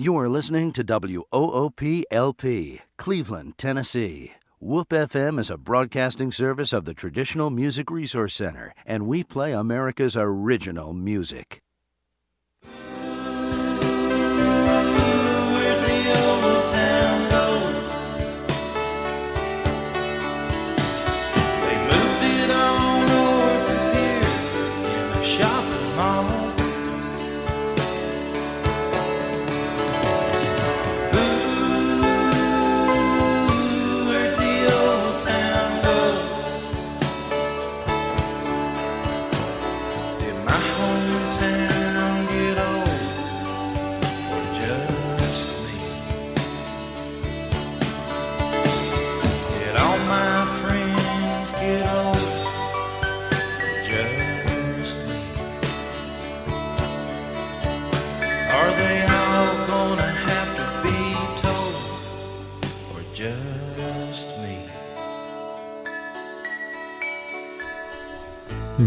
You are listening to WOOP-LP, Cleveland, Tennessee. WOOP FM is a broadcasting service of the Traditional Music Resource Center, and we play America's original music. Where'd the old town go? They moved it on north of here in the shopping mall.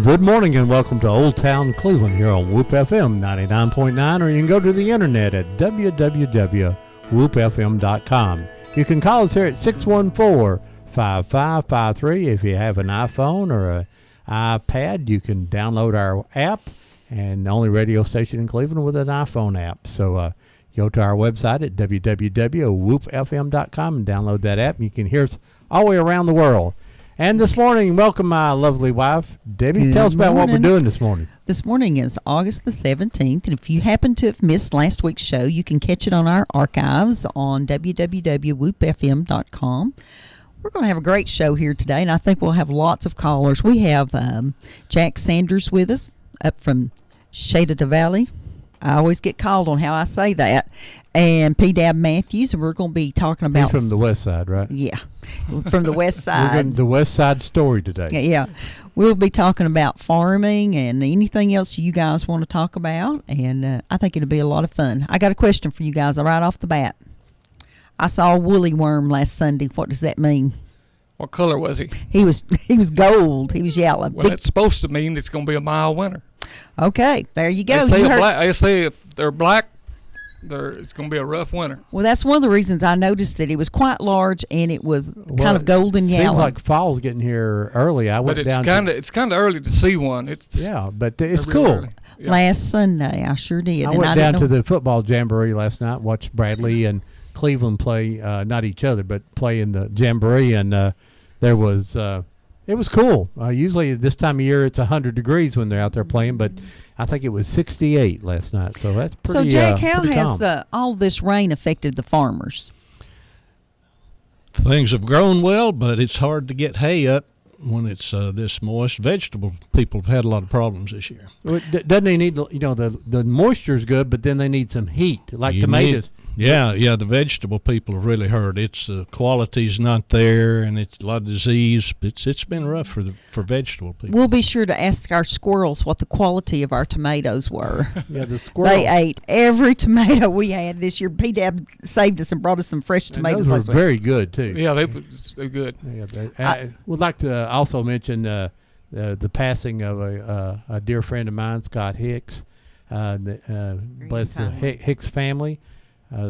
Good morning and welcome to Old Town Cleveland here on WOOP FM 99.9, or you can go to the internet at www.woopfm.com. You can call us here at 614-5553. If you have an iPhone or an iPad, you can download our app, and the only radio station in Cleveland with an iPhone app. So go to our website at www.woopfm.com and download that app, and you can hear us all the way around the world. And this morning, welcome my lovely wife, Debbie. Tell us about what we're doing this morning. This morning is August the 17th, and if you happen to have missed last week's show, you can catch it on our archives on www.woopfm.com. We're going to have a great show here today, and I think we'll have lots of callers. We have Jack Sanders with us up from Shadida Valley. I always get called on how I say that. And P-Dab Matthews, and we're going to be talking about... He's from the west side, right? Yeah, from the west side. We're getting the west side story today. Yeah. We'll be talking about farming and anything else you guys want to talk about, and I think it'll be a lot of fun. I got a question for you guys right off the bat. I saw a woolly worm last Sunday. What does that mean? What color was he? He was gold. He was yellow. Well, that's supposed to mean it's going to be a mild winter. Okay, there you go. They say if they're black, it's going to be a rough winter. Well, that's one of the reasons I noticed that it was quite large and it was kind of golden yellow. Seems like fall's getting here early. It's kind of early to see one. But it's cool. Yeah. Last Sunday, I sure did. I went down to the football jamboree last night, watched Bradley and Cleveland play, not each other, but play in the jamboree, and there was it was cool. Usually this time of year it's 100 degrees when they're out there playing, but I think it was 68 last night, so that's pretty. So Jack, how has all this rain affected the farmers? Things have grown well, but it's hard to get hay up when it's this moist. Vegetable people have had a lot of problems this year. Well, doesn't they need, the moisture is good, but then they need some heat, like tomatoes. The vegetable people have really hurt. It's quality's not there, and it's a lot of disease. It's been rough for vegetable people. We'll be sure to ask our squirrels what the quality of our tomatoes were. The squirrels. They ate every tomato we had this year. P-Dab saved us and brought us some fresh tomatoes. Those were very good too. Yeah, they're good. Yeah, I would like to also mention the passing of a dear friend of mine, Scott Hicks. Bless the Hicks family.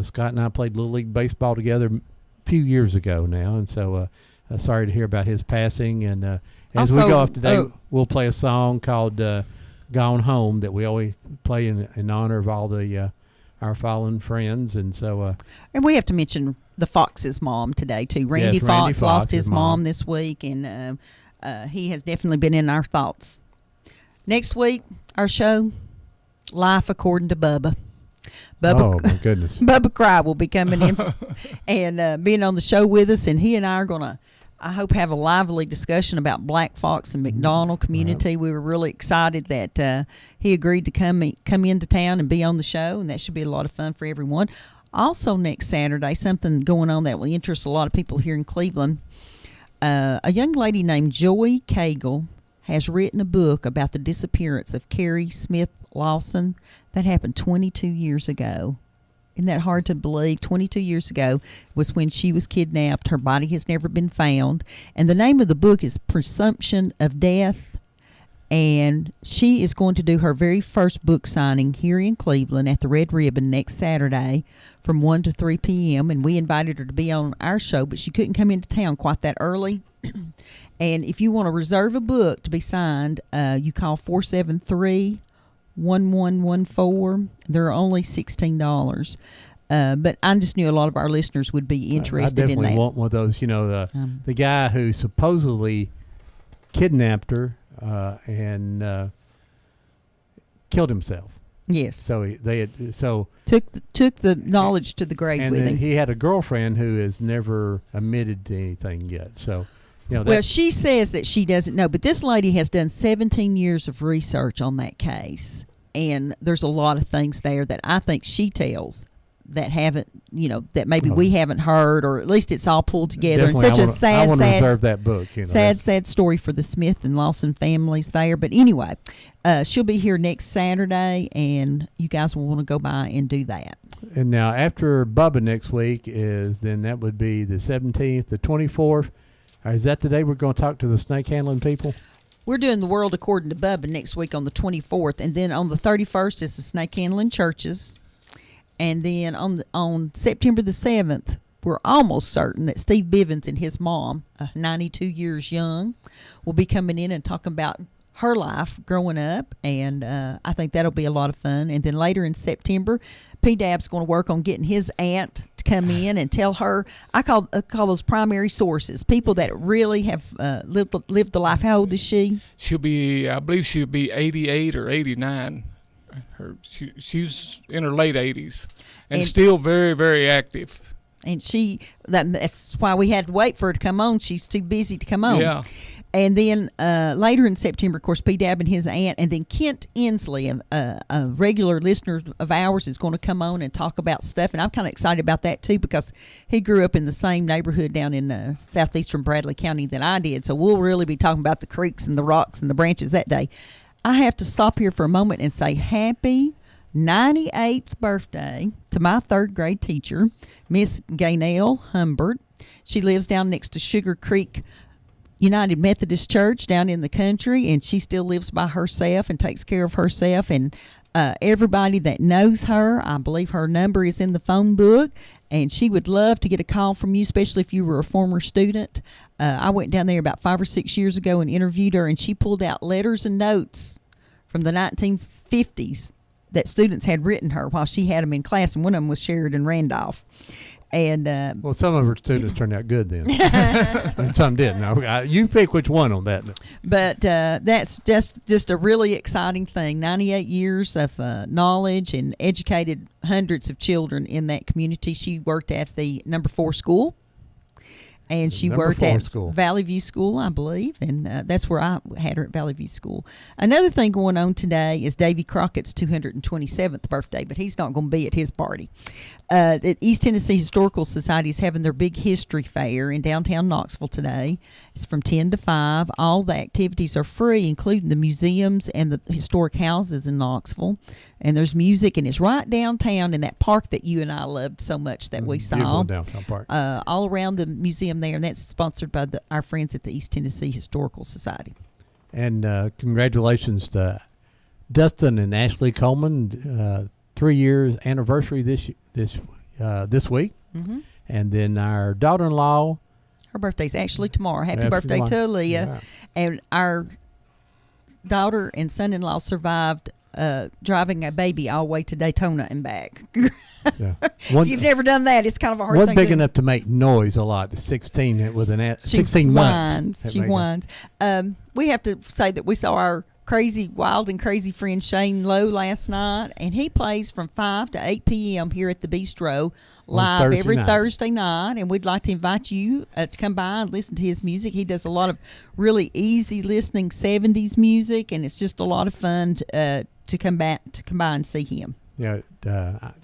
Scott and I played Little League Baseball together a few years ago now, and so sorry to hear about his passing. And as we go off today, we'll play a song called Gone Home that we always play in honor of all our fallen friends. And so and we have to mention the Fox's mom today, too. Randy Fox lost his mom this week, and he has definitely been in our thoughts. Next week, our show, Life According to Bubba. Oh, my goodness. Bubba Cry will be coming in and being on the show with us, and he and I are going to, I hope, have a lively discussion about Black Fox and McDonald community. Right. We were really excited that he agreed to come into town and be on the show, and that should be a lot of fun for everyone. Also, next Saturday, something going on that will interest a lot of people here in Cleveland. A young lady named Joy Cagle has written a book about the disappearance of Carrie Smith Lawson. That happened 22 years ago. Isn't that hard to believe? 22 years ago was when she was kidnapped. Her body has never been found. And the name of the book is Presumption of Death. And she is going to do her very first book signing here in Cleveland at the Red Ribbon next Saturday from 1 to 3 p.m. And we invited her to be on our show, but she couldn't come into town quite that early. And if you want to reserve a book to be signed, you call 473-1114. They're only $16. But I just knew a lot of our listeners would be interested in that. I definitely want one of those. You know, the guy who supposedly kidnapped her and killed himself. Yes. So they had took the knowledge to the grave and with him. He had a girlfriend who has never admitted to anything yet. So, you know. Well, she says that she doesn't know, but this lady has done 17 years of research on that case, and there's a lot of things there that I think she tells that haven't, that maybe we haven't heard, or at least it's all pulled together. And such a sad, reserve that book. Sad story for the Smith and Lawson families there. But anyway, she'll be here next Saturday, and you guys will want to go by and do that. And now after Bubba next week that would be the 17th, the 24th. Is that the day we're going to talk to the snake handling people? We're doing the World According to Bubba next week on the 24th, and then on the 31st is the snake handling churches. And then on September the 7th, we're almost certain that Steve Bivens and his mom, 92 years young, will be coming in and talking about her life growing up. And I think that'll be a lot of fun. And then later in September, P-Dab's going to work on getting his aunt to come in and tell her. I call those primary sources, people that really have lived the life. How old is she? I believe she'll be 88 or 89. She's in her late 80s and still very, very active. And that's why we had to wait for her to come on. She's too busy to come on. Yeah. And then later in September, of course, P-Dab and his aunt, and then Kent Inslee, a regular listener of ours, is going to come on and talk about stuff. And I'm kind of excited about that, too, because he grew up in the same neighborhood down in southeastern Bradley County that I did. So we'll really be talking about the creeks and the rocks and the branches that day. I have to stop here for a moment and say happy 98th birthday to my third grade teacher, Miss Gaynell Humbert. She lives down next to Sugar Creek United Methodist Church down in the country, and she still lives by herself and takes care of herself. And everybody that knows her, I believe her number is in the phone book, and she would love to get a call from you, especially if you were a former student. I went down there about 5 or 6 years ago and interviewed her, and she pulled out letters and notes from the 1950s that students had written her while she had them in class, and one of them was Sheridan Randolph. And well, some of her students turned out good then, and some didn't. No, you pick which one on that. But that's just a really exciting thing. 98 years of knowledge and educated hundreds of children in that community. She worked at the number 4 school. And she worked at Valley View School, I believe, and that's where I had her, at Valley View School. Another thing going on today is Davy Crockett's 227th birthday, but he's not going to be at his party. The East Tennessee Historical Society is having their big history fair in downtown Knoxville today. It's from 10 to 5. All the activities are free, including the museums and the historic houses in Knoxville. And there's music, and it's right downtown in that park that you and I loved so much that we saw. Beautiful downtown park. All around the museum there, and that's sponsored by our friends at the East Tennessee Historical Society. And congratulations to Dustin and Ashley Coleman, 3 years anniversary this week. Mm-hmm. And then our daughter-in-law, her birthday's actually tomorrow. Happy birthday to Aaliyah. Yeah. And our daughter and son-in-law survived driving a baby all the way to Daytona and back. Yeah. If you've never done that, it's kind of a hard thing. One big enough to make noise a lot. 16 with 16 months. She whines. We have to say that we saw our wild and crazy friend Shane Lowe last night, and he plays from 5 to 8 p.m. here at the Bistro live every Thursday night, and we'd like to invite you to come by and listen to his music. He does a lot of really easy listening 70s music, and it's just a lot of fun to come by and see him. Yeah,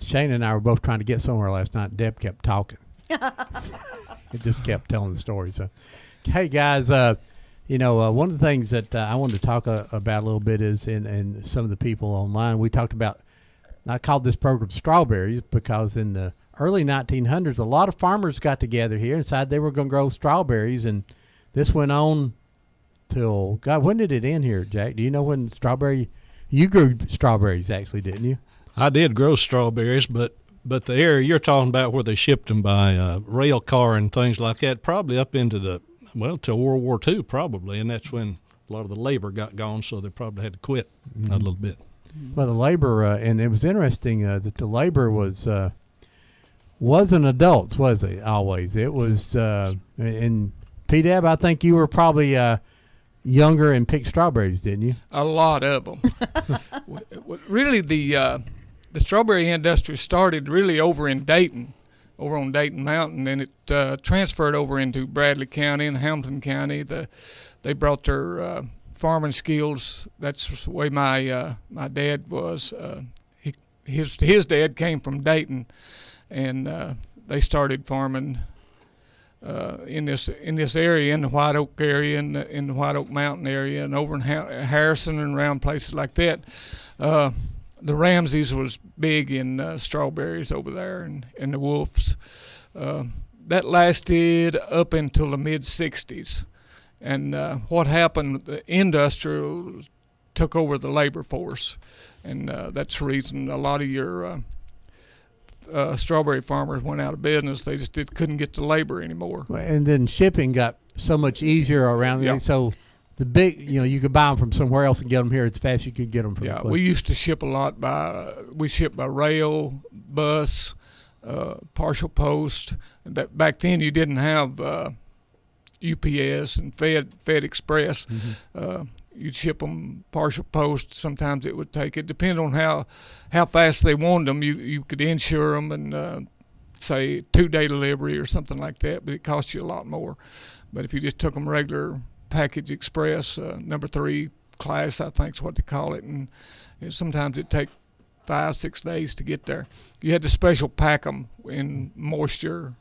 Shane and I were both trying to get somewhere last night. Deb kept talking. It just kept telling the story. So, hey guys, one of the things that I wanted to talk about a little bit is, and some of the people online, we talked about, I called this program Strawberries because in the early 1900s, a lot of farmers got together here and decided they were going to grow strawberries, and this went on till God. When did it end here, Jack? Do you know when you grew strawberries actually, didn't you? I did grow strawberries, but the area you're talking about where they shipped them by rail car and things like that, probably up into till World War II probably, and that's when a lot of the labor got gone, so they probably had to quit a little bit. Well, the labor, and it was interesting that the labor wasn't adults, was it? Always, it was. And T-Dab, I think you were probably younger and picked strawberries, didn't you? A lot of them. Really, the strawberry industry started really over in Dayton, over on Dayton Mountain, and it transferred over into Bradley County and Hamilton County. They brought their farming skills. That's the way my dad was. His dad came from Dayton, and they started farming in this area, in the White Oak area, in the White Oak Mountain area, and over in Harrison and around places like that. The Ramseys was big in strawberries over there, and the Wolfs. That lasted up until the mid-'60s. And what happened, the industrial took over the labor force. And that's the reason a lot of your strawberry farmers went out of business. They just couldn't get the labor anymore. And then shipping got so much easier around there. So the big, you could buy them from somewhere else and get them here as fast as you could get them from the place. We used to ship a lot we shipped by rail, bus, partial post. That back then you didn't have UPS and Fed Express. Mm-hmm. You'd ship them partial post. Sometimes it would take. It depended on how fast they wanted them. You could insure them and say 2-day delivery or something like that, but it cost you a lot more. But if you just took them regular package express, number 3 class, I think is what they call it, and sometimes it'd take 5-6 days to get there. You had to special pack them in moisture.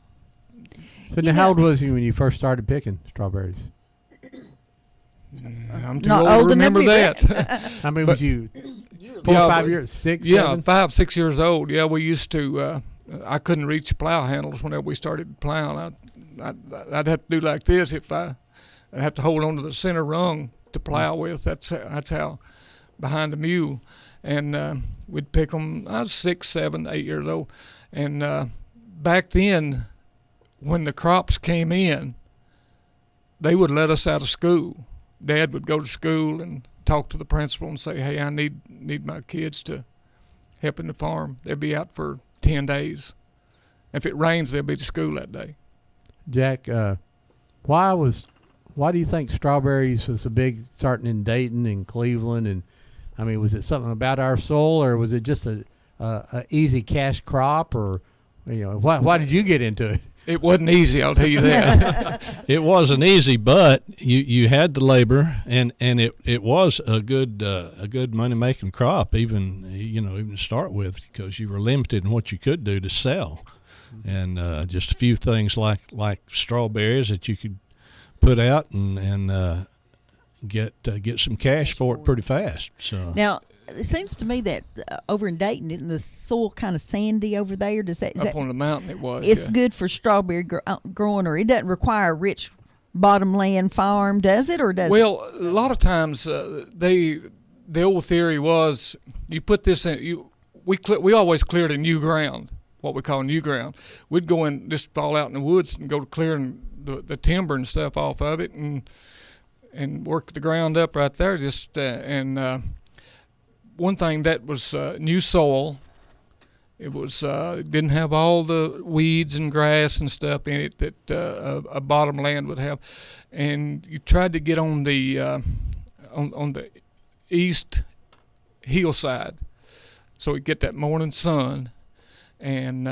So now, how old was you when you first started picking strawberries? I'm too old to remember that. How many was you? 4 or 5 years? 6, 7? 5, 6 years old. Yeah, we used to. I couldn't reach plow handles whenever we started plowing. I'd have to do like this if I'd have to hold on to the center rung to plow with. That's how behind the mule, and we'd pick them. I was 6, 7, 8 years old, and back then, when the crops came in, they would let us out of school. Dad would go to school and talk to the principal and say, "Hey, I need my kids to help in the farm." They'll be out for 10 days. If it rains, they'll be to school that day. Jack, why do you think strawberries was so big starting in Dayton and Cleveland? And I mean, was it something about our soil, or was it just a easy cash crop, or why did you get into it? It wasn't easy, I'll tell you that. It wasn't easy, but you had the labor, and it was a good money making crop, even to start with, because you were limited in what you could do to sell, and just a few things like strawberries that you could put out and get some cash for it pretty fast. So now, it seems to me that over in Dayton, isn't the soil kind of sandy over there? Up on the mountain it was. It's good for strawberry growing, or it doesn't require a rich bottomland farm, does it? Or does it? Well, a lot of times the old theory was you put this in. We always cleared a new ground, what we call new ground. We'd go and just fall out in the woods and go to clearing the timber and stuff off of it and work the ground up right there. One thing that was new soil. It was didn't have all the weeds and grass and stuff in it that a bottomland would have, and you tried to get on the on the east hillside, so you get that morning sun, and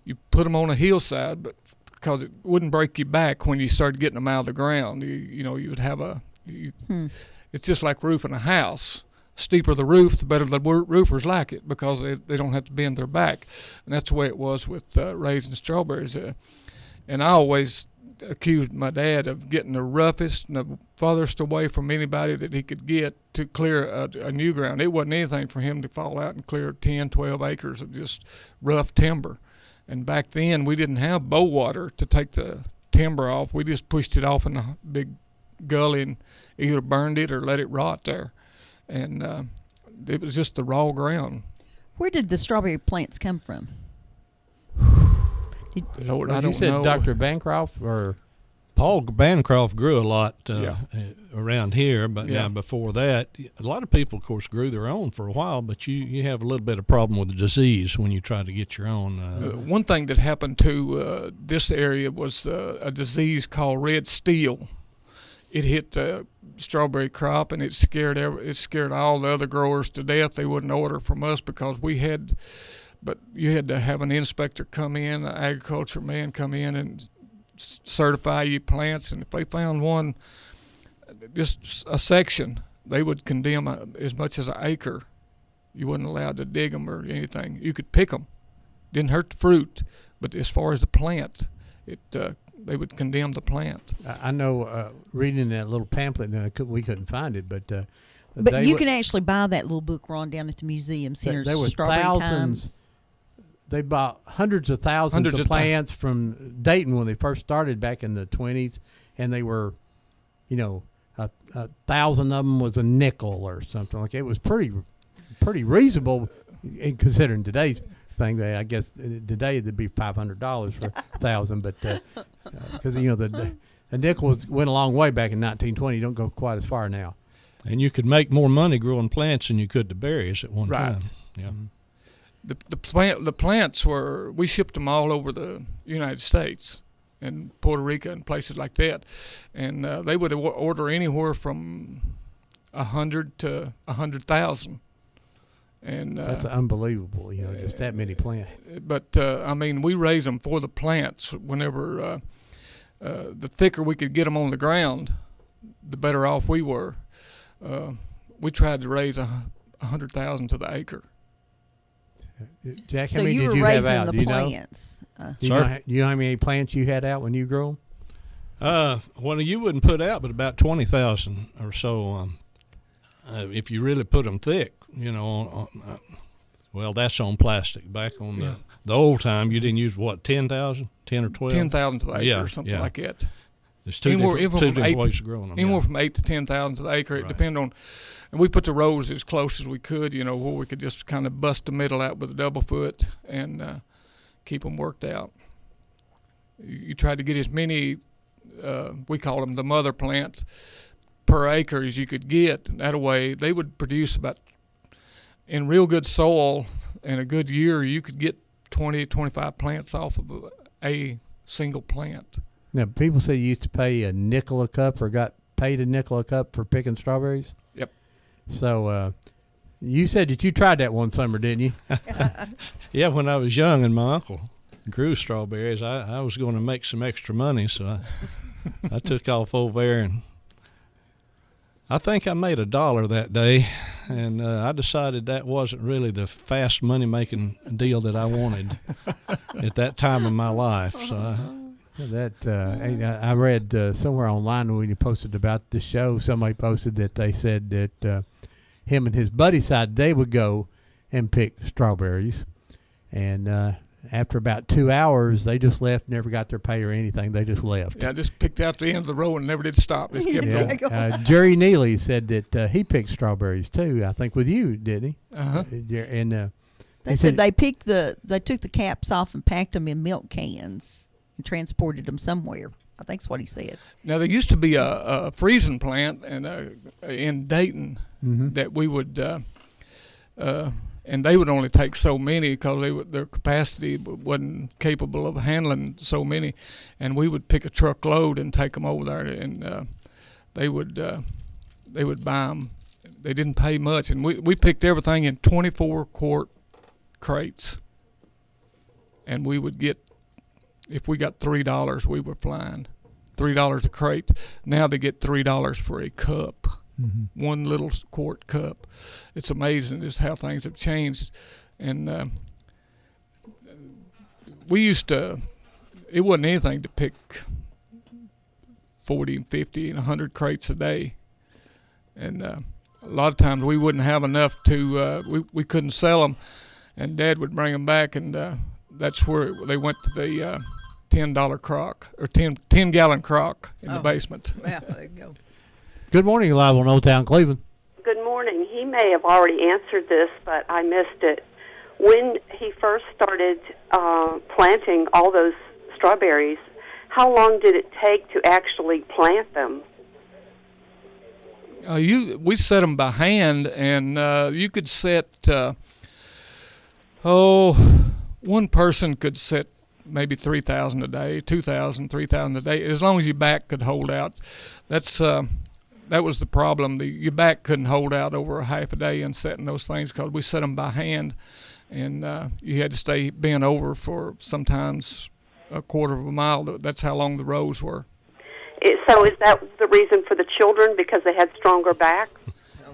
you put them on a hillside, but because it wouldn't break your back when you started getting them out of the ground, you would have it's just like roofing a house. Steeper the roof, the better the roofers like it, because they don't have to bend their back. And that's the way it was with raising strawberries. And I always accused my dad of getting the roughest and the farthest away from anybody that he could get to clear a new ground. It wasn't anything for him to fall out and clear 10, 12 acres of just rough timber. And back then, we didn't have bow water to take the timber off. We just pushed it off in a big gully and either burned it or let it rot there. And it was just the raw ground. Where did the strawberry plants come from? Lord, Well, I you don't said know. Dr. Bancroft or Paul Bancroft grew a lot Yeah. around here, but Yeah. now before that, a lot of people, of course, grew their own for a while. But you have a little bit of problem with the disease when you try to get your own. One thing that happened to this area was a disease called red steel. It hit the strawberry crop, and it scared all the other growers to death. They wouldn't order from us because but you had to have an inspector come in, an agriculture man come in and certify your plants. And if they found one, just a section, they would condemn as much as an acre. You wasn't allowed to dig them or anything. You could pick them. Didn't hurt the fruit, but as far as the plant, they would condemn the plant. I know reading that little pamphlet, we couldn't find it, but But you can actually buy that little book, Ron, down at the museum center. there were Strawberry thousands. Times. They bought hundreds of thousands of plants from Dayton when they first started back in the 20s, and they were, a 1,000 of them was a nickel or something like that. It was pretty reasonable considering today's thing. I guess today it'd be $500 for 1,000, but because the nickel went a long way back in 1920. Don't go quite as far now. And you could make more money growing plants than you could the berries at one Right. time. Yeah. Mm-hmm. The plants we shipped them all over the United States and Puerto Rico and places like that, and they would order anywhere from 100 to 100,000. And That's unbelievable, just that many plants. But we raise them for the plants. Whenever the thicker we could get them on the ground, the better off we were. We tried to raise 100,000 to the acre. Jack, how So many you did were you have raising out? the Do you know? plants. Do you know how many plants you had out when you grew them? Well, you wouldn't put out but about 20,000 or so if you really put them thick. Well, that's on plastic. Back on the old time, you didn't use 10,000, 10 or 12? 10,000 to the acre or something like that. There's two different ways of growing them. Anywhere from 8 to 10,000 to the acre. It Right. depended on, and we put the rows as close as we could, where we could just kind of bust the middle out with a double foot and keep them worked out. You tried to get as many, we call them the mother plant, per acre as you could get. That way, they would produce about, in real good soil and a good year, you could get 20, 25 plants off of a single plant. Now, people say you used to pay a nickel a cup or got paid a nickel a cup for picking strawberries. Yep. So you said that you tried that one summer, didn't you? Yeah, when I was young and my uncle grew strawberries, I was going to make some extra money, so I took off over there, and I think I made $1 that day, and I decided that wasn't really the fast money-making deal that I wanted at that time of my life. So I read somewhere online when you posted about the show, somebody posted that they said that him and his buddy decided they would go and pick strawberries, and after about 2 hours, they just left, never got their pay or anything. They just left. Yeah, I just picked out the end of the row and never did stop. Just kept going. Jerry Neely said that he picked strawberries too. I think with you, didn't he? Uh-huh. And They said they took the caps off and packed them in milk cans and transported them somewhere. I think that's what he said. Now, there used to be a freezing plant in Dayton that we would, and they would only take so many because their capacity wasn't capable of handling so many, and we would pick a truckload and take them over there, and they would buy them. They didn't pay much, and we picked everything in 24-quart crates, and we would get, if we got $3, we were flying. $3 a crate. Now they get $3 for a cup, one little quart cup. It's amazing just how things have changed. And we used to, it wasn't anything to pick 40 and 50 and 100 crates a day. And a lot of times we wouldn't have enough to, we couldn't sell them, and Dad would bring them back, and that's where they went to the $10 crock or 10 gallon crock in the basement. Yeah, there you go. Good morning, live on Old Town Cleveland. Good morning. He may have already answered this, but I missed it. When he first started planting all those strawberries, how long did it take to actually plant them? We set them by hand, and you could set. One person could set maybe 3,000 a day, 2,000, 3,000 a day, as long as your back could hold out. That was the problem. Your back couldn't hold out over a half a day in setting those things because we set them by hand, and you had to stay bent over for sometimes a quarter of a mile. That's how long the rows were. So is that the reason for the children, because they had stronger backs?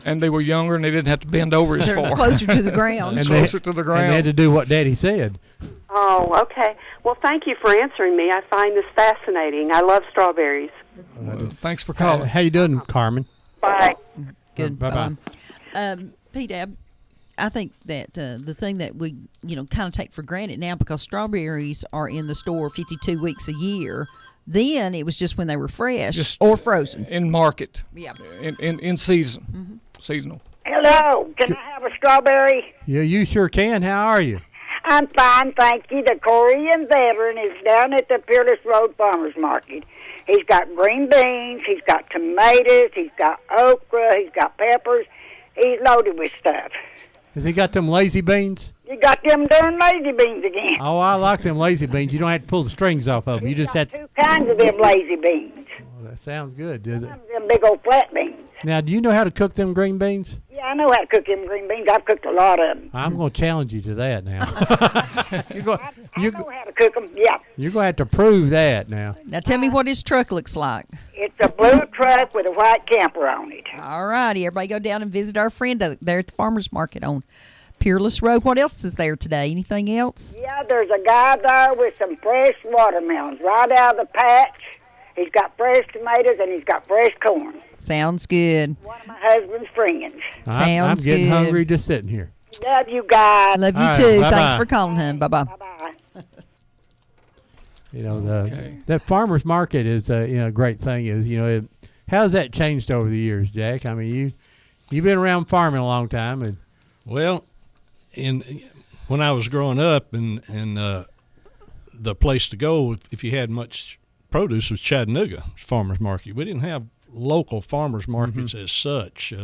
And they were younger, and they didn't have to bend over as They're far. closer to the ground. And Closer to the ground. And they had to do what Daddy said. Oh, okay. Well, thank you for answering me. I find this fascinating. I love strawberries. Thanks for calling. How you doing, Carmen? Bye. Good. Bye-bye. P-Dab, I think that the thing that we, kind of take for granted now, because strawberries are in the store 52 weeks a year, then it was just when they were fresh or frozen. In market. Yeah. In season. Seasonal. Hello, can I have a strawberry? Yeah, you sure can. How are you? I'm fine, thank you. The Korean veteran is down at the Peerless Road Farmers Market. He's got green beans, he's got tomatoes, he's got okra, he's got peppers. He's loaded with stuff. Has he got them lazy beans? You got them darn lazy beans again. Oh, I like them lazy beans. You don't have to pull the strings off of them. You just have to. Two kinds of them lazy beans. Oh, that sounds good, does it? Them big old flat beans. Now, do you know how to cook them green beans? Yeah, I know how to cook them green beans. I've cooked a lot of them. I'm going to challenge you to that now. I know how to cook them, yeah. You're going to have to prove that now. Now tell me what his truck looks like. It's a blue truck with a white camper on it. All righty. Everybody go down and visit our friend there at the farmer's market on Peerless Road. What else is there today? Anything else? Yeah, there's a guy there with some fresh watermelons right out of the patch. He's got fresh tomatoes and he's got fresh corn. Sounds good. One of my husband's friends. I'm Sounds getting good. hungry just sitting here. Love you guys. Love you All right, too. bye-bye. Thanks for calling, hon. Bye-bye. Bye-bye. You know, Okay. that farmer's market is a great thing. How's that changed over the years, Jack? I mean, you've been around farming a long time, and Well, when I was growing up, and the place to go if you had much produce was Chattanooga farmers market. We didn't have local farmers markets as such,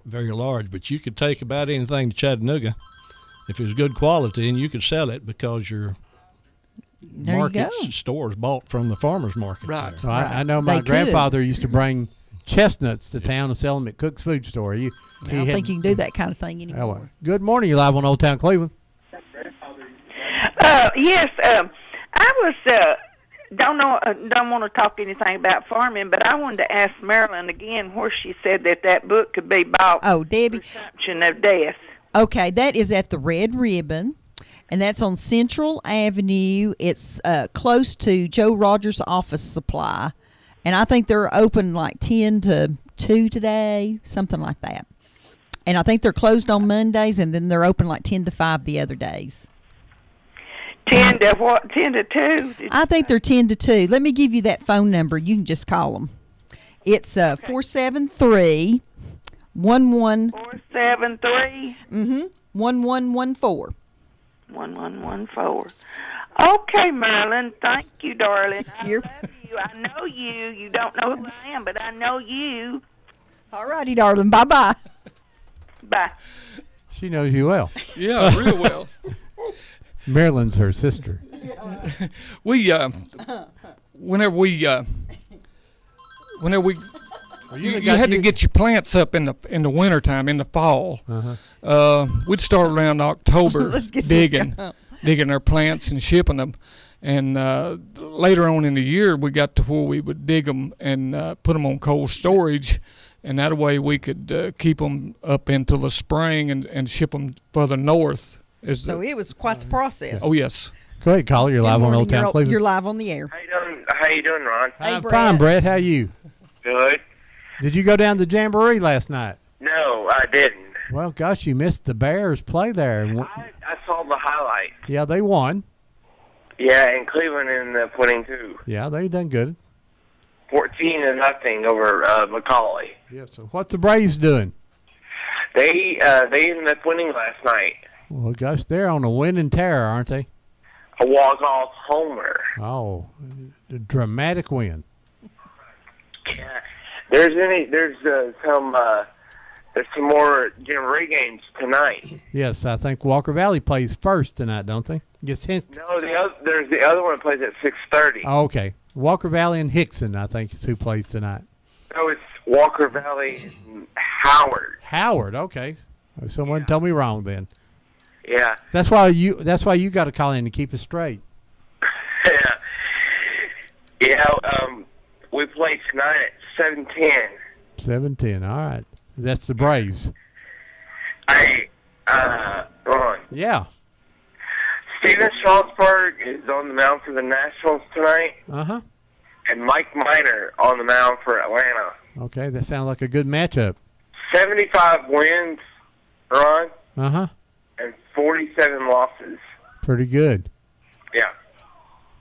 very large, but you could take about anything to Chattanooga if it was good quality, and you could sell it because your There you markets, go. stores bought from the farmers market. Right. there. so I know my They could. grandfather used to bring chestnuts to town and sell them at Cook's Food Store. I don't think you can do that kind of thing anymore. Good morning. You live on Old Town Cleveland. Yes, I was don't want to talk anything about farming, but I wanted to ask Marilyn again where she said that book could be bought. Oh, Debbie. Presumption of Death. Okay, that is at the Red Ribbon, and that's on Central Avenue. It's close to Joe Rogers' Office Supply, and I think they're open like 10 to 2 today, something like that. And I think they're closed on Mondays, and then they're open like 10 to 5 the other days. 10 to what? 10 to 2? I think they're 10 to 2. Let me give you that phone number. You can just call them. It's 473 11 473 1114. 1114. Okay, Marilyn. Thank you, darling. I You're- love you. I know you. You don't know who I am, but I know you. All righty, darling. Bye-bye. Bye. She knows you well. Yeah, real well. Marilyn's her sister. We whenever we you had to get your plants up in the wintertime, in the fall. We'd start around October Let's get this going. digging our plants and shipping them. And later on in the year, we got to where we would dig them and put them on cold storage, and that way we could keep them up until the spring and ship them further north. So it was quite the process. Oh yes. Go ahead, caller. You're Good live on morning. Old Town Cleveland. You're live on the air. How you doing, Ron? I'm Brett. fine, Brett. How you? Good. Did you go down to Jamboree last night? No, I didn't. Well, gosh, you missed the Bears play there. I saw the highlight. Yeah, they won. Yeah, and Cleveland ended up winning too. Yeah, they done good. 14-0 over McCauley. Yeah. So what's the Braves doing? They ended up winning last night. Well, gosh, they're on a winning tear, aren't they? A walk-off homer. Oh, a dramatic win. Yeah. There's some more Jamboree games tonight. Yes, I think Walker Valley plays first tonight, don't they? Yes. No, there's the other one that plays at 6:30. Oh, okay. Walker Valley and Hickson, I think, is who plays tonight. No, it's Walker Valley and Howard. Howard, okay. Someone told me wrong then. Yeah. That's why you got to call in to keep it straight. Yeah. We play tonight at 7:10. 7:10. All right. That's the Braves. Ron. Yeah. Steven Strasburg is on the mound for the Nationals tonight. Uh-huh. And Mike Minor on the mound for Atlanta. Okay, that sounds like a good matchup. 75 wins, Ron, Uh-huh. and 47 losses. Pretty good. Yeah.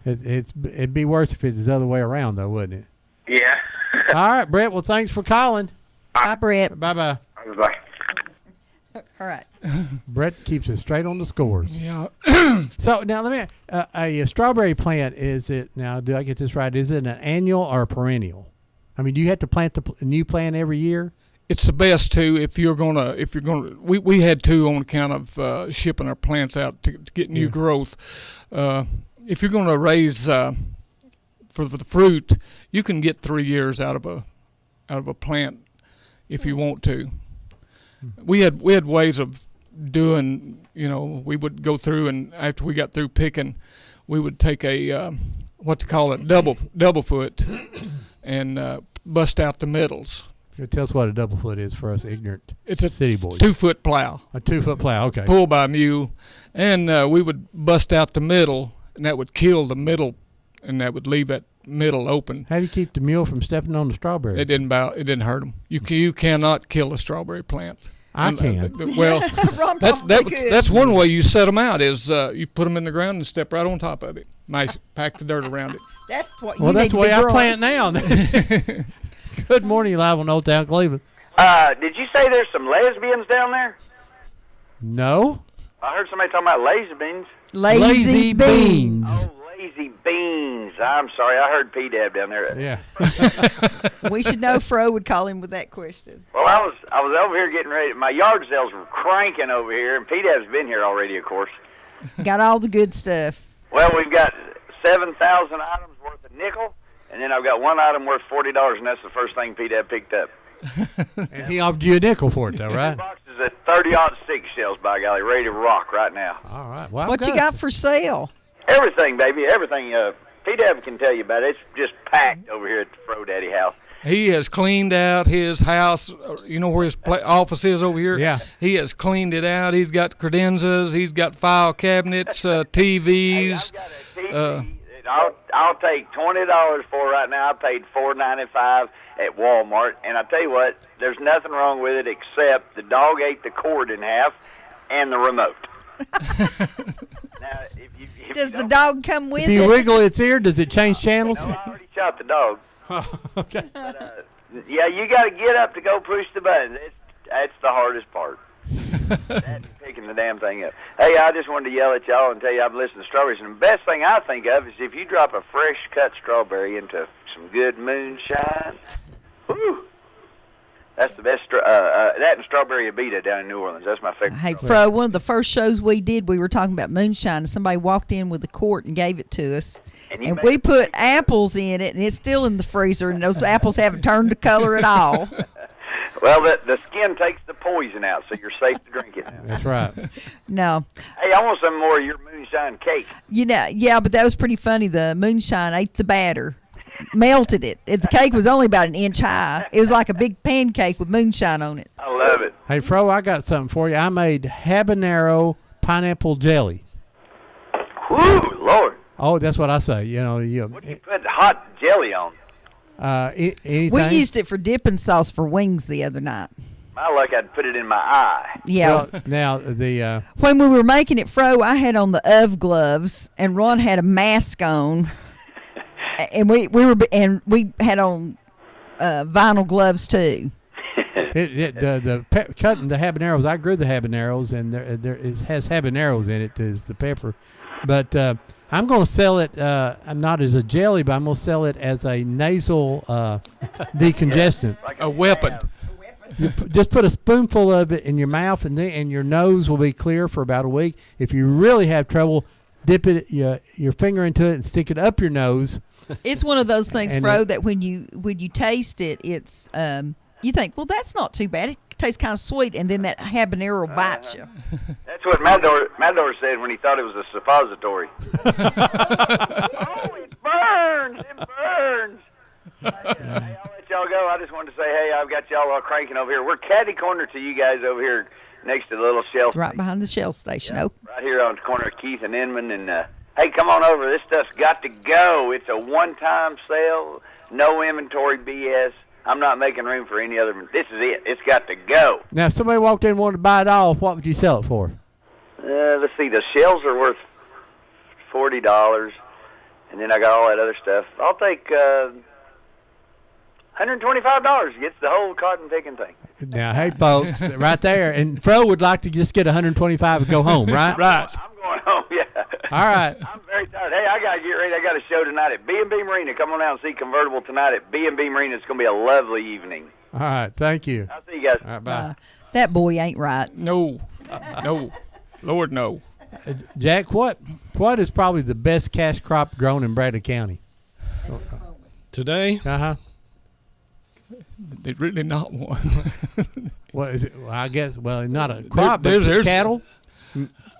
It'd be worse if it was the other way around, though, wouldn't it? Yeah. All right, Brett. Well, thanks for calling. Bye, Brett. Bye-bye. Bye. All right. Brett keeps it straight on the scores. Yeah. So now let me a strawberry plant, is it, now do I get this right, is it an annual or a perennial? I mean, do you have to plant the new plant every year? It's the best to if you're gonna we had to on account of shipping our plants out to get new growth. If you're gonna raise for the fruit, you can get 3 years out of a plant if you want to. We had ways of doing, we would go through, and after we got through picking, we would take a double foot and bust out the middles. Tell us what a double foot is for us ignorant It's a city boys. 2-foot plow. A 2-foot plow, okay. Pulled by a mule, and we would bust out the middle, and that would kill the middle, and that would leave that middle open. How do you keep the mule from stepping on the strawberries? It didn't hurt them. You cannot kill a strawberry plant. I can. Well, that's one way you set them out is you put them in the ground and step right on top of it. Nice, pack the dirt around it. That's what. Well, that's the way I plant now. Good morning, live on Old Town Cleveland. Did you say there's some lesbians down there? No. I heard somebody talking about lazy beans. Lazy beans. Oh, lazy beans. I'm sorry, I heard P-Dab down there. Yeah. We should know Fro would call him with that question. Well, I was over here getting ready. My yard sales were cranking over here, and P-Dab's been here already, of course. Got all the good stuff. Well, we've got 7,000 items worth of nickel, and then I've got one item worth $40, and that's the first thing P-Dab picked up. And he offered you a nickel for it, though, right? 2 boxes of 30-06 shells, by golly, ready to rock right now. All right. Well, what you got for sale? Everything, baby, everything. P-Dab can tell you about it. It's just packed over here at the Fro Daddy house. He has cleaned out his house. You know where his office is over here? Yeah. He has cleaned it out. He's got credenzas. He's got file cabinets, TVs. Hey, I've got a TV. I'll take $20 for it right now. I paid $4.95 at Walmart, and I tell you what, there's nothing wrong with it except the dog ate the cord in half and the remote. Now, if does the dog come with it? If you wiggle its ear, does it change channels? No, I already shot the dog. Okay. But, yeah, you got to get up to go push the button. That's the hardest part. That's picking the damn thing up. Hey, I just wanted to yell at y'all and tell you I've listened to strawberries. And the best thing I think of is if you drop a fresh cut strawberry into some good moonshine. Whew. That's the best. That and strawberry Abita down in New Orleans. That's my favorite. Hey, Fro, one of the first shows we did, we were talking about moonshine, and somebody walked in with a quart and gave it to us. And we put apples in it, and it's still in the freezer, and those apples haven't turned the color at all. Well, the skin takes the poison out, so you're safe to drink it. That's right. No. Hey, I want some more of your moonshine cake. Yeah, but that was pretty funny. The moonshine ate the batter. Melted it. The cake was only about an inch high. It was like a big pancake with moonshine on it. I love it. Hey, Fro, I got something for you. I made habanero pineapple jelly. Whoo, Lord. Oh, that's what I say. What do you put hot jelly on? Anything? We used it for dipping sauce for wings the other night. My luck, I'd put it in my eye. Yeah. Well, now, the when we were making it, Fro, I had on the UV gloves, and Ron had a mask on. And we had on vinyl gloves too. Cutting the habaneros. I grew the habaneros, and it has habaneros in it. Is the pepper, but I'm going to sell it. I'm not as a jelly, but I'm going to sell it as a nasal decongestant. Like a weapon. You just put a spoonful of it in your mouth, and your nose will be clear for about a week. If you really have trouble, dip it your finger into it and stick it up your nose. It's one of those things, Fro, that when you taste it, it's you think, well, that's not too bad. It tastes kind of sweet, and then that habanero bites you. That's what Matador said when he thought it was a suppository. Oh, it burns! It burns! Hey, I'll let y'all go. I just wanted to say, hey, I've got y'all all cranking over here. We're catty corner to you guys over here next to the little Shell station. Right behind the Shell station. Yeah, right here on the corner of Keith and Inman. And hey, come on over. This stuff's got to go. It's a one-time sale, no inventory BS. I'm not making room for any other. This is it. It's got to go. Now, if somebody walked in and wanted to buy it all, what would you sell it for? Let's see. The shells are worth $40, and then I got all that other stuff. I'll take $125. Gets the whole cotton picking thing. Now, hey, folks, right there. And Fro would like to just get $125 and go home, right? Right. I'm going home, yeah. All right. I'm very tired. Hey, I got to get ready. I got a show tonight at B&B Marina. Come on down and see Convertible tonight at B&B Marina. It's going to be a lovely evening. All right. Thank you. I'll see you guys. All right, bye. That boy ain't right. No. Lord, no. Jack, what is probably the best cash crop grown in Bradley County? Today? Uh-huh. There's really not one. What is it? Well, I guess, not a crop, but there's cattle,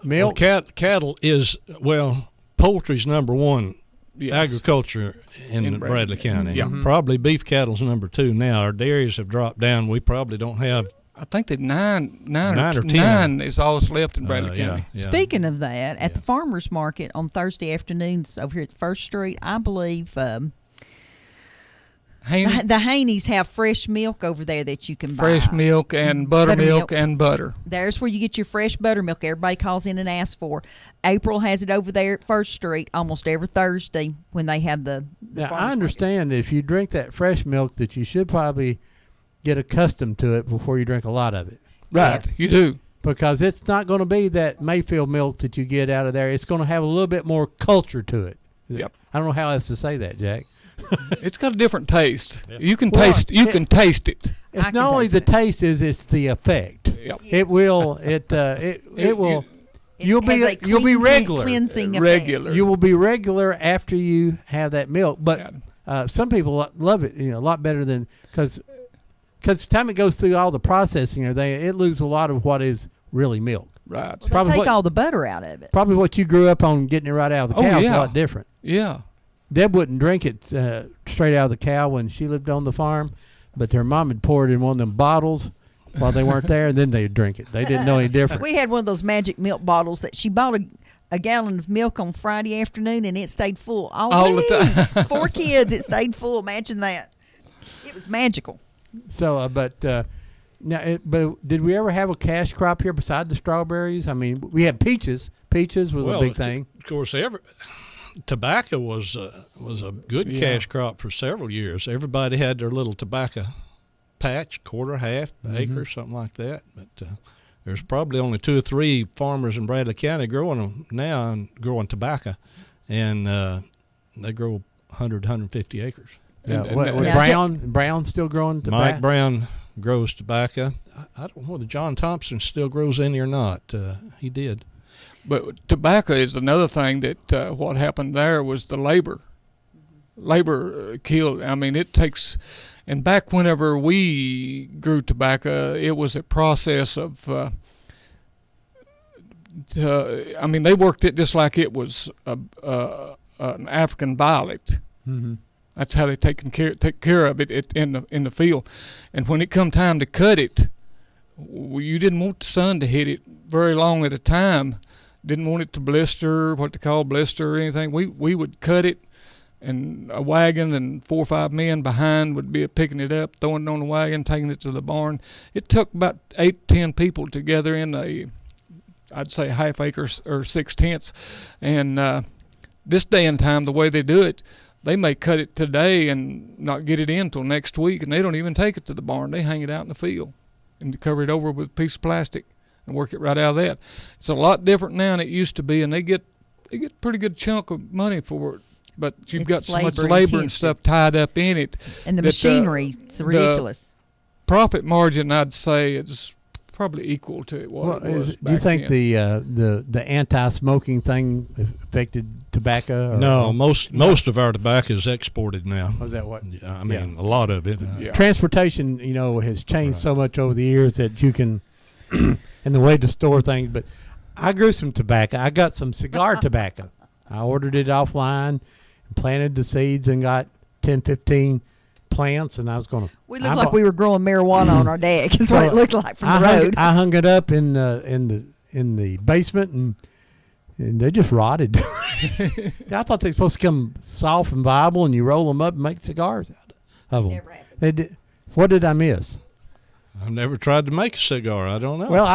milk. Well, cattle is, poultry's number one. Yes. Agriculture in Bradley County. Yeah. Mm-hmm. Probably beef cattle's number two now. Our dairies have dropped down. We probably don't have. I think that nine or 10 9 is all that's left in Bradley County. Yeah. Speaking of that, at the farmers market on Thursday afternoons over here at First Street, I believe the Haneys have fresh milk over there that you can buy. Fresh milk and buttermilk and butter. There's where you get your fresh buttermilk. Everybody calls in and asks for. April has it over there at First Street almost every Thursday when they have the Now, I understand that if you drink that fresh milk that you should probably get accustomed to it before you drink a lot of it. Right, Yes. you do. Because it's not going to be that Mayfield milk that you get out of there. It's going to have a little bit more culture to it. Yep. I don't know how else to say that, Jack. It's got a different taste. Yep. You can Well, taste. You can taste it. It's not only the taste, it's the effect. Yep. It will. It will. You'll has a be regular. cleansing effect. Regular. You will be regular after you have that milk. But some people love it, a lot better than because the time it goes through all the processing, it loses a lot of what is really milk. Right. They take all the butter out of it. Probably what you grew up on, getting it right out of the cow, is a lot different. Yeah. Deb wouldn't drink it straight out of the cow when she lived on the farm, but her mom had poured it in one of them bottles while they weren't there, and then they'd drink it. They didn't know any different. We had one of those magic milk bottles that she bought a gallon of milk on Friday afternoon, and it stayed full all the time. 4 kids, it stayed full. Imagine that. It was magical. So, but did we ever have a cash crop here beside the strawberries? I mean, we had peaches. Peaches was a big thing. Of course, tobacco was a good cash crop for several years. Everybody had their little tobacco patch, quarter, half, acre, something like that. But there's probably only 2 or 3 farmers in Bradley County growing them now and growing tobacco, and they grow 100, 150 acres. Yeah, Brown still growing tobacco? Mike Brown grows tobacco. I don't know whether John Thompson still grows any or not. He did. But tobacco is another thing that what happened there was the labor. Labor killed. I mean, it takes. And back whenever we grew tobacco, it was a process of. I mean, they worked it just like it was an African violet. Mm-hmm. That's how they take care of it in the field. And when it come time to cut it, you didn't want the sun to hit it very long at a time. Didn't want it to blister, what they call blister or anything. We would cut it, and a wagon and 4 or 5 men behind would be picking it up, throwing it on the wagon, taking it to the barn. It took about 8 to 10 people together in I'd say half acre or 6/10. And this day and time, the way they do it, they may cut it today and not get it in till next week, and they don't even take it to the barn. They hang it out in the field and cover it over with a piece of plastic and work it right out of that. It's a lot different now than it used to be, and they get a pretty good chunk of money for it. But you've got so much labor and stuff tied up in it. And the machinery, it's ridiculous. Profit margin, I'd say, is probably equal to what it was back do you think then. the anti-smoking thing affected tobacco? Or No, most of our tobacco is exported now. Was that what? Yeah, I mean, a lot of it. Transportation, has changed so much over the years that you can, and the way to store things. But I grew some tobacco. I got some cigar tobacco. I ordered it offline, and planted the seeds, and got 10, 15 plants, and I was going to. We looked like we were growing marijuana on our deck. That's what it looked like from the road. I hung it up in the basement, and they just rotted. I thought they were supposed to come soft and viable, and you roll them up and make cigars out of them. Never happened. What did I miss? I've never tried to make a cigar. I don't know. Well,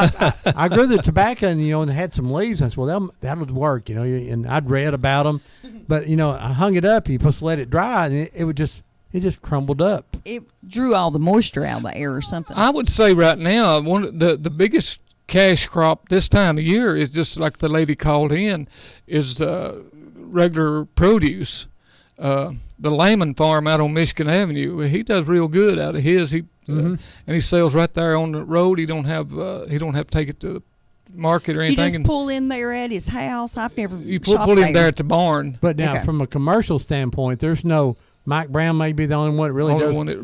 I grew the tobacco, and and had some leaves. I said, well, that would work, and I'd read about them, but I hung it up. And you're supposed to let it dry, and it would just. It just crumbled up. It drew all the moisture out of the air or something. I would say right now, the biggest cash crop this time of year is just like the lady called in, is regular produce. The Lehman farm out on Michigan Avenue, he does real good out of his. And he sells right there on the road. He don't have to take it to the market or anything. You just pull in there at his house. I've never. You pull in there at the barn. But now, from a commercial standpoint, there's no. Mike Brown may be the only one that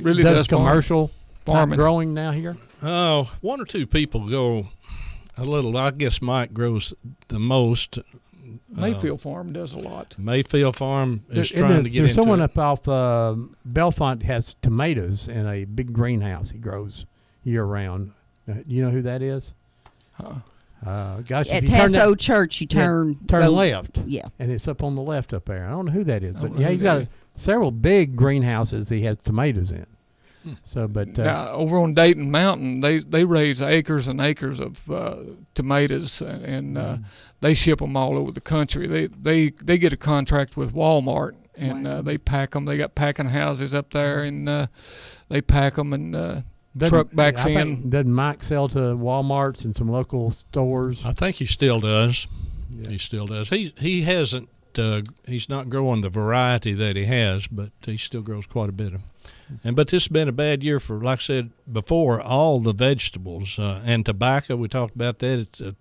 really does commercial farming growing now here. Oh, one or two people go a little. I guess Mike grows the most. Mayfield Farm does a lot. Mayfield Farm is trying to get into There's someone it. up off Belfont has tomatoes in a big greenhouse. He grows year round. You know who that is? Gosh, at Tasso Church, you turn left. Yeah, and it's up on the left up there. I don't know who that is, but he's got several big greenhouses he has tomatoes in. So, but now, over on Dayton Mountain, they raise acres and acres of tomatoes, and they ship them all over the country. They get a contract with Walmart, and they pack them. They got packing houses up there, and they pack them and truck backs in. Doesn't Mike sell to Walmarts and some local stores? I think he still does. Yeah. He still does. He hasn't. He's not growing the variety that he has, but he still grows quite a bit of. But this has been a bad year for, like I said before, all the vegetables and tobacco. We talked about that.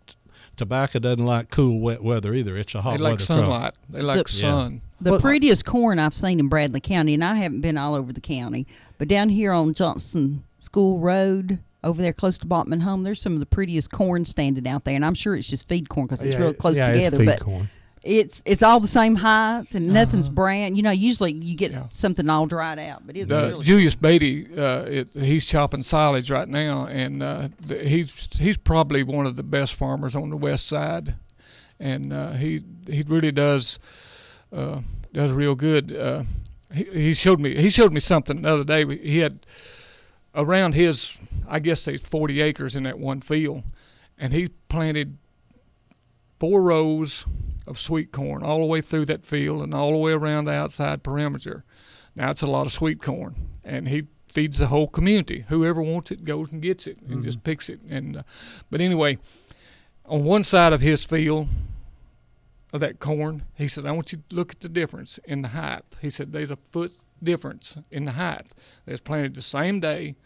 Tobacco doesn't like cool, wet weather either. It's a hot weather crop. They like sunlight. They like sun. The prettiest corn I've seen in Bradley County, and I haven't been all over the county, but down here on Johnson School Road, over there close to Bachman Home, there's some of the prettiest corn standing out there. And I'm sure it's just feed corn because it's real close together. It's feed but corn. It's all the same height and nothing's brown. Usually you get something all dried out, but it's really Julius Beatty, he's chopping silage right now, and he's probably one of the best farmers on the west side, and he really does real good. He showed me something the other day. He had around his, I guess there's 40 acres in that one field, and he planted 4 rows of sweet corn all the way through that field and all the way around the outside perimeter. Now it's a lot of sweet corn, and he feeds the whole community. Whoever wants it goes and gets it and just picks it. And but anyway, on one side of his field of that corn, he said, I want you to look at the difference in the height. He said, there's a foot difference in the height. They was planted the same day,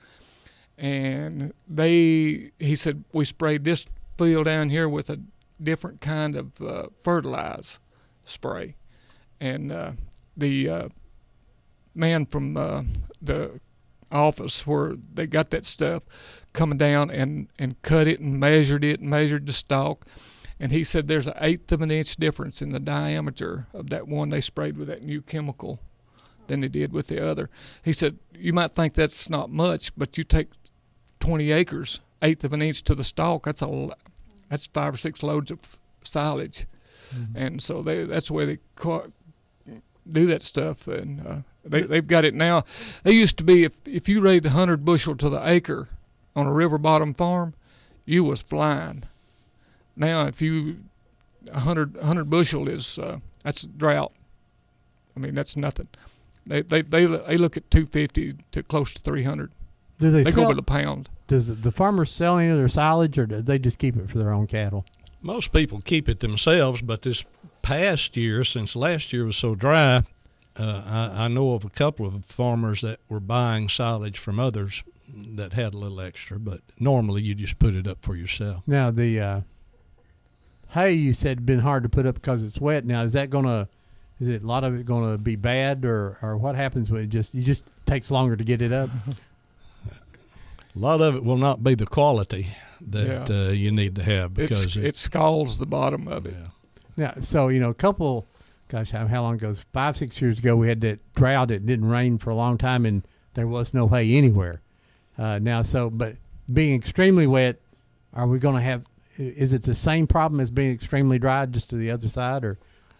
and he said, we sprayed this field down here with a different kind of fertilizer spray, and the man from the office where they got that stuff coming down and cut it and measured the stalk, and he said there's 1/8 of an inch difference in the diameter of that one they sprayed with that new chemical than they did with the other. He said you might think that's not much, but you take 20 acres, 1/8 of an inch to the stalk, that's 5 or 6 loads of silage. And so that's the way they do that stuff, and they've got it now. They used to be, if you raised 100 bushel to the acre on a river bottom farm, you was flying. Now if you 100 bushel is that's drought. I mean, that's nothing. They look at 250 to close to 300. Do they go sell, by the pound. Does the farmers sell any of their silage, or do they just keep it for their own cattle? Most people keep it themselves, but this past year, since last year was so dry, I know of a couple of farmers that were buying silage from others that had a little extra, but normally you just put it up for yourself. Now, the hay you said been hard to put up because it's wet. Now, is it a lot of it going to be bad, or what happens when it just takes longer to get it up? A lot of it will not be the quality that you need to have because it scalds the bottom of it. Yeah. So, a couple, gosh, how long ago? 5-6 years ago, we had that drought. It didn't rain for a long time, and there was no hay anywhere. But being extremely wet, are we going to have? Is it the same problem as being extremely dry, just to the other side, or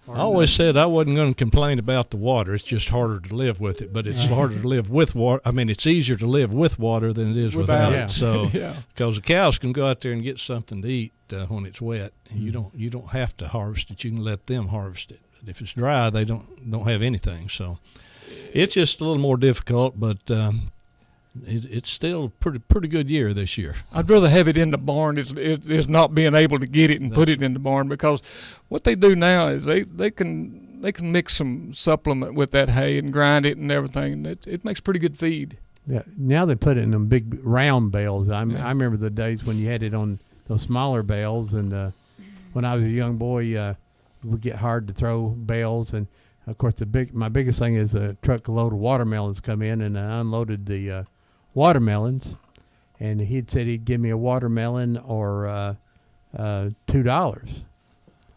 I always said I wasn't going to complain about the water. It's just harder to live with it, but it's harder to live with water. I mean, it's easier to live with water than it is without it. So, because the cows can go out there and get something to eat when it's wet, and you don't have to harvest it. You can let them harvest it. But if it's dry, they don't have anything. So, it's just a little more difficult, but it's still a pretty good year this year. I'd rather have it in the barn is not being able to get it and put it in the barn, because what they do now is they can mix some supplement with that hay and grind it and everything. It makes pretty good feed. Yeah. Now they put it in them big round bales. I remember the days when you had it on those smaller bales, and when I was a young boy, it would get hard to throw bales, and of course my biggest thing is a truckload of watermelons come in, and I unloaded the watermelons, and he'd said he'd give me a watermelon or $2.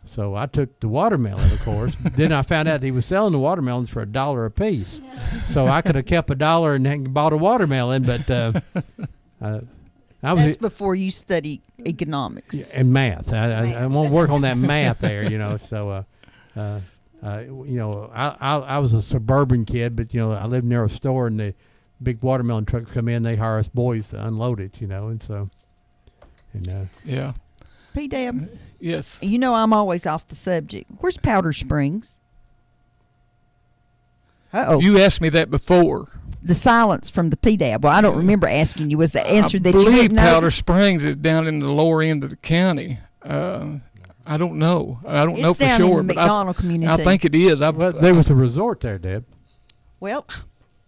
So I took the watermelon, of course. Then I found out he was selling the watermelons for $1 a piece. So I could have kept $1 and then bought a watermelon, but that's before you studied economics and math. I won't work on that math there, So, I was a suburban kid, but I lived near a store, and the big watermelon trucks come in. They hire us boys to unload it, and so, yeah. P-Dab. Yes. I'm always off the subject. Where's Powder Springs? Uh-oh. You asked me that before. The silence from the P-Dab. Well, I don't remember asking you. Was the answer that you didn't know? I believe Powder Springs is down in the lower end of the county. I don't know. I don't know for down sure. In the McDonald community. I think it is. There was a resort there, Deb. Well,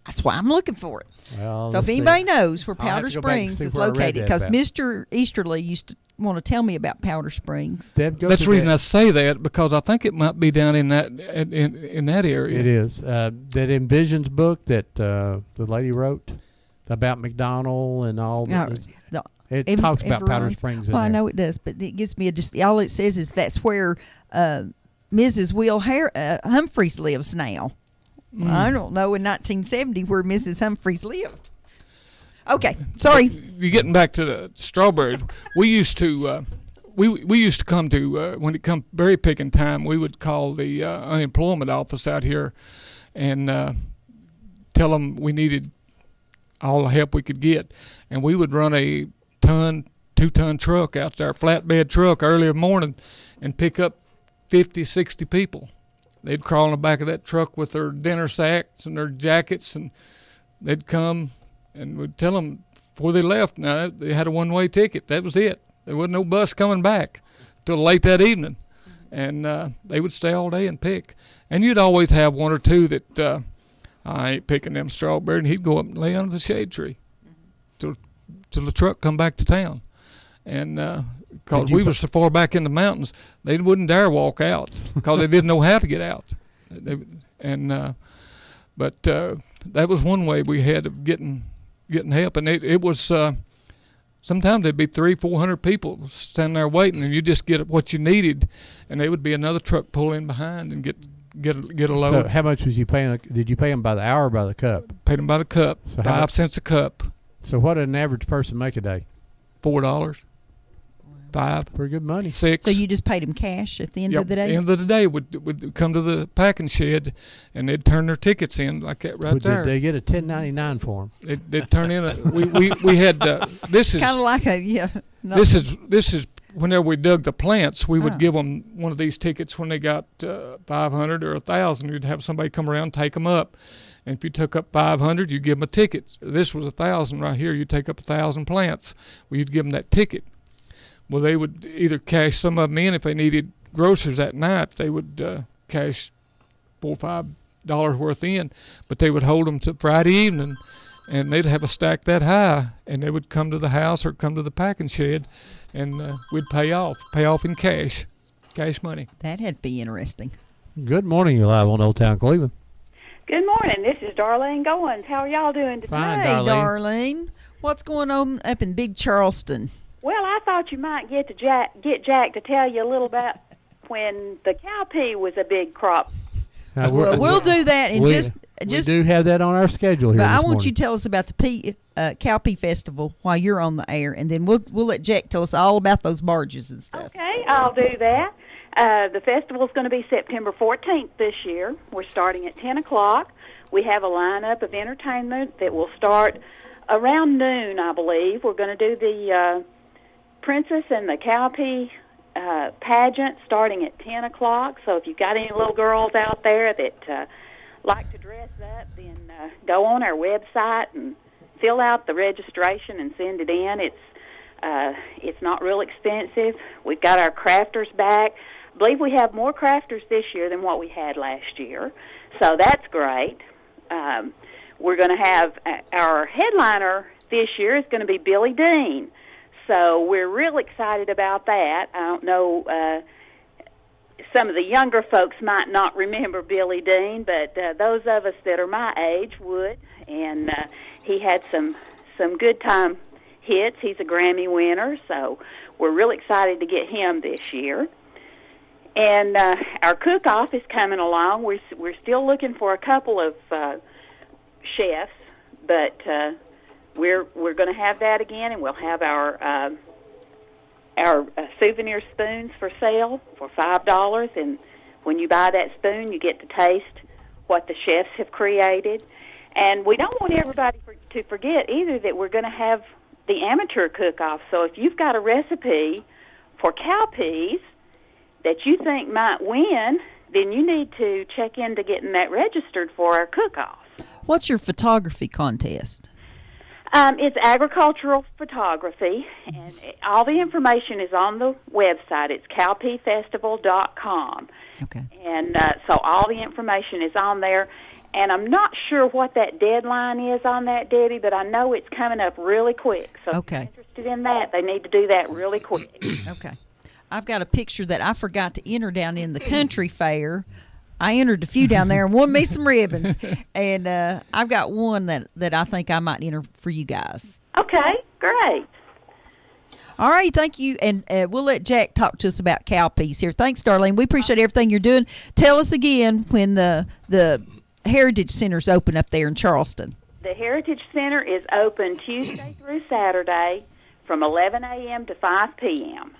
that's why I'm looking for it. Well, so if anybody knows where I'll have Powder to go back and Springs see is where I read located, that because about. Mr. Easterly used to want to tell me about Powder Springs. Deb, go That's to the reason that. I say that, because I think it might be down in that in that area. It is. That Envisions book that the lady wrote about McDonald and all that. It talks about Powder Springs. Well, I know it does, but it gives me all it says is that's where Mrs. Will Humphreys lives now. Well, I don't know in 1970 where Mrs. Humphreys lived. Okay, sorry. You're getting back to the strawberries. We used to we used to come to when it come berry picking time. We would call the unemployment office out here and tell them we needed all the help we could get, and we would run a 2-ton truck out there, flatbed truck, early in the morning, and pick up 50, 60 people. They'd crawl in the back of that truck with their dinner sacks and their jackets, and they'd come, and we'd tell them before they left, now they had a one-way ticket. That was it. There wasn't no bus coming back till late that evening. And they would stay all day and pick. And you'd always have one or two that, I ain't picking them strawberries, and he'd go up and lay under the shade tree till the truck come back to town. And because we were so far back in the mountains, they wouldn't dare walk out because they didn't know how to get out. But that was one way we had of getting help, and it was sometimes there'd be 300-400 people standing there waiting, and you just get what you needed, and there would be another truck pull in behind and get a load. So how much was you paying? Did you pay them by the hour or by the cup? Paid them by the cup, so 5 cents a cup. So what did an average person make a day? $4. 5. Pretty good money. 6. So you just paid them cash at the end of the day? At the end of the day, would come to the packing shed, and they'd turn their tickets in like that there. Did they get a 1099 for them? They'd turn in we had this is kind of like a This is whenever we dug the plants, we would give them one of these tickets when they got 500 or 1,000. You'd have somebody come around, take them up. And if you took up 500, you give them a ticket. This was 1,000 right here. You take up 1,000 plants. Well, you'd give them that ticket. Well, they would either cash some of them in if they needed groceries that night. They would cash $4 or $5 worth in, but they would hold them to Friday evening, and they'd have a stack that high, and they would come to the house or come to the packing shed, and we'd pay off in cash money. That had to be interesting. Good morning. You're live on Old Town Cleveland. Good morning. This is Darlene Goins. How are y'all doing today? Fine, Hey, Darlene. What's going on up in Big Charleston? Well, I thought you might get Jack to tell you a little about when the cowpea was a big crop. We'll do that in just. We do have that on our schedule here. But I this want morning. you to tell us about the Cowpea Festival while you're on the air, and then we'll let Jack tell us all about those barges and stuff. Okay, I'll do that. The festival's going to be September 14th this year. We're starting at 10 o'clock. We have a lineup of entertainment that will start around noon, I believe. We're going to do the Princess and the Cowpea pageant starting at 10 o'clock. So if you've got any little girls out there that like to dress up, then go on our website and fill out the registration and send it in. It's not real expensive. We've got our crafters back. I believe we have more crafters this year than what we had last year, so that's great. We're going to have our headliner this year is going to be Billy Dean, so we're real excited about that. I don't know, some of the younger folks might not remember Billy Dean, but those of us that are my age would, and he had some good time hits. He's a Grammy winner, so we're real excited to get him this year. And our cook-off is coming along. We're still looking for a couple of chefs, but we're going to have that again, and we'll have our souvenir spoons for sale for $5. And when you buy that spoon, you get to taste what the chefs have created. And we don't want everybody to forget either that we're going to have the amateur cook-off. So if you've got a recipe for cowpeas that you think might win, then you need to check into getting that registered for our cook-off. What's your photography contest? It's agricultural photography, and all the information is on the website. It's cowpeafestival.com. Okay. And so all the information is on there. And I'm not sure what that deadline is on that, Debbie, but I know it's coming up really quick. So if you're interested in that, they need to do that really quick. Okay. I've got a picture that I forgot to enter down in the country fair. I entered a few down there and won me some ribbons. And I've got one that I think I might enter for you guys. Okay, great. All right, thank you. And we'll let Jack talk to us about cowpeas here. Thanks, Darlene. We appreciate everything you're doing. Tell us again when the Heritage Center's open up there in Charleston. The Heritage Center is open Tuesday through Saturday from 11 a.m. to 5 p.m.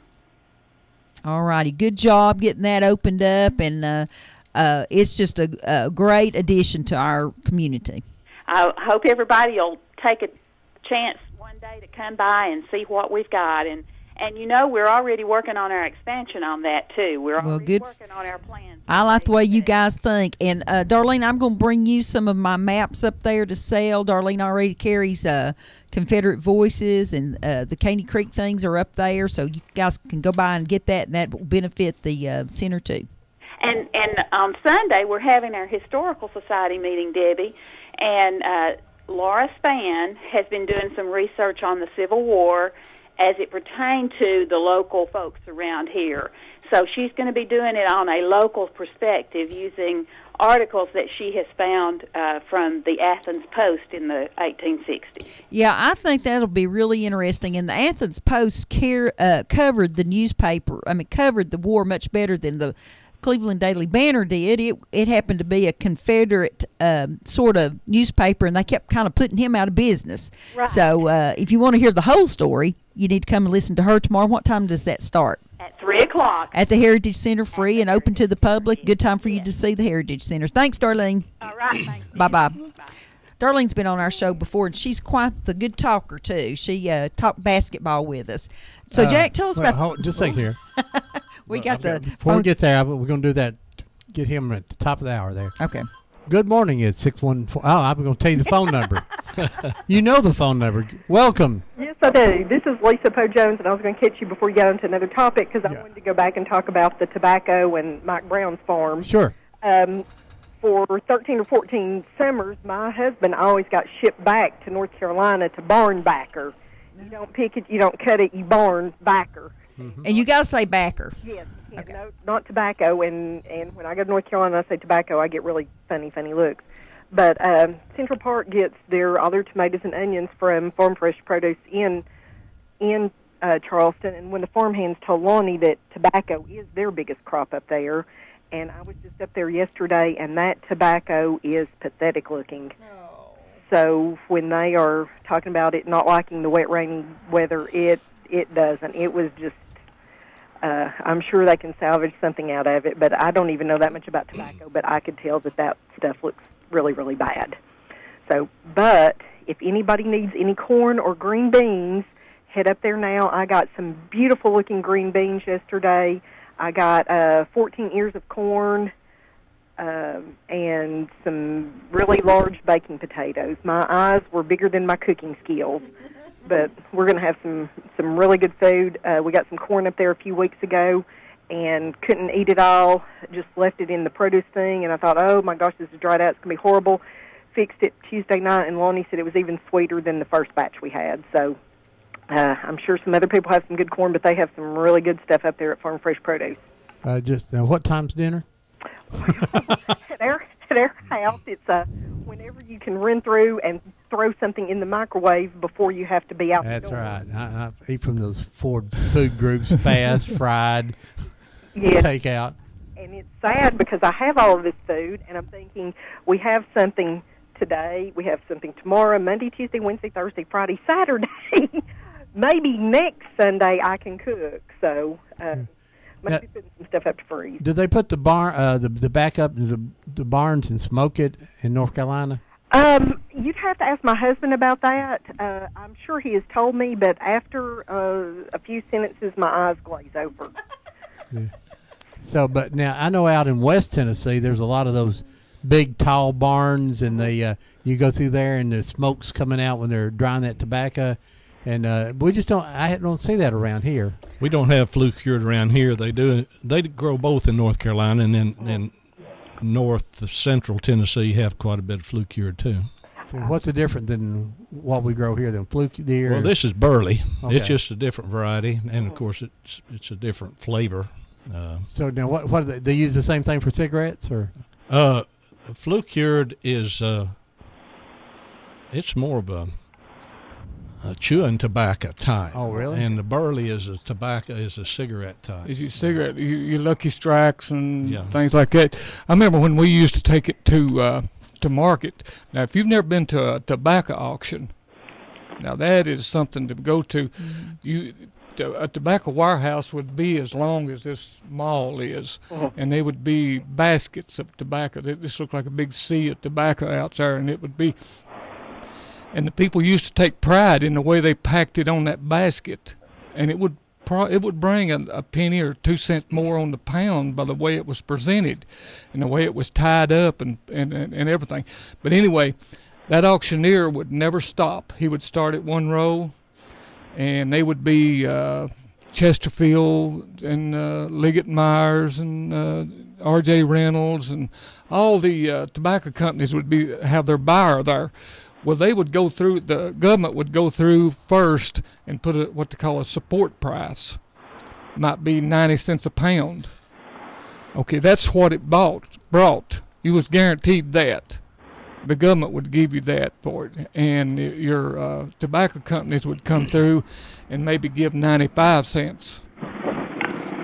All righty. Good job getting that opened up, and it's just a great addition to our community. I hope everybody will take a chance one day to come by and see what we've got. And you know, we're already working on our expansion on that, too. We're already working on our plans. I like the way you guys think. And, Darlene, I'm going to bring you some of my maps up there to sell. Darlene already carries Confederate Voices, and the Caney Creek things are up there. So you guys can go by and get that, and that will benefit the center, too. And on Sunday, we're having our Historical Society meeting, Debbie. And Laura Spann has been doing some research on the Civil War as it pertained to the local folks around here. So she's going to be doing it on a local perspective using articles that she has found from the Athens Post in the 1860s. Yeah, I think that'll be really interesting. And the Athens Post covered the war much better than the Cleveland Daily Banner did. It happened to be a Confederate sort of newspaper, and they kept kind of putting him out of business. Right. So if you want to hear the whole story, you need to come and listen to her tomorrow. What time does that start? At 3 o'clock. At the Heritage Center, free and open to the public. Good time for you to see the Heritage Center. Thanks, Darlene. All right, thanks. Bye-bye. Darlene's been on our show before, and she's quite the good talker too. She talked basketball with us. So Jack, tell us about. Just a second here. We got the. Before we get there, we're going to do that. Get him at the top of the hour there. Okay. Good morning. It's 614. Oh, I'm going to tell you the phone number. You know the phone number. Welcome. Yes, I do. This is Lisa Poe Jones, and I was going to catch you before you got into another topic because I wanted to go back and talk about the tobacco and Mike Brown's farm. Sure. For 13 or 14 summers, my husband always got shipped back to North Carolina to barn backer. You don't pick it, you don't cut it, you barn backer. Mm-hmm. And you got to say backer. Yes, no, not tobacco. And when I go to North Carolina and I say tobacco, I get really funny looks. But Central Park gets all their tomatoes and onions from Farm Fresh Produce in Charleston. And when the farmhands told Lonnie that tobacco is their biggest crop up there, and I was just up there yesterday, and that tobacco is pathetic looking. Oh. So when they are talking about it not liking the wet, rainy weather, it doesn't. It was just, I'm sure they can salvage something out of it, but I don't even know that much about tobacco, but I could tell that stuff looks really, really bad. So, but if anybody needs any corn or green beans, head up there now. I got some beautiful-looking green beans yesterday. I got 14 ears of corn and some really large baking potatoes. My eyes were bigger than my cooking skills, but we're going to have some really good food. We got some corn up there a few weeks ago and couldn't eat it all, just left it in the produce thing, and I thought, oh, my gosh, this is dried out. It's going to be horrible. Fixed it Tuesday night, and Lonnie said it was even sweeter than the first batch we had, so... I'm sure some other people have some good corn, but they have some really good stuff up there at Farm Fresh Produce. What time's dinner? At our house, it's whenever you can run through and throw something in the microwave before you have to be out That's the door. Right. I eat from those 4 food groups, fast, fried, takeout. And it's sad because I have all of this food, and I'm thinking we have something today, we have something tomorrow, Monday, Tuesday, Wednesday, Thursday, Friday, Saturday. Maybe next Sunday I can cook, so maybe putting some stuff up to freeze. Did they put the back up the barns and smoke it in North Carolina? You'd have to ask my husband about that. I'm sure he has told me, but after a few sentences, my eyes glaze over. Yeah. So, but now I know out in West Tennessee, there's a lot of those big, tall barns, and they you go through there, and the smoke's coming out when they're drying that tobacco. And we just don't. I don't see that around here. We don't have flue cured around here. They do. They grow both in North Carolina and in north central Tennessee have quite a bit of flue cured too. So what's the difference than what we grow here than flue cured? Well, this is burley. Okay. It's just a different variety, and of course it's a different flavor. So now what do they use the same thing for cigarettes or? Flue cured is it's more of a chewing tobacco type. Oh, really? And the burley is a cigarette type. Is your cigarette, your Lucky Strikes and things like that. I remember when we used to take it to market. Now, if you've never been to a tobacco auction, now that is something to go to. A tobacco warehouse would be as long as this mall is, and they would be baskets of tobacco. They just looked like a big sea of tobacco out there, and it would be. And the people used to take pride in the way they packed it on that basket, and it would bring a penny or 2 cents more on the pound by the way it was presented, and the way it was tied up and everything. But anyway, that auctioneer would never stop. He would start at one row, and they would be Chesterfield and Liggett Myers and R.J. Reynolds, and all the tobacco companies would have their buyer there. Well, they would go through, the government would go through first and put what they call a support price. Might be 90 cents a pound. Okay, that's what it brought. You was guaranteed that. The government would give you that for it. And your tobacco companies would come through and maybe give 95 cents.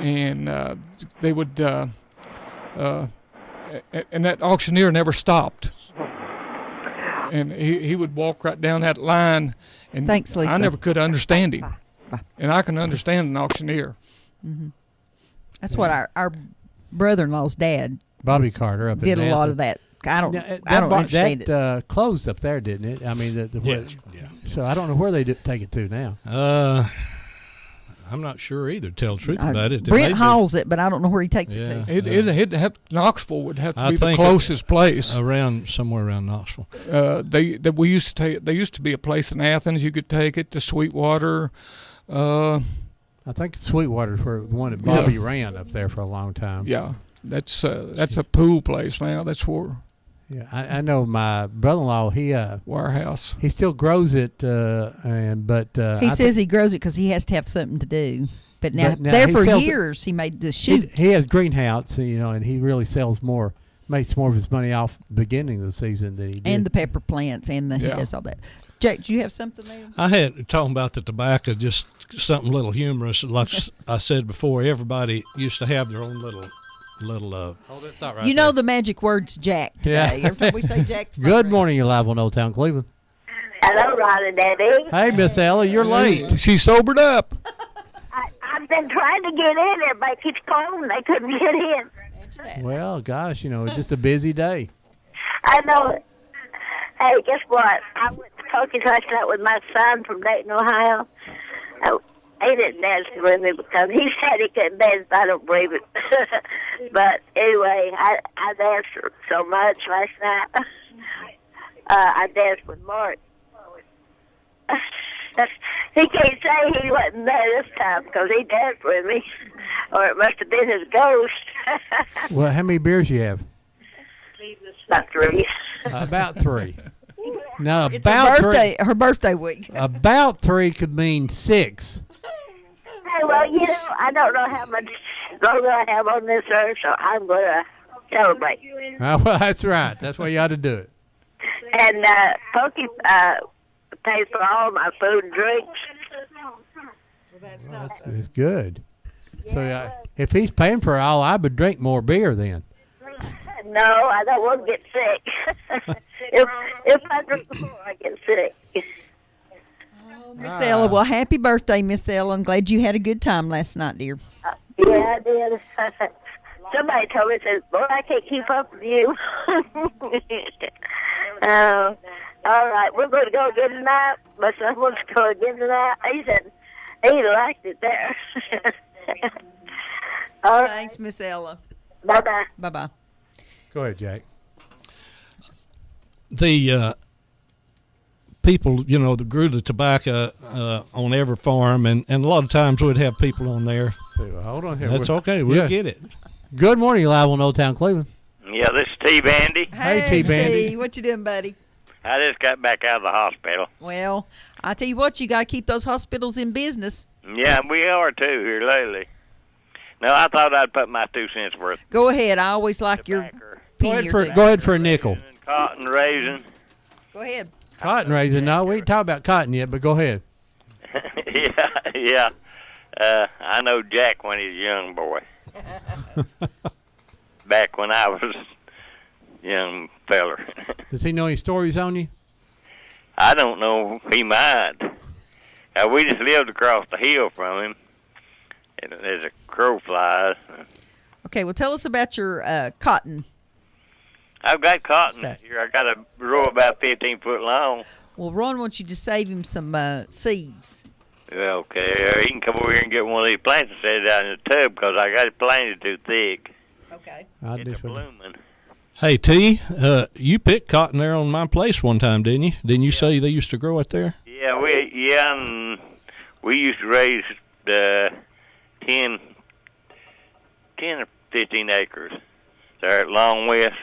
And they would, and that auctioneer never stopped. And he would walk right down that line. And thanks, Lisa. I never could understand him. And I can understand an auctioneer. That's what our brother-in-law's dad, Bobby Carter, up did in a lot of that I don't That understand it. Closed up there, didn't it? I mean, Yeah. So I don't know where they take it to now. I'm not sure either, to tell the truth about it. Brent hauls it, but I don't know where he takes it to. Knoxville would have to be the closest place. Somewhere around Knoxville. We used to take. There used to be a place in Athens you could take it to Sweetwater. I think Sweetwater's where the one that Bobby ran up there for a long time. Yeah, that's a pool place now. That's where. Yeah, I know my brother-in-law. He warehouse. He still grows it, he says he grows it because he has to have something to do. But now there for years he made the shoots. He has greenhouse, and he really makes more of his money off the beginning of the season than he did. And the pepper plants, and he does all that. Jack, do you have something there? I had talking about the tobacco, just something a little humorous. Like I said before, everybody used to have their own little. Hold that thought right you know the magic word's Jack today. Every time we say Jack. Good morning, you're live on Old Town Cleveland. Hello, Ron and Debbie. Hey, Miss Ella, you're late. She sobered up. I've been trying to get in. Everybody keeps calling. They couldn't get in. Well, gosh, it's just a busy day. I know. Hey, guess what? I went to Pokey's last night with my son from Dayton, Ohio. He didn't dance with me because he said he couldn't dance. I don't believe it. But anyway, I danced so much last night. I danced with Mark. He can't say he wasn't there this time because he danced with me, or it must have been his ghost. Well, how many beers you have? About 3. About 3. Now, it's her birthday week. About 3 could mean 6. Hey, well, I don't know how much longer I have on this earth, so I'm going to celebrate. Well, that's right. That's why you ought to do it. And Pokey pays for all my food and drinks. Well, that's nice. It's good. So if he's paying for it all, I would drink more beer then. No, I don't want to get sick. if I drink more, I get sick. Miss Ella, well, happy birthday, Miss Ella. I'm glad you had a good time last night, dear. Yeah, I did. Somebody told me, said, boy, I can't keep up with you. All right, we're going to go again tonight. My son wants to go again tonight. He said he liked it there. All right. Thanks, Miss Ella. Bye-bye. Bye-bye. Go ahead, Jack. The people, that grew the tobacco on every farm, and a lot of times we'd have people on there. Hold on here. That's okay. We'll get it. Good morning, live on Old Town Cleveland. Yeah, this is T. Bandy. Hey, T. Bandy. What you doing, buddy? I just got back out of the hospital. Well, I tell you what, you got to keep those hospitals in business. Yeah, we are too here lately. No, I thought I'd put my 2 cents worth. Go ahead. I always like your opinion. Go ahead for a nickel. Cotton raisin. Go ahead. Cotton raisin. No, we ain't talking about cotton yet, but go ahead. yeah. I know Jack when he was a young boy. Back when I was a young feller. Does he know any stories on you? I don't know. He might. We just lived across the hill from him. There's a crow flies. Okay, well, tell us about your cotton. I've got cotton here. I got a row about 15 foot long. Well, Ron wants you to save him some seeds. Okay, he can come over here and get one of these plants and set it out in the tub because I got it planted too thick. Okay. It's blooming. Hey, T, you picked cotton there on my place one time, didn't you? Didn't you say they used to grow it there? Yeah, and we used to raise 10 or 15 acres there at Long West.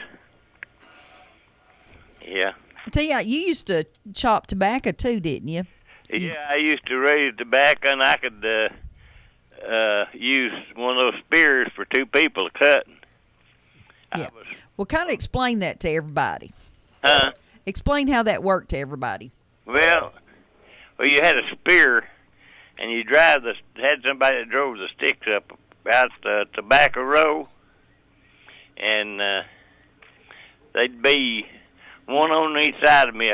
Yeah. I tell you, you used to chop tobacco too, didn't you? Yeah, I used to raise tobacco, and I could use one of those spears for 2 people to cut. Yeah. Well, kind of explain that to everybody. Huh? Explain how that worked to everybody. Well, you had a spear, and you had somebody that drove the sticks up out the tobacco row, and they'd be one on each side of me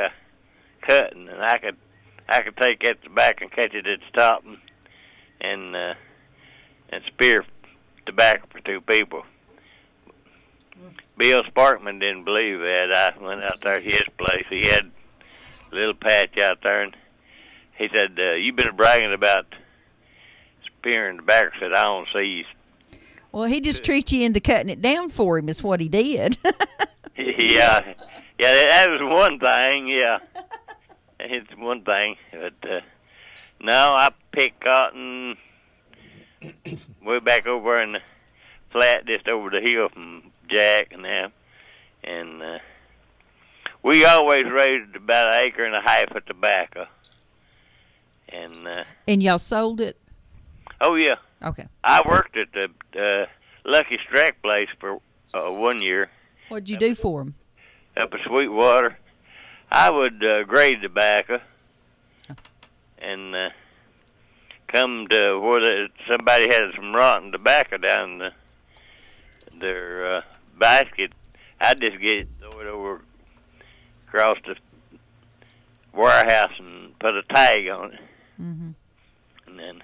cutting, and I could take that tobacco and catch it at the top and spear tobacco for 2 people. Bill Sparkman didn't believe that. I went out there to his place. He had a little patch out there, and he said, "You've been bragging about spearing tobacco." I said, "I don't see." Well, he just tricked you into cutting it down for him. Is what he did. Yeah, that was one thing. Yeah, it's one thing. But no, I picked cotton way back over in the flat, just over the hill from Jack and them, and we always raised about 1.5 acres of tobacco. And y'all sold it? Oh yeah. Okay. I worked at the Lucky Strack place for 1 year. What'd you do for him? Up at Sweetwater. I would grade tobacco and come to where somebody had some rotten tobacco down in their basket. I'd just throw it over across the warehouse and put a tag on it. Mm-hmm. And then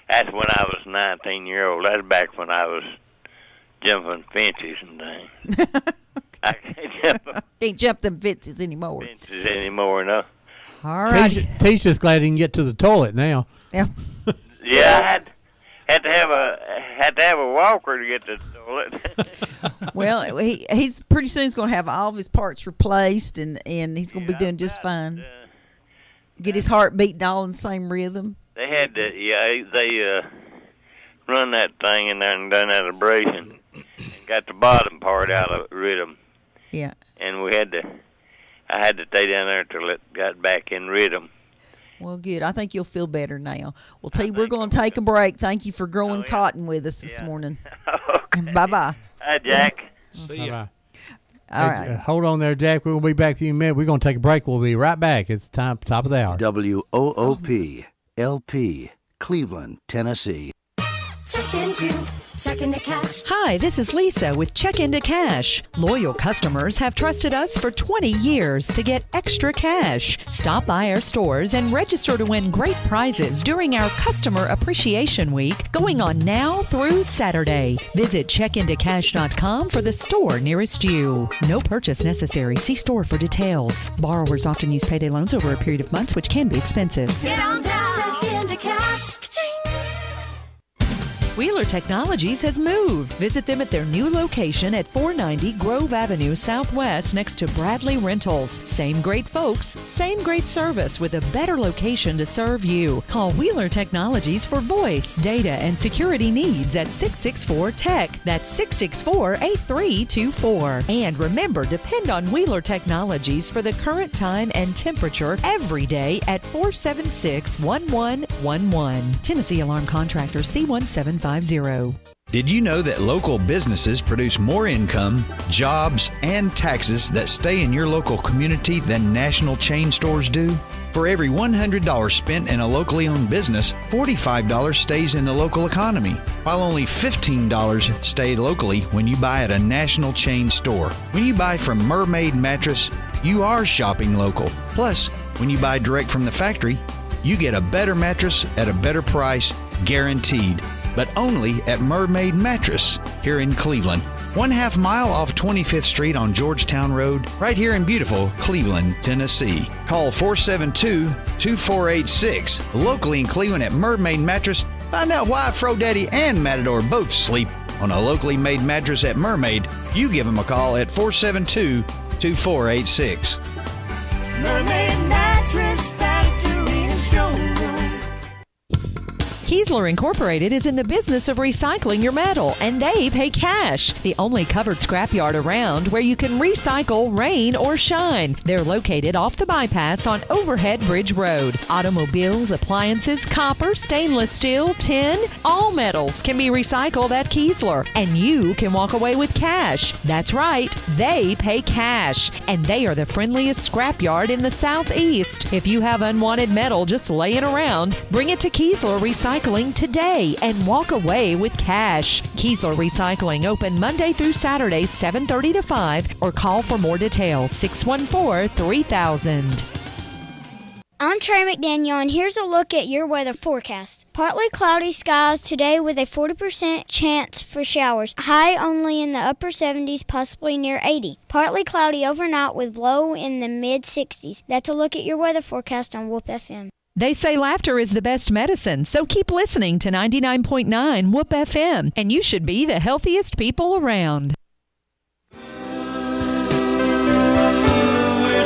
that's when I was 19-year-old. That's back when I was jumping fences and things. I can't jump them fences anymore. No. All right. Tisha's glad he can get to the toilet now. Yeah. Yeah, I had to have a walker to get to the toilet. Well, he's pretty soon he's going to have all of his parts replaced, and he's going to be doing just fine. Get his heart beating all in the same rhythm. They had to, they run that thing in there and done that abrasion and got the bottom part out of rhythm. Yeah. And I had to stay down there till it got back in rhythm. Well, good. I think you'll feel better now. Well, T, we're going to take a break. Thank you for growing cotton with us this morning. Okay. Bye-bye. Hi, Jack. See ya. All right. Hold on there, Jack. We're going to be back in a minute. We're going to take a break. We'll be right back. It's time, top of the hour. WOOP LP, Cleveland, Tennessee. Check into cash. Hi, this is Lisa with Check into Cash. Loyal customers have trusted us for 20 years to get extra cash. Stop by our stores and register to win great prizes during our Customer Appreciation Week going on now through Saturday. Visit checkintocash.com for the store nearest you. No purchase necessary. See store for details. Borrowers often use payday loans over a period of months, which can be expensive. Get on down. Check into cash. Ka-ching. Wheeler Technologies has moved. Visit them at their new location at 490 Grove Avenue Southwest next to Bradley Rentals. Same great folks, same great service with a better location to serve you. Call Wheeler Technologies for voice, data, and security needs at 664-TECH. That's 664-8324. And remember, depend on Wheeler Technologies for the current time and temperature every day at 476-1111. Tennessee Alarm Contractor C1750. Did you know that local businesses produce more income, jobs, and taxes that stay in your local community than national chain stores do? For every $100 spent in a locally owned business, $45 stays in the local economy, while only $15 stay locally when you buy at a national chain store. When you buy from Mermaid Mattress, you are shopping local. Plus, when you buy direct from the factory, you get a better mattress at a better price, guaranteed. But only at Mermaid Mattress here in Cleveland. 1/2 mile off 25th Street on Georgetown Road, right here in beautiful Cleveland, Tennessee. Call 472-2486. Locally in Cleveland at Mermaid Mattress. Find out why Frodaddy and Matador both sleep on a locally made mattress at Mermaid. You give them a call at 472-2486. Mermaid Mattress Factory and Showroom. Kiesler Incorporated is in the business of recycling your metal, and they pay cash. The only covered scrapyard around where you can recycle rain or shine. They're located off the bypass on Overhead Bridge Road. Automobiles, appliances, copper, stainless steel, tin, all metals can be recycled at Kiesler, and you can walk away with cash. That's right, they pay cash, and they are the friendliest scrapyard in the Southeast. If you have unwanted metal just laying around, bring it to Kiesler Recycling today and walk away with cash. Kiesler Recycling open Monday through Saturday, 7:30 to 5, or call for more details, 614-3000. I'm Trey McDaniel, and here's a look at your weather forecast. Partly cloudy skies today with a 40% chance for showers. High only in the upper 70s, possibly near 80. Partly cloudy overnight with low in the mid-60s. That's a look at your weather forecast on Whoop FM. They say laughter is the best medicine, so keep listening to 99.9 Whoop FM, and you should be the healthiest people around. Where'd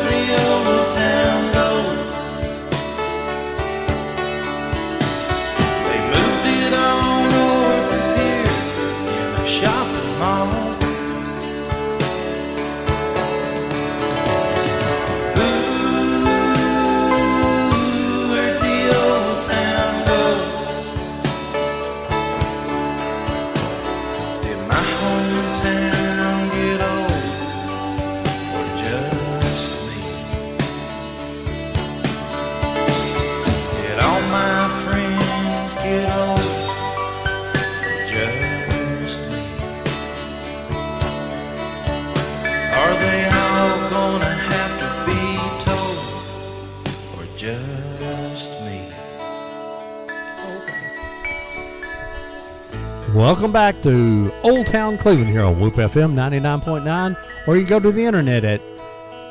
the old town go? They moved it on north of here in the shopping mall. Ooh, where'd the old town go? Did my hometown get old, or just me? Did all my friends get old, or just me? Are they all gonna have to be told, or just me? Welcome back to Old Town Cleveland here on Whoop FM 99.9, or you can go to the internet at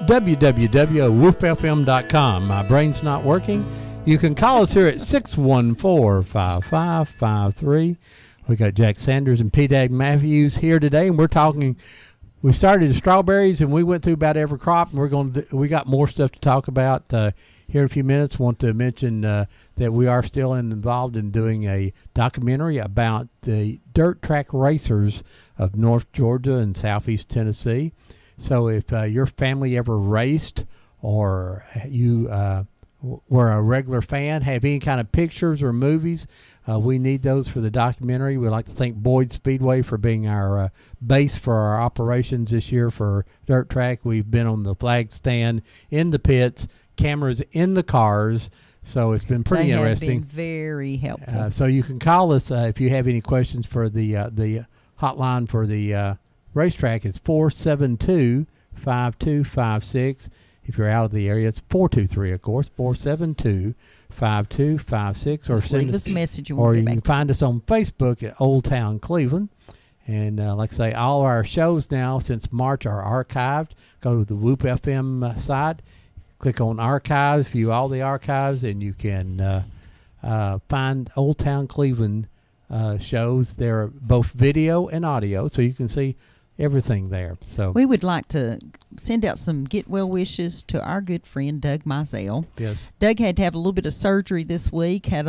www.whoopfm.com. My brain's not working. You can call us here at 614-5553. We got Jack Sanders and P. Dag Matthews here today, and we're talking. We started the strawberries, and we went through about every crop, and we got more stuff to talk about here in a few minutes. Want to mention that we are still involved in doing a documentary about the dirt track racers of North Georgia and Southeast Tennessee. So if your family ever raced, or you were a regular fan, have any kind of pictures or movies, we need those for the documentary. We'd like to thank Boyd Speedway for being our base for our operations this year for dirt track. We've been on the flag stand, in the pits, cameras in the cars, so it's been pretty interesting. They have been very helpful. So you can call us if you have any questions for the hotline for the racetrack. It's 472-5256. If you're out of the area, it's 423, of course, 472-5256. Or Just leave us a message and or we'll you get can back. find us on Facebook at Old Town Cleveland. And like I say, all our shows now since March are archived. Go to the Whoop FM site, click on archives, view all the archives, and you can find Old Town Cleveland shows. They're both video and audio, so you can see everything there. So we would like to send out some get well wishes to our good friend Doug Mizell. Yes. Doug had to have a little bit of surgery this week. Had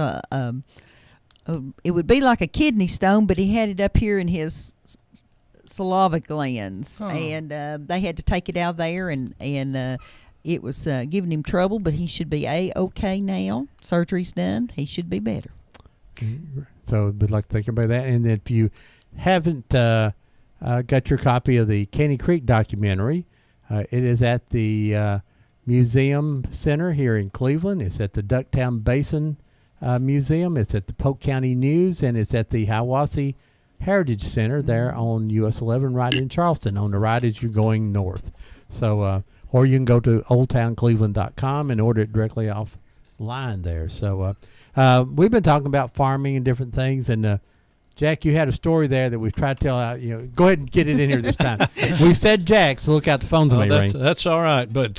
it would be like a kidney stone, but he had it up here in his saliva glands, and they had to take it out there, and it was giving him trouble. But he should be okay now. Surgery's done. He should be better. So we'd like to thank everybody for that. And if you haven't got your copy of the Caney Creek documentary, it is at the Museum Center here in Cleveland. It's at the Ducktown Basin Museum. It's at the Polk County News, and it's at the Hiwassee Heritage Center there on US 11 right in Charleston, on the right as you're going north. So, or you can go to oldtowncleveland.com and order it directly offline there. So we've been talking about farming and different things, and Jack, you had a story there that we've tried to tell out. Go ahead and get it in here this time. We said Jack, so look out, the phones may ring. That's all right. But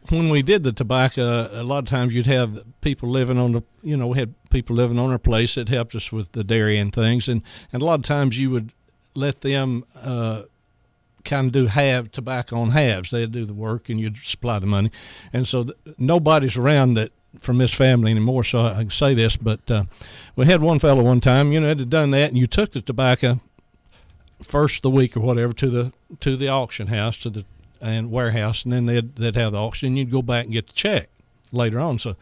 when we did the tobacco, a lot of times you'd have people living on the, we had people living on our place that helped us with the dairy and things. And a lot of times you would let them kind of do tobacco on halves. They'd do the work and you'd supply the money. And so nobody's around that from this family anymore, so I can say this, but we had one fellow one time, had done that, and you took the tobacco first of the week or whatever to the auction house, and warehouse, and then they'd have the auction, and you'd go back and get the check later on. So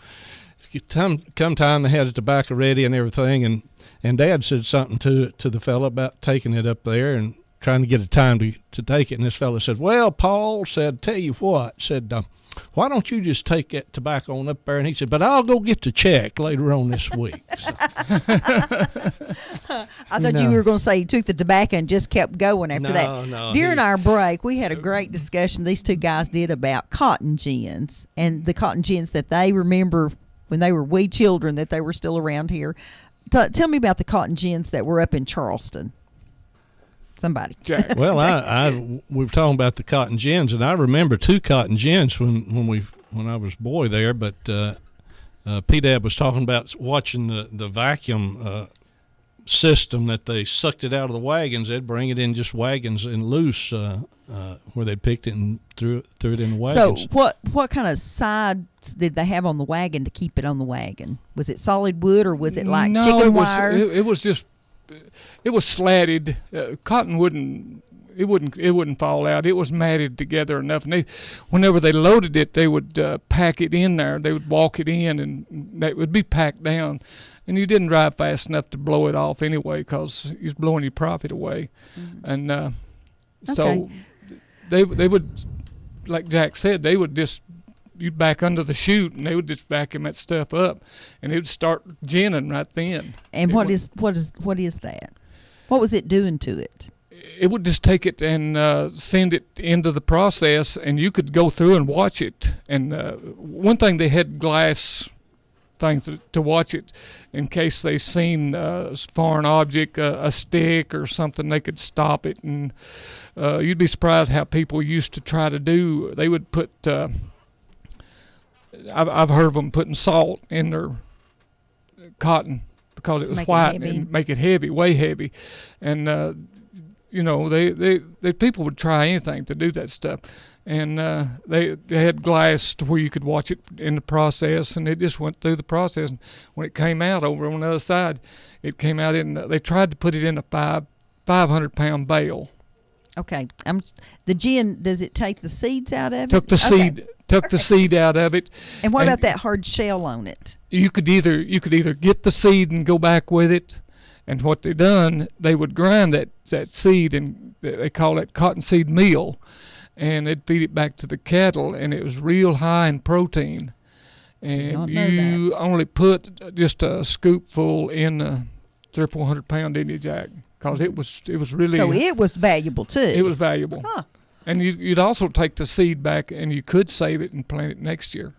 come time, they had the tobacco ready and everything, and Dad said something to the fellow about taking it up there and trying to get a time to take it, and this fellow said, "Well, Paul," said, "tell you what," said, why don't you just take that tobacco on up there? And he said, but I'll go get the check later on this week. So. I thought you were going to say you took the tobacco and just kept going after that. No, During our break, we had a great discussion. These two guys did about cotton gins and the cotton gins that they remember when they were wee children that they were still around here. Tell me about the cotton gins that were up in Charleston. Somebody. Jack. Well, we were talking about the cotton gins, and I remember 2 cotton gins when I was a boy there. But P-Dad was talking about watching the vacuum system that they sucked it out of the wagons. They'd bring it in just wagons and loose where they picked it and threw it in the wagons. So what kind of sides did they have on the wagon to keep it on the wagon? Was it solid wood or was it like chicken wire? It was just. It was slatted. Cotton wouldn't fall out. It was matted together enough. And whenever they loaded it, they would pack it in there. They would walk it in, and that would be packed down. And you didn't drive fast enough to blow it off anyway, because you was blowing your profit away. Mm-hmm. And so they would, like Jack said, they would just. You'd back under the chute, and they would just vacuum that stuff up, and it would start ginning right then. And what is that? What was it doing to it? It would just take it and send it into the process, and you could go through and watch it. And one thing, they had glass things to watch it in case they seen a foreign object, a stick or something. They could stop it, and you'd be surprised how people used to try to do. They would put. I've heard of them putting salt in their cotton because it was white and make it heavy, way heavy, and they people would try anything to do that stuff, and they had glass to where you could watch it in the process, and it just went through the process. And when it came out over on the other side, it came out in. They tried to put it in a 500-pound bale. Okay, the gin. Does it take the seeds out of it? Took the seed. Took the seed out of it. And what about that hard shell on it? You could either get the seed and go back with it, and what they done, they would grind that seed, and they call it cottonseed meal, and they'd feed it back to the cattle, and it was real high in protein. And you only put just a scoopful in 300 or 400 pound, didn't you, Jack? Because it was really. So it was valuable too. It was valuable. Huh. And you'd also take the seed back, and you could save it and plant it next year.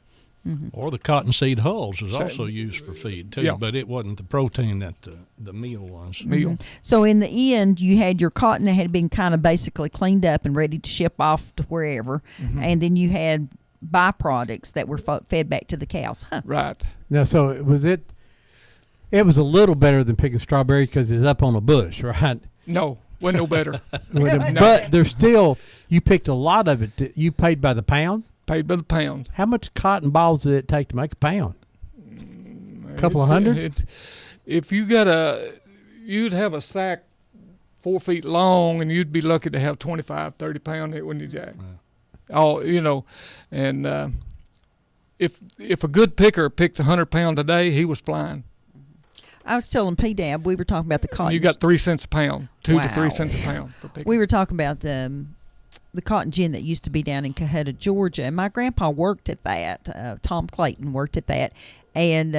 Mm-hmm. Or the cottonseed hulls was also used for feed too, but it wasn't the protein that the meal was. Mm-hmm. So in the end, you had your cotton that had been kind of basically cleaned up and ready to ship off to wherever, and then you had byproducts that were fed back to the cows. Huh. Right. Now, so it was a little better than picking strawberries because it's up on a bush, right? No. Wasn't no better. But there's still, you picked a lot of it. You paid by the pound? Paid by the pound. How much cotton balls did it take to make a pound? A couple of hundred? If you you'd have a sack 4 feet long, and you'd be lucky to have 25, 30 pound in it, wouldn't you, Jack? Yeah. And if a good picker picked 100 pound a day, he was flying. I was telling P-Dab, we were talking about the cotton. You got 3 cents a pound, 2 to 3 cents a pound for picking. We were talking about the cotton gin that used to be down in Cohutta, Georgia, and my grandpa worked at that. Tom Clayton worked at that, and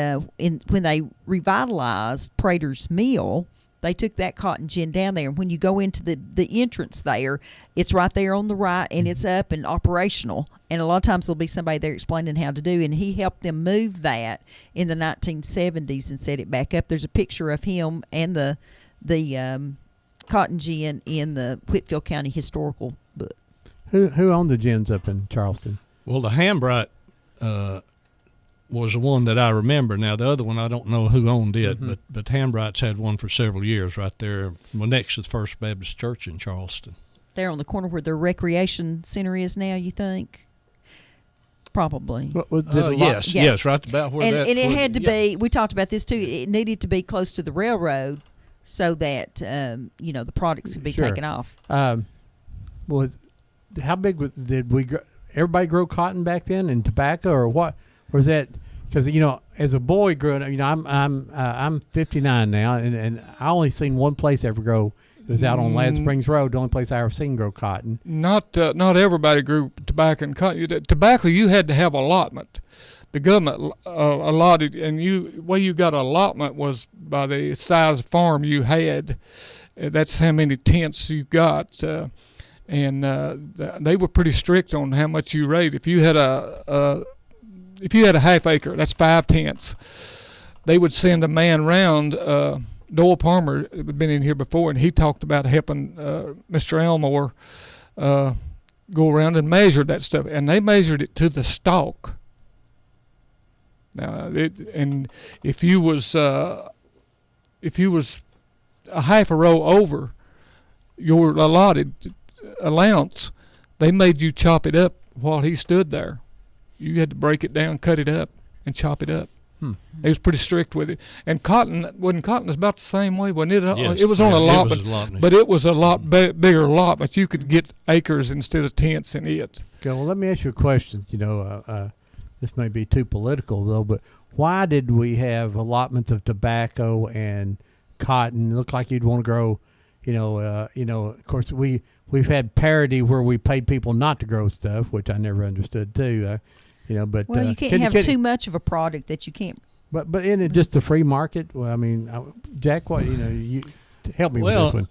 when they revitalized Prater's Mill, they took that cotton gin down there. And when you go into the entrance there, it's right there on the right, and it's up and operational. And a lot of times there'll be somebody there explaining how to do. And he helped them move that in the 1970s and set it back up. There's a picture of him and the cotton gin in the Whitfield County Historical book. Who owned the gins up in Charleston? Well, the Hambright was the one that I remember. Now, the other one, I don't know who owned it, but Hambright's had one for several years right there, next to the First Baptist Church in Charleston. There on the corner where the recreation center is now, you think? Probably. Yes, right about where that. And it had to be, we talked about this too, it needed to be close to the railroad so that, the products could be taken off. Well, how big did everybody grow cotton back then and tobacco, or what? Was that because as a boy growing up, I'm 59 now, and I only seen one place ever grow was out on Ladd Springs Road, the only place I ever seen grow cotton. Not everybody grew tobacco and cotton. Tobacco, you had to have allotment. The government allotted, and way you got allotment was by the size of farm you had. That's how many tenths you got, and they were pretty strict on how much you raised. If you had a half acre, that's 5 tenths. They would send a man round. Doyle Palmer had been in here before, and he talked about helping Mr. Elmore go around and measure that stuff, and they measured it to the stalk. Now, if you was a half a row over your allotted allowance, they made you chop it up while he stood there. You had to break it down, cut it up, and chop it up. They was pretty strict with it. And cotton was about the same way, wasn't it? Yes, it was on allotment, but it was a lot Mm-hmm. bigger allotment. You could get acres instead of tenths in it. Okay, well, let me ask you a question. This may be too political, though, but why did we have allotments of tobacco and cotton? It looked like you'd want to grow, of course, we've had parity where we paid people not to grow stuff, which I never understood, too. But well, you can't have too much of a product that you can't. But isn't it just the free market? Well, I mean, Jack, you help me with this one.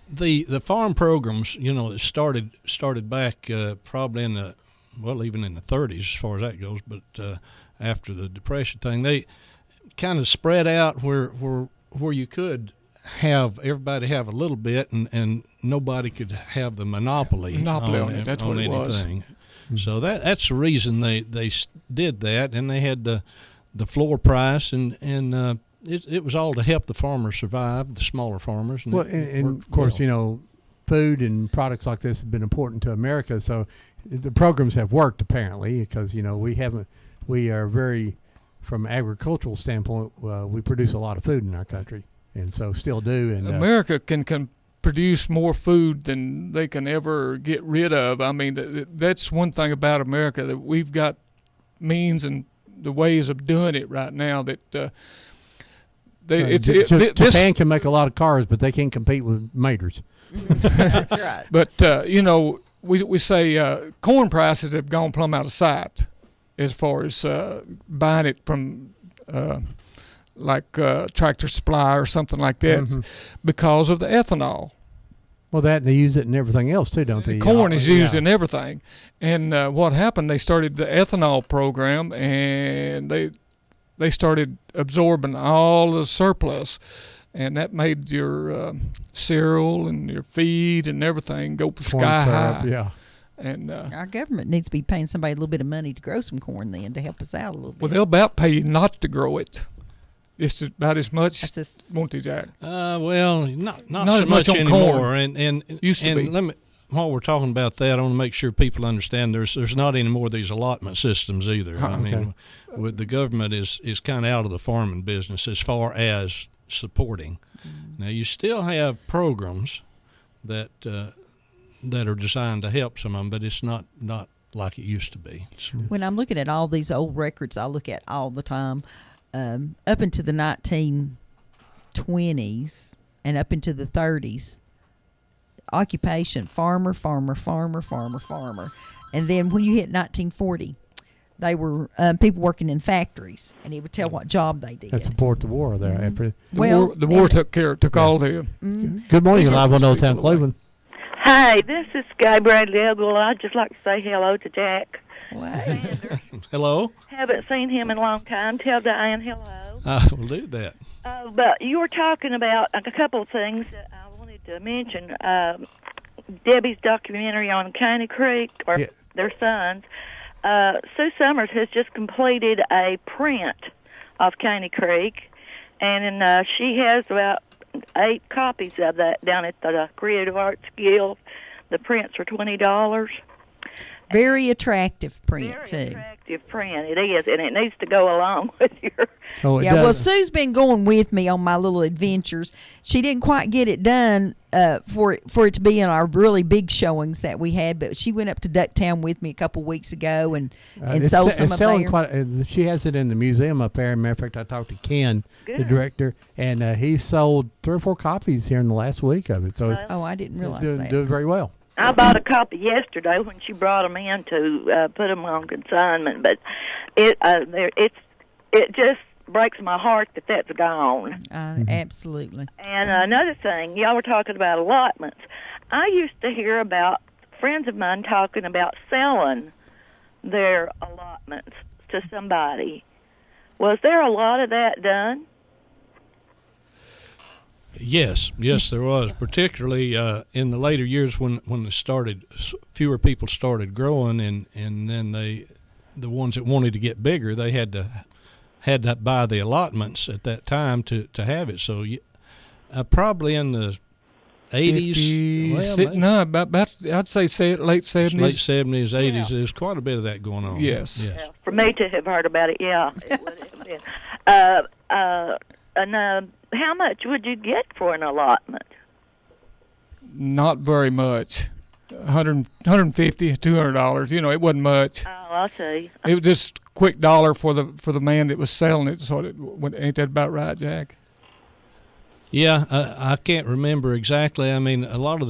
The farm programs, that started back probably even in the 30s as far as that goes. But after the Depression thing, they kind of spread out where you could have everybody have a little bit, and nobody could have the monopoly on it. That's what it was. So that's the reason they did that, and they had the floor price, and it was all to help the farmers survive, the smaller farmers. And of course, food and products like this have been important to America. So the programs have worked apparently, because we are very, from an agricultural standpoint, we produce a lot of food in our country, and so still do. And America can produce more food than they can ever get rid of. I mean, that's one thing about America, that we've got means and the ways of doing it right now that Japan can make a lot of cars, but they can't compete with maters. That's right. But we say corn prices have gone plumb out of sight as far as buying it from Tractor Supply or something like that, because of the ethanol. Well, they use it in everything else too, don't they? Corn is used in everything. And what happened, they started the ethanol program, and they started absorbing all the surplus, and that made your cereal and your feed and everything go sky high. Yeah. And our government needs to be paying somebody a little bit of money to grow some corn then, to help us out a little bit. Well, they'll about pay you not to grow it. It's about as much, won't they, Jack? Well, not so much anymore. Corn. And used to be. While we're talking about that, I want to make sure people understand there's not any more of these allotment systems either. I mean, the government is kind of out of the farming business as far as supporting. Now, you still have programs that are designed to help some of them, but it's not like it used to be. When I'm looking at all these old records I look at all the time, up into the 1920s and up into the 30s, occupation, farmer. And then when you hit 1940, they were people working in factories, and it would tell what job they did. That support the war there. After the war took all the. Good morning, you're live on Old Town Cleveland. Hi, this is Sky Bradley Ogle. I'd just like to say hello to Jack. Hello. Haven't seen him in a long time. Tell Diane hello. We'll do that. But you were talking about a couple of things that I wanted to mention. Debbie's documentary on Caney Creek, or their sons. Sue Summers has just completed a print of Caney Creek, and she has about 8 copies of that down at the Creative Arts Guild. The prints are $20. Very attractive print, Very too. attractive print. It is, and it needs to go along with your. Oh, it Yeah, well, does. Sue's been going with me on my little adventures. She didn't quite get it done for it to be in our really big showings that we had, but she went up to Ducktown with me a couple weeks ago and It's sold se- some it's up selling there. quite. She has it in the museum up there. Matter of fact, I talked to Ken, the Good. director, and he sold 3 or 4 copies here in the last week of it. So it's Oh, I didn't realize doing, that. doing very well. I bought a copy yesterday when she brought them in to put them on consignment, but it just breaks my heart that that's gone. Absolutely. And another thing, y'all were talking about allotments. I used to hear about friends of mine talking about selling their allotments to somebody. Was there a lot of that done? Yes, there was, particularly in the later years when it started, fewer people started growing, and then the ones that wanted to get bigger, they had to buy the allotments at that time to have it. So probably in the 80s, no, about I'd say late 70s. late 70s, 80s. There's quite a bit of that going on. Yes. Yeah, for me to have heard about it, yeah, it would have been. And how much would you get for an allotment? Not very much. $150, $200. You know, it wasn't much. Oh, I see. It was just quick dollar for the man that was selling it. So ain't that about right, Jack? Yeah, I can't remember exactly. I mean, a lot of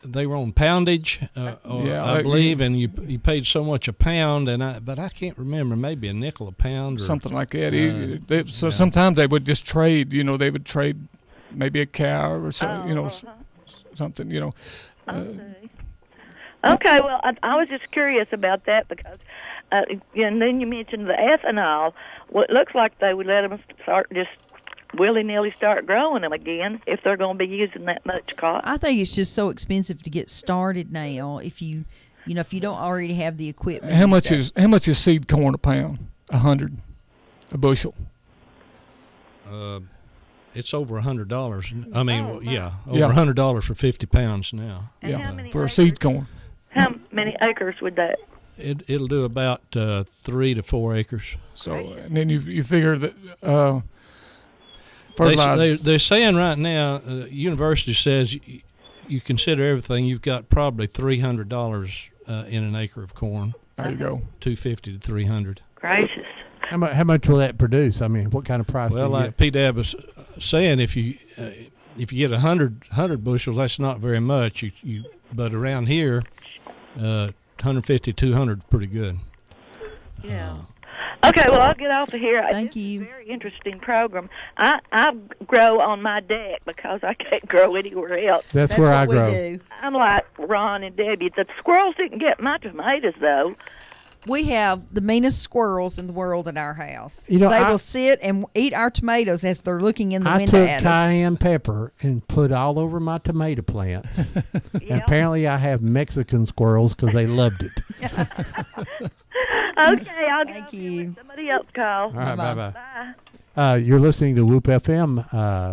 they were on poundage, I believe, and you paid so much a pound, but I can't remember, maybe a nickel a pound or something like that. Sometimes they would just trade. You know, they would trade maybe a cow or something. You know. Okay, well, I was just curious about that because, and then you mentioned the ethanol. Well, it looks like they would let them start just willy-nilly start growing them again if they're going to be using that much cotton. I think it's just so expensive to get started now. If you don't already have the equipment. How much is seed corn a pound? $100 a bushel. It's over $100. I mean, over Yeah. $100 for 50 pounds now. And how many for seed corn. How many acres would that? It'll do about 3 to 4 acres. So, and then you figure that they're saying right now, university says you consider everything, you've got probably $300 in an acre of corn. There you go. $250 to $300. Gracious. How much will that produce? I mean, what kind of price? Well, do you like PDAB was saying, if you get 100 bushels, that's not very much. But around here, 150, 200, pretty good. Yeah. Okay, well, I'll get off of here. Thank you. Very interesting program. I grow on my deck because I can't grow anywhere else. That's where I grow. I'm like Ron and Debbie. The squirrels didn't get my tomatoes, though. We have the meanest squirrels in the world in our house. You know, they I- will sit and eat our tomatoes as they're looking in the I window took at us. cayenne pepper and put all over my tomato plants. And apparently I have Mexican squirrels because they loved it. Okay, I'll get Thank off you. here. Let somebody else call. All right, bye-bye. Bye. You're listening to Whoop FM,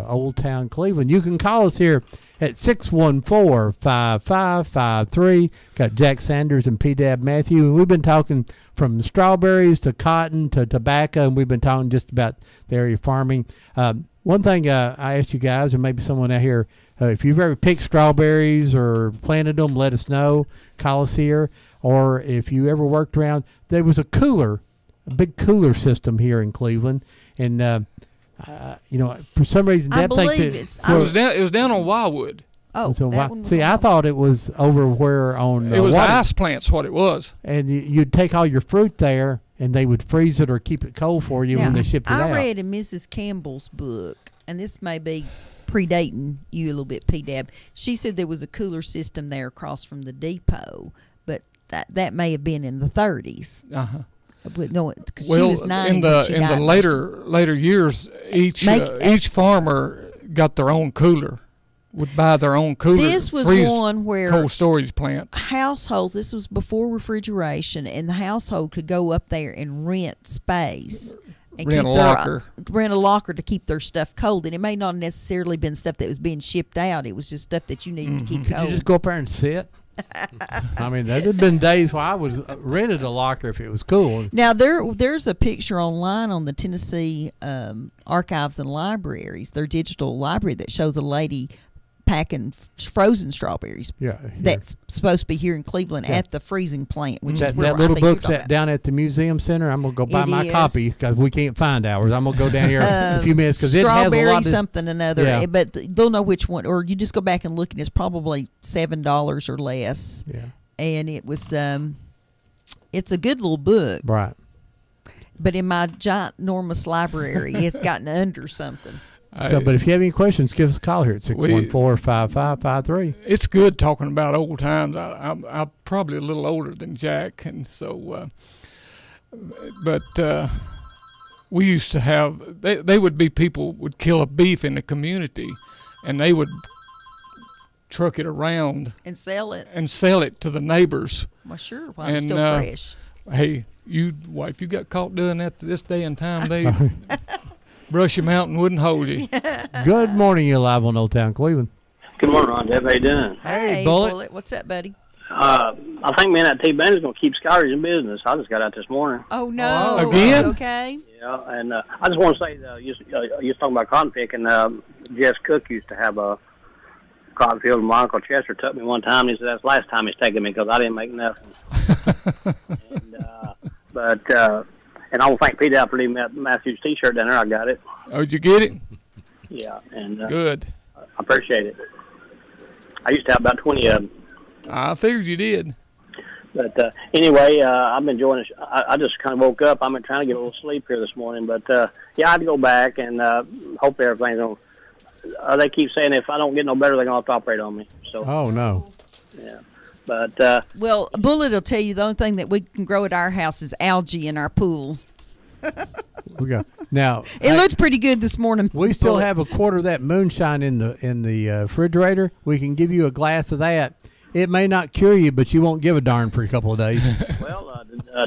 Old Town Cleveland. You can call us here at 614-5553. Got Jack Sanders and P-Dab Matthew. And we've been talking from strawberries to cotton to tobacco, and we've been talking just about the area farming. One thing I asked you guys, or maybe someone out here, if you've ever picked strawberries or planted them, let us know. Call us here. Or if you ever worked around, there was a big cooler system here in Cleveland. And, for some reason, I Deb thinks believe it, it's. It was down on Wildwood. Oh, so that one was see, on I thought it was over where on It was water. ice plants. What it was. And you'd take all your fruit there, and they would freeze it or keep it cold for you when Now, they shipped it out. I read in Mrs. Campbell's book, and this may be predating you a little bit, P-Dab. She said there was a cooler system there across from the depot, but that may have been in the 30s. Uh-huh. But no, because she Well, was 90 in when she the died. later years, each farmer got their own cooler. Would buy their own cooler. This was freeze one where cold storage plant. households, this was before refrigeration, and the household could go up there and rent space. And Rent keep a locker. Rent a locker to keep their stuff cold. And it may not necessarily been stuff that was being shipped out. It was just stuff that you needed to keep Could cold. you just go up there and sit? I mean, there had been days where I was rented a locker if it was cool. Now there's a picture online on the Tennessee Archives and Libraries, their digital library, that shows a lady packing frozen strawberries. Yeah, that's supposed to be here in Cleveland at the freezing plant, which that, is where that I little think you're book's talking at, about. down at the museum center. I'm gonna go buy It my is. copy because we can't find ours. I'm gonna go down here in a few minutes because it has a Strawberry lot of something another, Yeah. but they'll know which one. Or you just go back and look, and it's probably $7 or less. Yeah, and it was it's a good little book, right? But in my ginormous library, it's gotten under something. So, but if you have any questions, give us a call here at 614-5553. It's good talking about old times. I'm probably a little older than Jack, and so, but we used to have. They would be people would kill a beef in the community, and they would truck it around And sell it. to the neighbors. Well, sure, while it's still fresh. Hey, if you got caught doing that this day and time, they brush him out and wouldn't hold you. Good morning, you're live on Old Town Cleveland. Good morning, Ron. Deb. How you doing? Hey, Bullet. What's up, buddy? I think me and that T-Band is going to keep Scotty's in business. I just got out this morning. Oh, no. Again? Okay. Yeah, and I just want to say, you was talking about cotton picking. Jess Cook used to have a cotton field, and my Uncle Chester took me one time, and he said, that's the last time he's taking me because I didn't make nothing. And I want to thank Pete out for leaving that Matthews T-shirt down there. I got it. Oh, did you get it? Yeah, and Good. I appreciate it. I used to have about 20 of them. I figured you did. But anyway, I've been enjoying it. I just kind of woke up. I'm trying to get a little sleep here this morning. But, yeah, I had to go back and hope everything's going to... they keep saying if I don't get no better, they're going to have to operate on me. So. Oh, no. Yeah. But well, Bullet will tell you the only thing that we can grow at our house is algae in our pool. We got now. It looks pretty good this morning. We still Bullet. have a quarter of that moonshine in the refrigerator. We can give you a glass of that. It may not cure you, but you won't give a darn for a couple of days. well,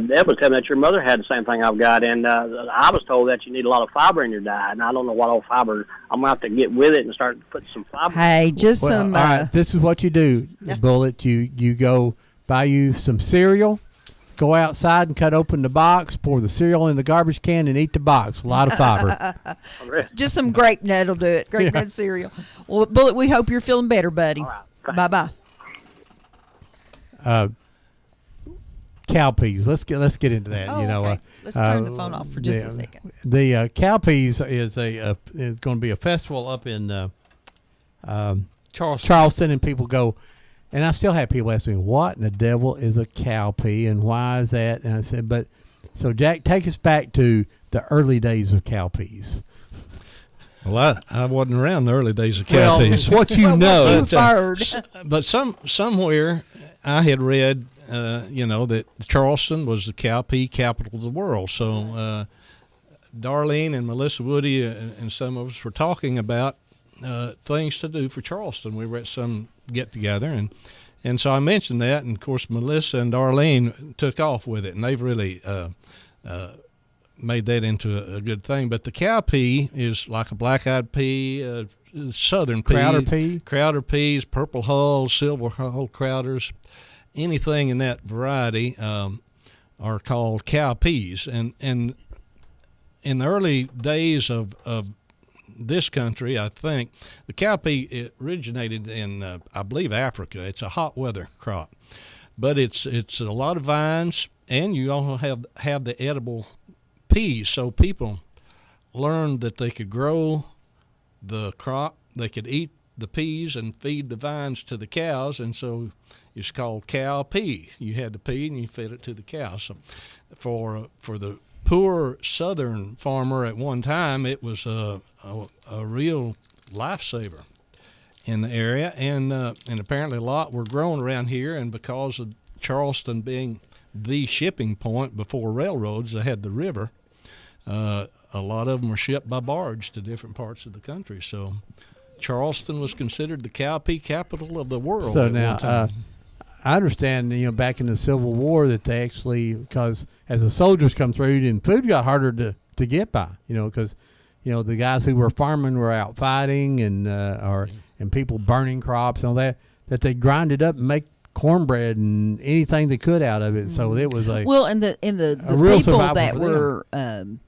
Deb was telling me that your mother had the same thing I've got, and I was told that you need a lot of fiber in your diet, and I don't know what all fiber. I'm going to have to get with it and start putting some fiber. Hey, just Well, some. all right, this is what you do, Bullet. You go buy you some cereal, go outside and cut open the box, pour the cereal in the garbage can, and eat the box. A lot of fiber. Just some grape nut will do it. Grape nut cereal. Well, Bullet, we hope you're feeling better, buddy. Bye-bye. Cowpeas. Let's get into that. Oh, you know, okay. Let's turn the phone off for just a second. The Cowpeas is is going to be a festival up in Charleston, and people go. And I still have people ask me, "What in the devil is a cowpea, and why is that?" And I said, "But so Jack, take us back to the early days of cowpeas." Well, I wasn't around the early days of cowpeas. Well, what you know, but somewhere I had read, that Charleston was the cowpea capital of the world. So Darlene and Melissa Woody and some of us were talking about things to do for Charleston. We were at some get-together, and so I mentioned that, and, of course, Melissa and Darlene took off with it, and they've really made that into a good thing. But the cowpea is like a black-eyed pea, southern pea. Crowder peas, purple hulls, silver hull crowders, anything in that variety are called cowpeas. And in the early days of this country, I think, the cowpea originated in, I believe, Africa. It's a hot weather crop. But it's a lot of vines, and you also have the edible peas. So people learned that they could grow the crop, they could eat the peas and feed the vines to the cows, and so it's called cow pea. You had the pea and you fed it to the cows. So for the poor southern farmer at one time, it was a real lifesaver in the area, and apparently a lot were grown around here, and because of Charleston being the shipping point before railroads, they had the river. A lot of them were shipped by barge to different parts of the country. So Charleston was considered the cowpea capital of the world. So at now, one time. I understand, back in the Civil War that they actually, because as the soldiers come through, and food got harder to get by, because, the guys who were farming were out fighting and people burning crops and all that they grind it up and make cornbread and anything they could out of it. So it was well, and the real people survival that for them.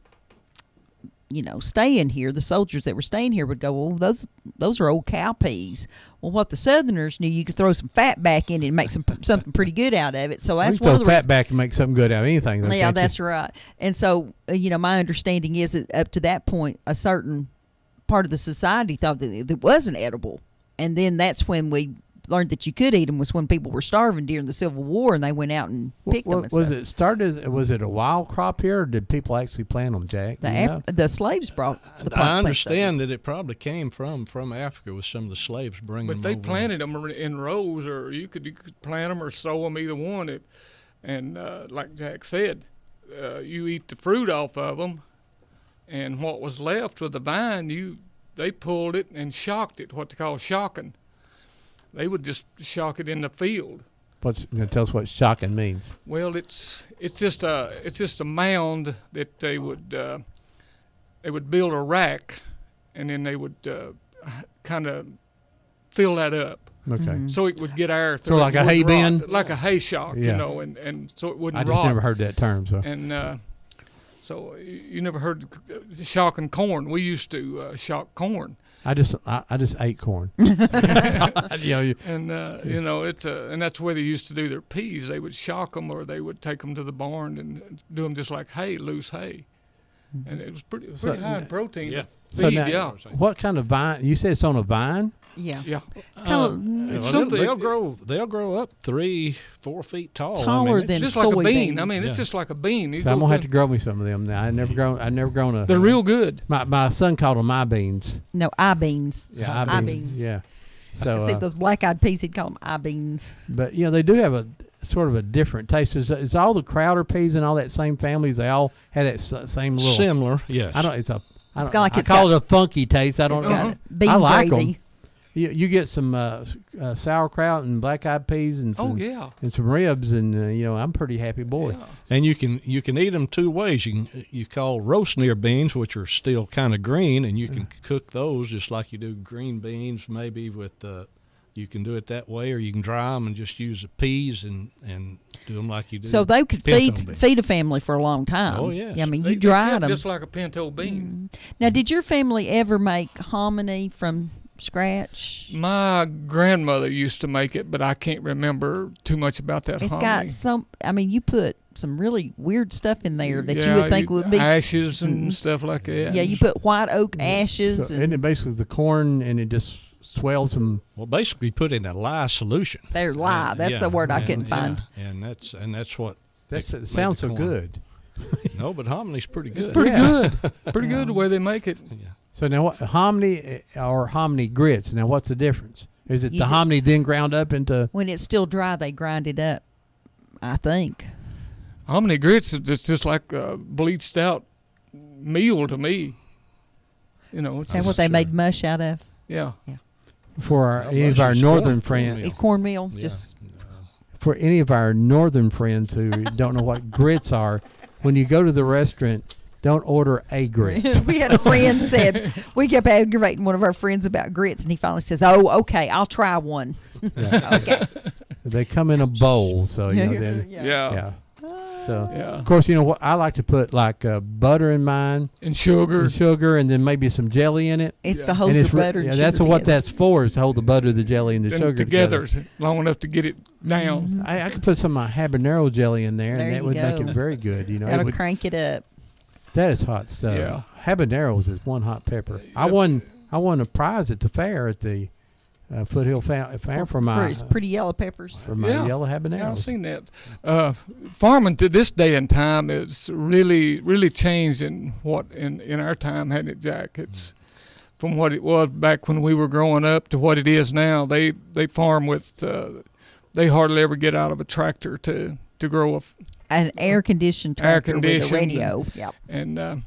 were staying here, the soldiers that were staying here would go, well, those are old cow peas. Well, what the Southerners knew, you could throw some fat back in it and make something pretty good out of it. So that's one of the fat back and make something good out of anything. Though, yeah, can't that's you? right. And so my understanding is that up to that point, a certain part of the society thought that it wasn't edible, and then that's when we learned that you could eat them, was when people were starving during the Civil War and they went out and picked them. Was it a wild crop here, or did people actually plant them, Jack? The slaves brought the I understand that it probably came from Africa with some of the slaves bringing them. But they over. planted them in rows, or you could plant them or sow them, either one. And like Jack said, you eat the fruit off of them, and what was left with the vine, they pulled it and shocked it, what they call shocking. They would just shock it in the field. Tell us what shocking means. Well, it's just a mound that they would build a rack, and then they would kind of fill that up. Okay. So it would get air through. So like a hay bin, like a hay shock, Yeah. and so it wouldn't I just rot. never heard that term. So And so you never heard shocking corn. We used to shock corn. I just ate corn. And and that's where they used to do their peas. They would shock them, or they would take them to the barn and do them just like hay, loose hay. And it was pretty high in protein. Yeah. So Feed, now, yeah. what kind of vine? You said it's on a vine. Yeah. Yeah. It's something they'll grow up 3-4 feet tall. Taller than just like a bean. soybeans. I mean, it's just like a bean. So I'm gonna have to grow me some of them now. I never grown a. They're real good. My son called them eye beans. No, eye beans. Yeah, eye beans. Yeah. So I said those black-eyed peas, he'd call them eye beans. But they do have a sort of a different taste. Is all the Crowder peas and all that same families? They all have that same little similar. Yes. I call it a funky taste. I don't know. Bean I like gravy. them. You get some sauerkraut and black-eyed peas and some, and some ribs, and I'm pretty happy boy. Yeah. And you can eat them two ways. You call roast near beans, which are still kind of green, and you can cook those just like you do green beans, maybe with. You can do it that way, or you can dry them and just use the peas and do them like you do. So they could pinto beans. feed a family for a long time. Oh, yes. Yeah, I mean, They you dried them. just like a pinto bean. Now, did your family ever make hominy from scratch? My grandmother used to make it, but I can't remember too much about that. It's hominy. got some. I mean, you put some really weird stuff in there that you Yeah, would think would be ashes and stuff like that. Yeah, you put white oak ashes. So, and isn't it basically the corn and it just swells them? Well, basically put in a lye solution. They're lye. That's the word I couldn't find. And that's what. It sounds so good. No, but homony's pretty good. Pretty good. Pretty good the way they make it. Yeah. So now, what hominy or hominy grits? Now, what's the difference? Is it You the do- hominy then ground up into? When it's still dry, they grind it up, I think. Hominy grits is just like bleached out meal to me. Is that what they made mush out of? Yeah. For any of our northern friends, Cornmeal. Just for any of our northern friends who don't know what grits are, when you go to the restaurant, don't order a grit. We had a friend said we kept aggravating one of our friends about grits, and he finally says, "Oh, okay, I'll try one." Okay. They come in a bowl, so Yeah. So Yeah. of course, what I like to put like butter in mine And sugar. and then maybe some jelly in it. It's to hold And the it's butter and that's sugar what together. that's for, is to hold the butter, the jelly, and the Them sugar together long enough to get it down. I could put some of my habanero jelly in there, There and that you would make go. it very good. That'll crank it up. That is hot stuff. Yeah. Habaneros is one hot pepper. I won a prize at the fair at the Foothill Fair for For my his pretty yellow peppers. for my yellow habaneros. Yeah, I've seen that. Farming to this day and time is really, really changed in our time, hasn't it, Jack? It's from what it was back when we were growing up to what it is now. They farm with they hardly ever get out of a tractor to grow An air-conditioned air tractor with a conditioned radio. Yep. And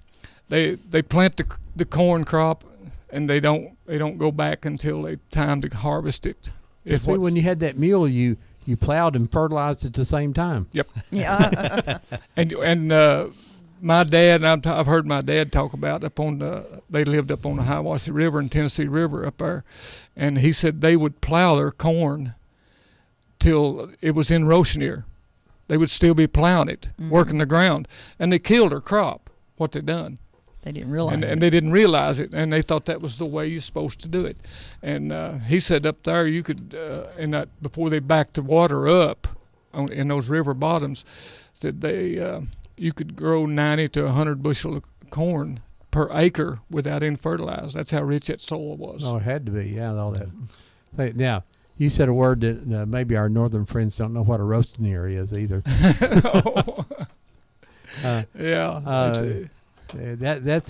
they plant the corn crop, and they don't go back until they time to harvest it. See, when you had that mule, you plowed and fertilized at the same time. Yep. Yeah. and my dad, and I've heard my dad talk about they lived up on the Hiawassee River and Tennessee River up there, and he said they would plow their corn till it was in Rochenier. They would still be plowing it, working the ground, and they killed her crop. What they done? They didn't realize and they didn't realize it, and they thought that was the way you're supposed to do it. And he said up there you could, in that before they backed the water up in those river bottoms, said you could grow 90 to 100 bushel of corn per acre without any fertilizer. That's how rich that soil was. Oh, it had to be, yeah, all that. Now, you said a word that maybe our northern friends don't know what a roasting is either. That's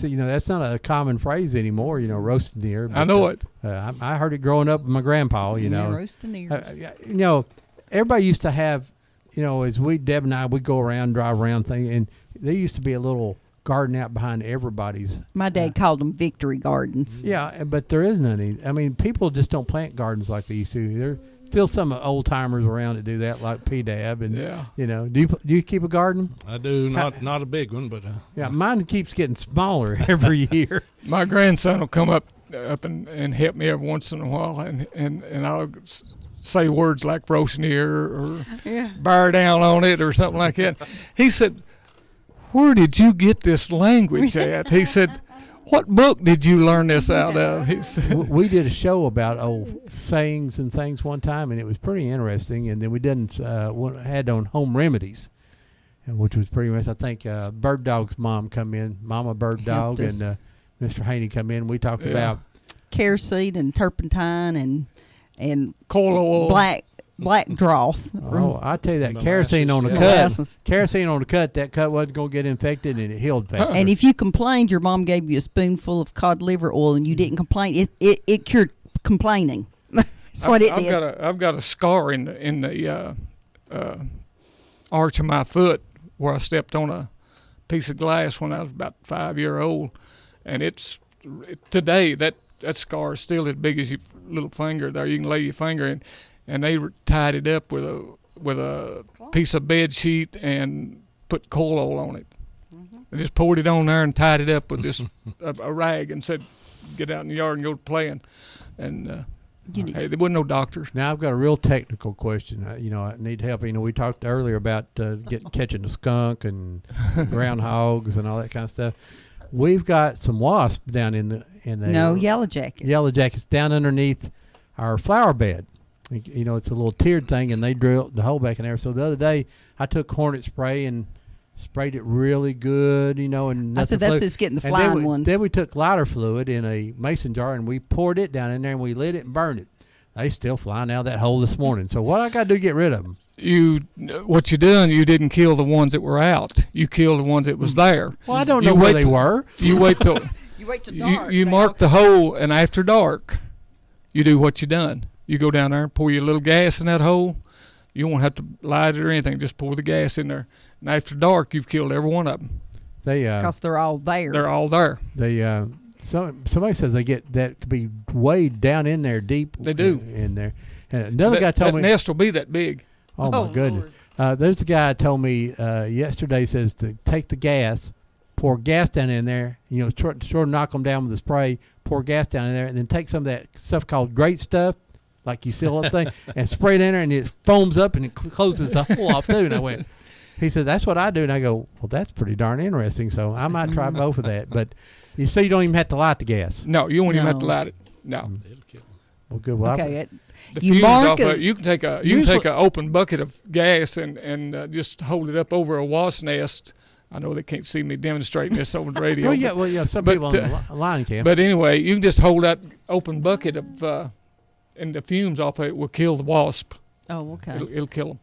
that's not a common phrase anymore. Roasting ear. I know it. I heard it growing up with my grandpa. Roasting ears. Everybody used to have, as Deb and I, we'd go around, drive around thing, and there used to be a little garden out behind everybody's. My dad called them victory gardens. Yeah, but there isn't any. I mean, people just don't plant gardens like they used to. There's still some old timers around that do that, like P-Dab. And do you keep a garden? I do, not a big one, but mine keeps getting smaller every year. My grandson will come up and help me every once in a while, and I'll say words like Rochenier or bear down on it or something like that. He said, "Where did you get this language at?" He said, "What book did you learn this out of?" He said, we did a show about old sayings and things one time, and it was pretty interesting. And then we had on home remedies, which was pretty much, I think, Bird Dog's mom come in, Mama Bird Dog, and Mr. Haney come in. We talked about kerosene and turpentine and coal oil, black drought. Oh, I tell you that kerosene on the cut, that cut wasn't going to get infected, and it healed fast. And if you complained, your mom gave you a spoonful of cod liver oil, and you didn't complain, it cured complaining. That's what it did. I've got a scar in the arch of my foot where I stepped on a piece of glass when I was about 5 years old, and today that scar is still as big as your little finger. There, you can lay your finger in. And they tied it up with a piece of bed sheet and put coal oil on it. They just poured it on there and tied it up with this a rag and said, "Get out in the yard and go playing." And hey, there wasn't no doctors. Now I've got a real technical question. I need help. We talked earlier about catching a skunk and groundhogs and all that kind of stuff. We've got some wasps down in the yellow jackets. Yellow jackets down underneath our flower bed. It's a little tiered thing, and they drilled the hole back in there. So the other day, I took hornet spray and sprayed it really good, and I said that's just getting the flying ones. Then we took lighter fluid in a mason jar, and we poured it down in there, and we lit it and burned it. They still flying out of that hole this morning. So what I got to do to get rid of them? What you done, you didn't kill the ones that were out. You killed the ones that was there. Well, I don't know where they were. You wait till you wait till dark. You mark the hole, and after dark, you do what you done. You go down there and pour your little gas in that hole. You won't have to light it or anything. Just pour the gas in there. And after dark, you've killed every one of them. Because they're all there. They're all there. Somebody says they get that to be way down in there deep. They do. In there. And another guy told me. That nest will be that big. Oh, my goodness. There's a guy told me yesterday, says to take the gas, pour gas down in there, sort of knock them down with a spray, pour gas down in there, and then take some of that stuff called great stuff, like you seal up thing, and spray it in there, and it foams up and it closes the hole off too. And he said, that's what I do. And I go, well, that's pretty darn interesting. So I might try both of that. But you see, you don't even have to light the gas. No, you won't even have to light it. No. Well, good. Well, okay. The fumes off you can take a open bucket of gas and just hold it up over a wasp nest. I know they can't see me demonstrating this over the radio. well, yeah. Some people on the line can. But anyway, you can just hold that open bucket of. And the fumes off of it will kill the wasp. Oh, okay. It'll kill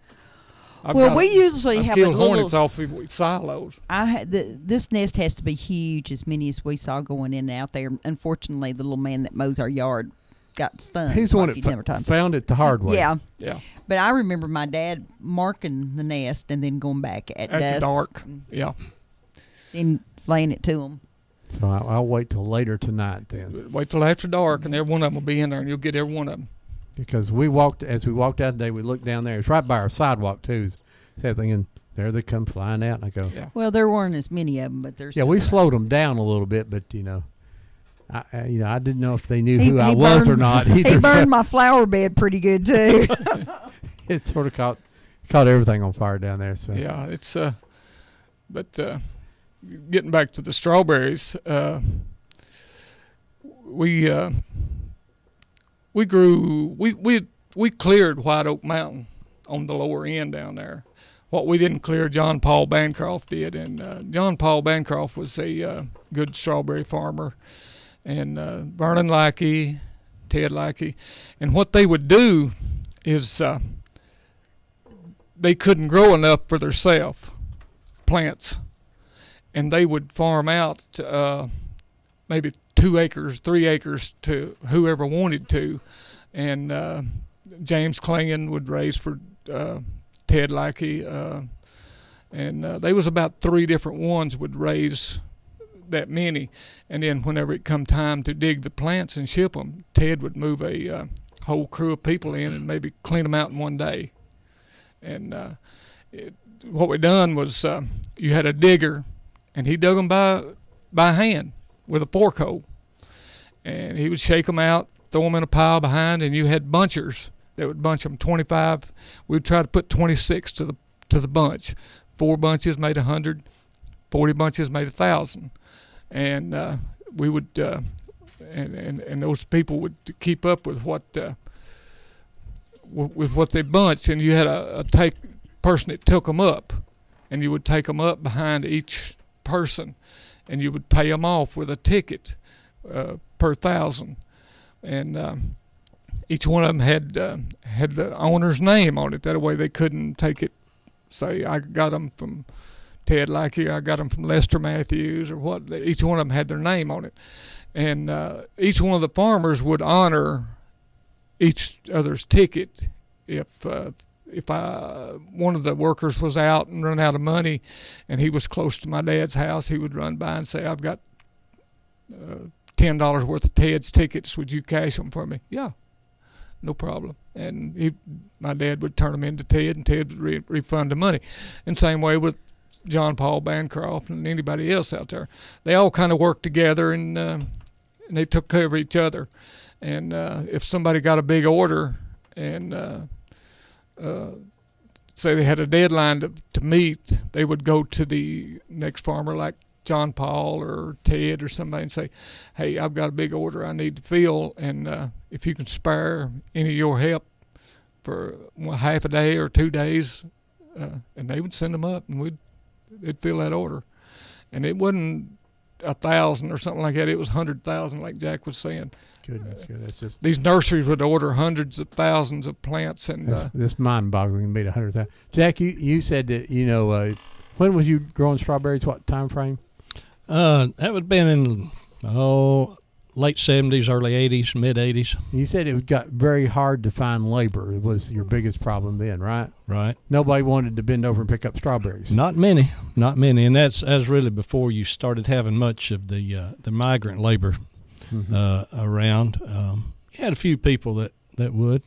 them. We usually have killed hornets off of silos. This nest has to be huge, as many as we saw going in and out there. Unfortunately, the little man that mows our yard got stung. He's the one that found it the hard way. Yeah. But I remember my dad marking the nest and then going back at dusk. Dark. Yeah. And laying it to them. So I'll wait till later tonight then. Wait till after dark, and every one of them will be in there, and you'll get every one of them. Because as we walked out today, we looked down there. It's right by our sidewalk too. And there they come flying out, and I go. Yeah. Well, there weren't as many of them, but there's. Yeah, we slowed them down a little bit, but I didn't know if they knew who I was or not. He burned my flower bed pretty good too. it sort of caught everything on fire down there. So yeah, it's but getting back to the strawberries, we cleared White Oak Mountain on the lower end down there. What we didn't clear, John Paul Bancroft did, and John Paul Bancroft was a good strawberry farmer, and Vernon Lackey, Ted Lackey, and what they would do is they couldn't grow enough for themselves, plants, and they would farm out maybe 2 acres, 3 acres to whoever wanted to, and James Klingon would raise for Ted Lackey, and they was about 3 different ones would raise that many, and then whenever it come time to dig the plants and ship them, Ted would move a whole crew of people in and maybe clean them out in one day. And what we done was you had a digger, and he dug them by hand with a fork hoe, and he would shake them out, throw them in a pile behind, and you had bunchers that would bunch them 25. We'd try to put 26 to the bunch. 4 bunches made 100, 40 bunches made 1,000, and we would and those people would keep up with what they bunched, and you had a person that took them up, and you would take them up behind each person, and you would pay them off with a ticket per 1,000, and each one of them had the owner's name on it. That way they couldn't take it, say, I got them from Ted Lackey, I got them from Lester Matthews, or what. Each one of them had their name on it. And each one of the farmers would honor each other's ticket. If one of the workers was out and run out of money and he was close to my dad's house, he would run by and say, I've got $10 worth of Ted's tickets. Would you cash them for me? Yeah. No problem. And my dad would turn them into Ted, and Ted would refund the money. And same way with John Paul Bancroft and anybody else out there. They all kind of worked together, and they took care of each other. And if somebody got a big order and say they had a deadline to meet, they would go to the next farmer like John Paul or Ted or somebody and say, hey, I've got a big order I need to fill, and if you can spare any of your help for half a day or 2 days, and they would send them up, and they'd fill that order. And it wasn't 1,000 or something like that. It was 100,000, like Jack was saying. Goodness, that's just these nurseries would order hundreds of thousands of plants, and that's mind-boggling to me. 100,000. Jack, you said that when was you growing strawberries? What time frame? That would have been in late 70s, early 80s, mid 80s. You said it got very hard to find labor. It was your biggest problem then, right? Right. Nobody wanted to bend over and pick up strawberries. Not many, and that's really before you started having much of the migrant labor around. You had a few people that would.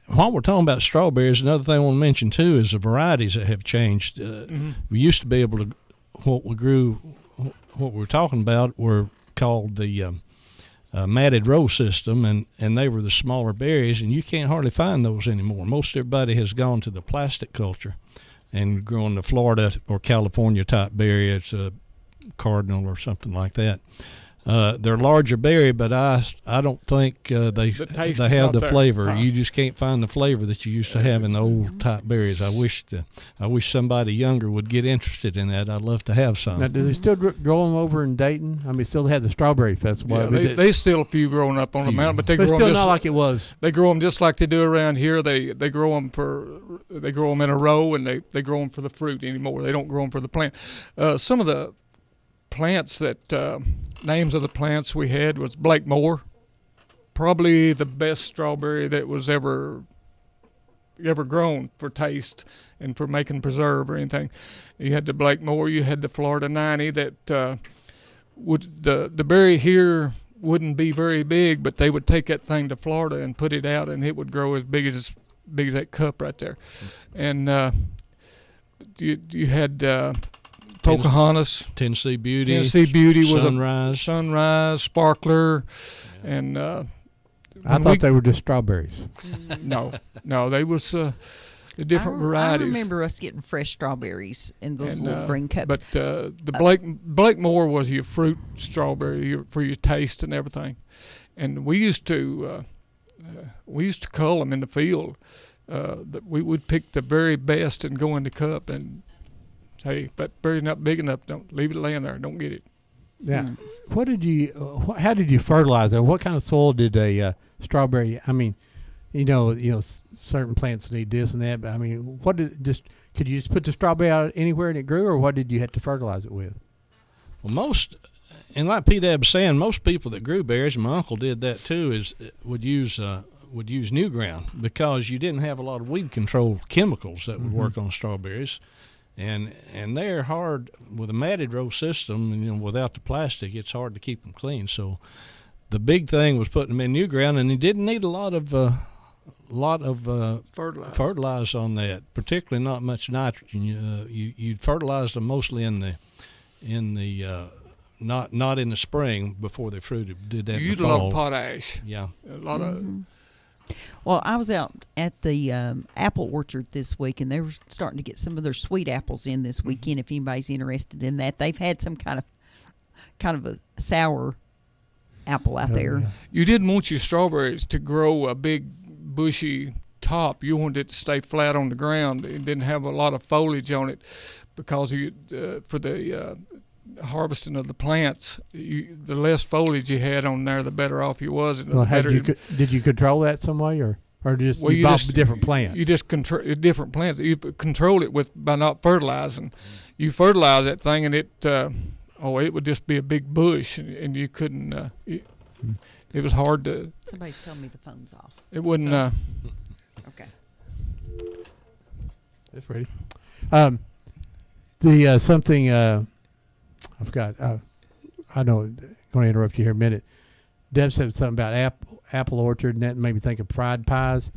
While we're talking about strawberries, another thing I want to mention too is the varieties that have changed. We used to be able to what we're talking about were called the matted row system, and they were the smaller berries, and you can't hardly find those anymore. Most everybody has gone to the plastic culture and growing the Florida or California type berry. It's a cardinal or something like that. They're larger berry, but I don't think they have the flavor. You just can't find the flavor that you used to have in the old type berries. I wish somebody younger would get interested in that. I'd love to have some. Now, do they still grow them over in Dayton? I mean, still have the strawberry festival. Yeah, they still a few growing up on the mountain, but they grow still them not like it was. They grow them just like they do around here. They grow them in a row, and they grow them for the fruit anymore. They don't grow them for the plant. Some of the plants that names of the plants we had was Blakemore, probably the best strawberry that was ever grown for taste and for making preserve or anything. You had the Blakemore, you had the Florida 90 that the berry here wouldn't be very big, but they would take that thing to Florida and put it out, and it would grow as big as that cup right there. And you had Pocahontas, Tennessee Beauty was Sunrise, Sparkler, and I thought they were just strawberries. No, they was the different varieties. I remember us getting fresh strawberries in those little green cups. But the Blakemore was your fruit strawberry for your taste and everything. And we used to cull them in the field. We would pick the very best and go in the cup and say, "That berry's not big enough. Don't leave it laying there. Don't get it." Yeah. What did you? How did you fertilize it? What kind of soil did a strawberry? I mean, certain plants need this and that. But I mean, could you just put the strawberry out anywhere and it grew, or what did you have to fertilize it with? Well, and like P-Dab was saying, most people that grew berries, and my uncle did that too, would use new ground because you didn't have a lot of weed control chemicals that would work on strawberries. And they're hard with a matted row system, and without the plastic, it's hard to keep them clean. So the big thing was putting them in new ground, and you didn't need a lot of fertilizer on that, particularly not much nitrogen. You'd fertilize them mostly in the not in the spring before they fruited. Did that? You used in the a lot fall. of potash. Yeah, a lot of. Well, I was out at the apple orchard this week, and they were starting to get some of their sweet apples in this weekend. If anybody's interested in that, they've had some kind of a sour apple out there. Yeah. You didn't want your strawberries to grow a big bushy top. You wanted it to stay flat on the ground. It didn't have a lot of foliage on it because for the harvesting of the plants, the less foliage you had on there, the better off you was. And did you control that some way, or just you bought different plants? You just control different plants. You control it by not fertilizing. You fertilize that thing, and it would just be a big bush, and you couldn't. It was hard to. Somebody's telling me the phone's off. It wouldn't. Okay. It's ready. Something. I forgot. I know. I'm going to interrupt you here a minute. Deb said something about apple orchard, and that made me think of fried pies.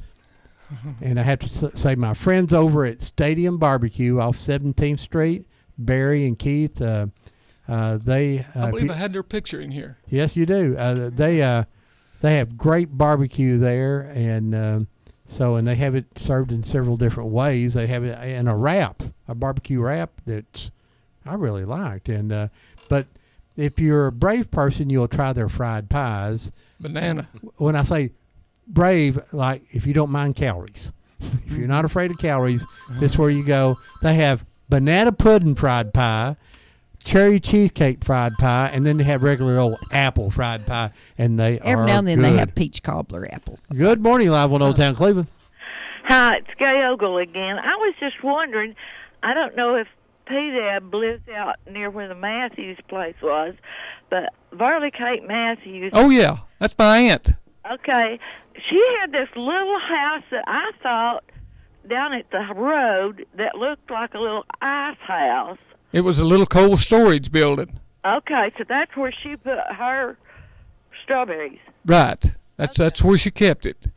And I have to say, my friends over at Stadium Barbecue off 17th Street, Barry and Keith, they. I believe I had their picture in here. Yes, you do. They have great barbecue there, and and they have it served in several different ways. They have it in a wrap, a barbecue wrap that I really liked. And but if you're a brave person, you'll try their fried pies. Banana. When I say brave, like if you don't mind calories, if you're not afraid of calories, this is where you go. They have banana pudding fried pie, cherry cheesecake fried pie, and then they have regular old apple fried pie, and they every now and then good. They have peach cobbler apple. Good morning, live on Old Town Cleveland. Hi, it's Gay Ogle again. I was just wondering, I don't know if P-Dab lives out near where the Matthews place was, but Verly Kate Matthews. Oh yeah, that's my aunt. Okay, she had this little house that I thought down at the road that looked like a little ice house. It was a little cold storage building. Okay, so that's where she put her strawberries. Right. That's where she kept it.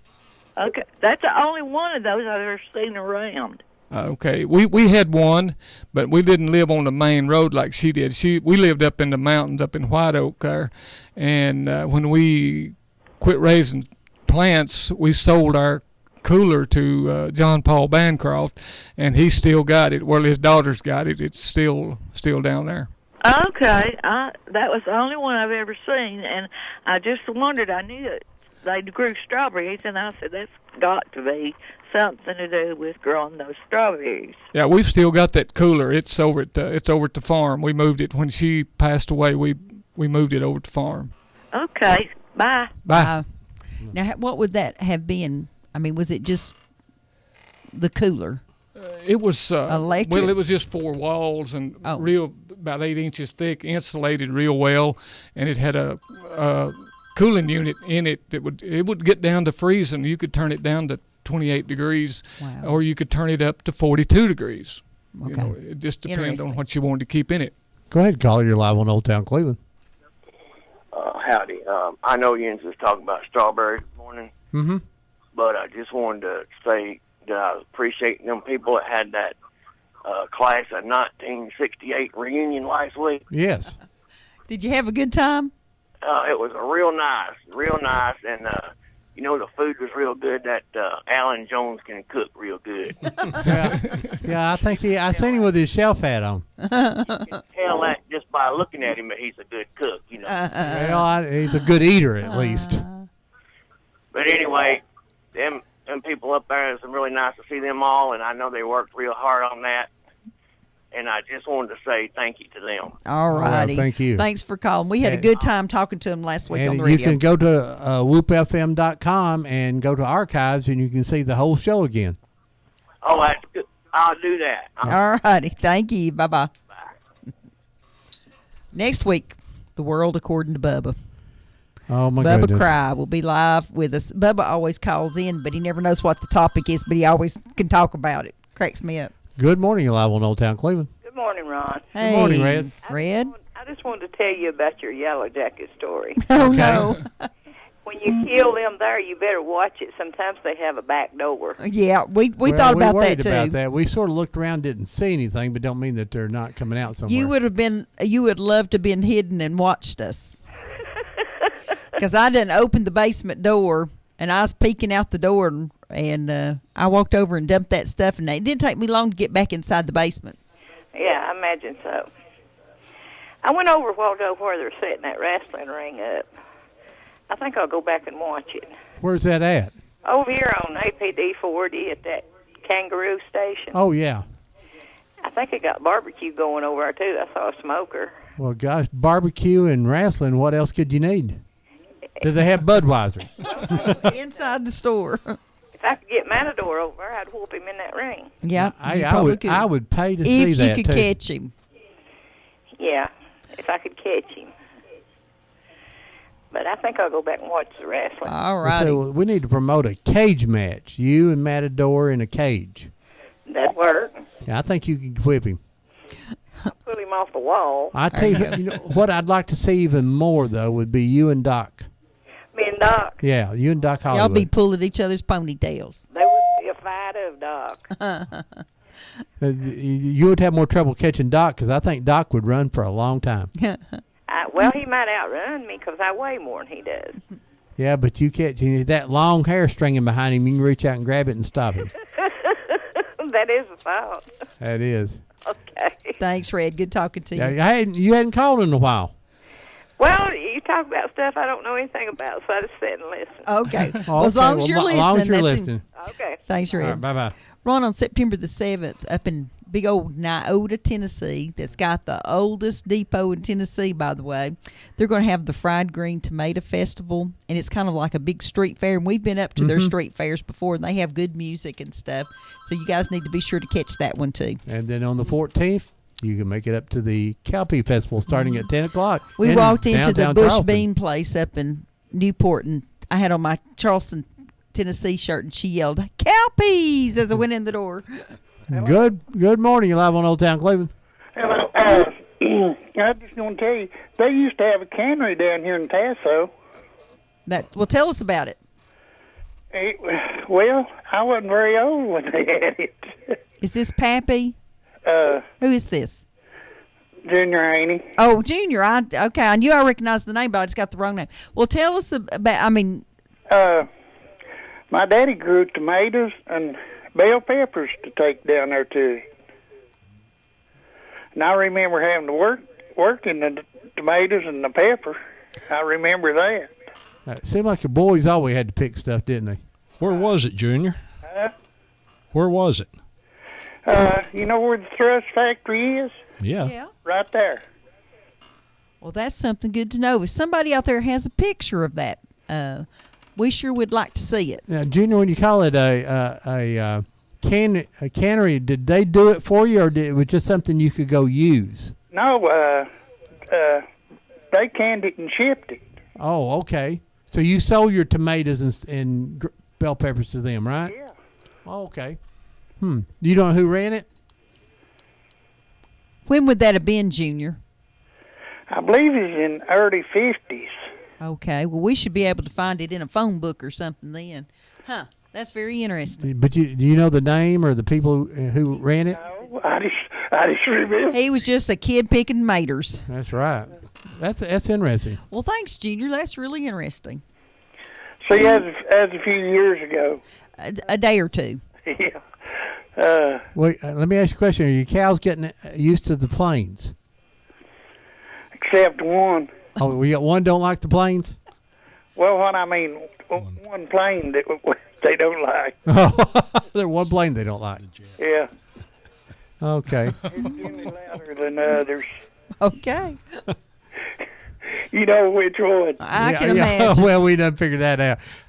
Okay, that's the only one of those I've ever seen around. Okay, we had one, but we didn't live on the main road like she did. We lived up in the mountains, up in White Oak there, and when we quit raising plants, we sold our cooler to John Paul Bancroft, and he still got it. Well, his daughter's got it. It's still down there. Okay, that was the only one I've ever seen, and I just wondered. I knew that they grew strawberries, and I said that's got to be something to do with growing those strawberries. Yeah, we've still got that cooler. It's over at the farm. We moved it when she passed away. We moved it over to the farm. Okay, bye. Bye. Now, what would that have been? I mean, was it just the cooler? It was electric. Well, it was just 4 walls and real about 8 inches thick, insulated real well, and it had a cooling unit in it. It would get down to freezing. You could turn it down to 28 degrees, or you could turn it up to 42 degrees. Okay. You know, it just depends on what you wanted to keep in it. Go ahead, caller. You're live on Old Town Cleveland. Howdy. I know you was talking about strawberries this morning, but I just wanted to say that I appreciate them people that had that class of 1968 reunion last week. Yes. Did you have a good time? It was real nice, and you know, the food was real good. That Alan Jones can cook real good. Yeah, I think I seen him with his shelf hat on. You can tell that just by looking at him that he's a good cook, you know. Well, he's a good eater at least. But anyway, them people up there, it's really nice to see them all, and I know they worked real hard on that. And I just wanted to say thank you to them. All righty. Thank you. Thanks for calling. We had a good time talking to them last week on the you radio. can go to whoopfm.com and go to archives, and you can see the whole show again. Oh, that's good. I'll do that. All righty. Thank you. Bye-bye. Next week, The World According to Bubba. Oh, my Bubba goodness. Cry will be live with us. Bubba always calls in, but he never knows what the topic is, but he always can talk about it. Cracks me up. Good morning, you're live on Old Town Cleveland. Good morning, Ron. Hey. Good morning, Red. Red? I just wanted to tell you about your Yellow Jacket story. Oh, no. When you kill them there, you better watch it. Sometimes they have a back door. Yeah, we Well, thought about we that, worried too. about that. We sort of looked around, didn't see anything, but don't mean that they're not coming out somewhere. You would love to have been hidden and watched us. Because I didn't open the basement door, and I was peeking out the door, and I walked over and dumped that stuff, and it didn't take me long to get back inside the basement. Yeah, I imagine so. I went over a while ago where they're setting that wrestling ring up. I think I'll go back and watch it. Where's that at? Over here on APD 40 at that Kangaroo Station. Oh, yeah. I think it got barbecue going over there, too. I saw a smoker. Well, gosh, barbecue and wrestling, what else could you need? Do they have Budweiser? Inside the store. If I could get Matador over there, I'd whoop him in that ring. Yeah, I would pay to see that, if you could catch him. Yeah, if I could catch him. But I think I'll go back and watch the wrestling. All right. So we need to promote a cage match. You and Matador in a cage. That'd work. Yeah, I think you can whip him. I'll pull him off the wall. I tell you, what I'd like to see even more, though, would be you and Doc. Me and Doc. Yeah, you and Doc Hollywood. Y'all be pulling each other's ponytails. There would be a fight of Doc. You would have more trouble catching Doc because I think Doc would run for a long time. Well, he might outrun me because I weigh more than he does. Yeah, but you catch that long hair stringing behind him. You can reach out and grab it and stop him. That is a thought. That is. Okay. Thanks, Red. Good talking to you. Yeah, you hadn't called in a while. Well, you talk about stuff I don't know anything about, so I just sit and listen. Okay. Well, as long as you're listening. As long as you're listening. Okay. Thanks, Red. All right, bye-bye. Ron, on September the 7th, up in big old Nyota, Tennessee, that's got the oldest depot in Tennessee, by the way, they're going to have the Fried Green Tomato Festival, and it's kind of like a big street fair, and we've been up to their street fairs before, and they have good music and stuff, so you guys need to be sure to catch that one, too. And then on the 14th, you can make it up to the Cowpea Festival starting at 10 o'clock. We walked into the downtown Bush Charleston. Bean place up in Newport, and I had on my Charleston, Tennessee shirt, and she yelled, "Cowpeas!" as I went in the door. Good morning. You're live on Old Town Cleveland. Hello. I just want to tell you, they used to have a cannery down here in Tasso. Well, tell us about it. Well, I wasn't very old when they had it. Is this Pappy? Who is this? Junior Haney. Oh, Junior. Okay. I knew I recognized the name, but I just got the wrong name. Well, tell us about. My daddy grew tomatoes and bell peppers to take down there to it. And I remember having to work in the tomatoes and the pepper. I remember that. It seemed like the boys always had to pick stuff, didn't they? Where was it, Junior? Where was it? You know where the thrust factory is? Yeah. Right there. Well, that's something good to know. If somebody out there has a picture of that, we sure would like to see it. Now, Junior, when you call it a cannery, did they do it for you, or it was just something you could go use? No, they canned it and shipped it. Oh, okay. So you sold your tomatoes and bell peppers to them, right? Yeah. Oh, okay. You don't know who ran it? When would that have been, Junior? I believe it's in early 50s. Okay. Well, we should be able to find it in a phone book or something then. Huh. That's very interesting. But do you know the name or the people who ran it? No, I just remember. He was just a kid picking tomatoes. That's right. That's interesting. Well, thanks, Junior. That's really interesting. See, as a few years ago. A day or two. Yeah. Well, let me ask you a question. Are your cows getting used to the plains? Except one. Oh, we got one don't like the plains? Well, what I mean, one plane that they don't like. There's one plane they don't like. Yeah. Okay. It's generally louder than others. Okay. You know which one. I can imagine. Well, we done figured that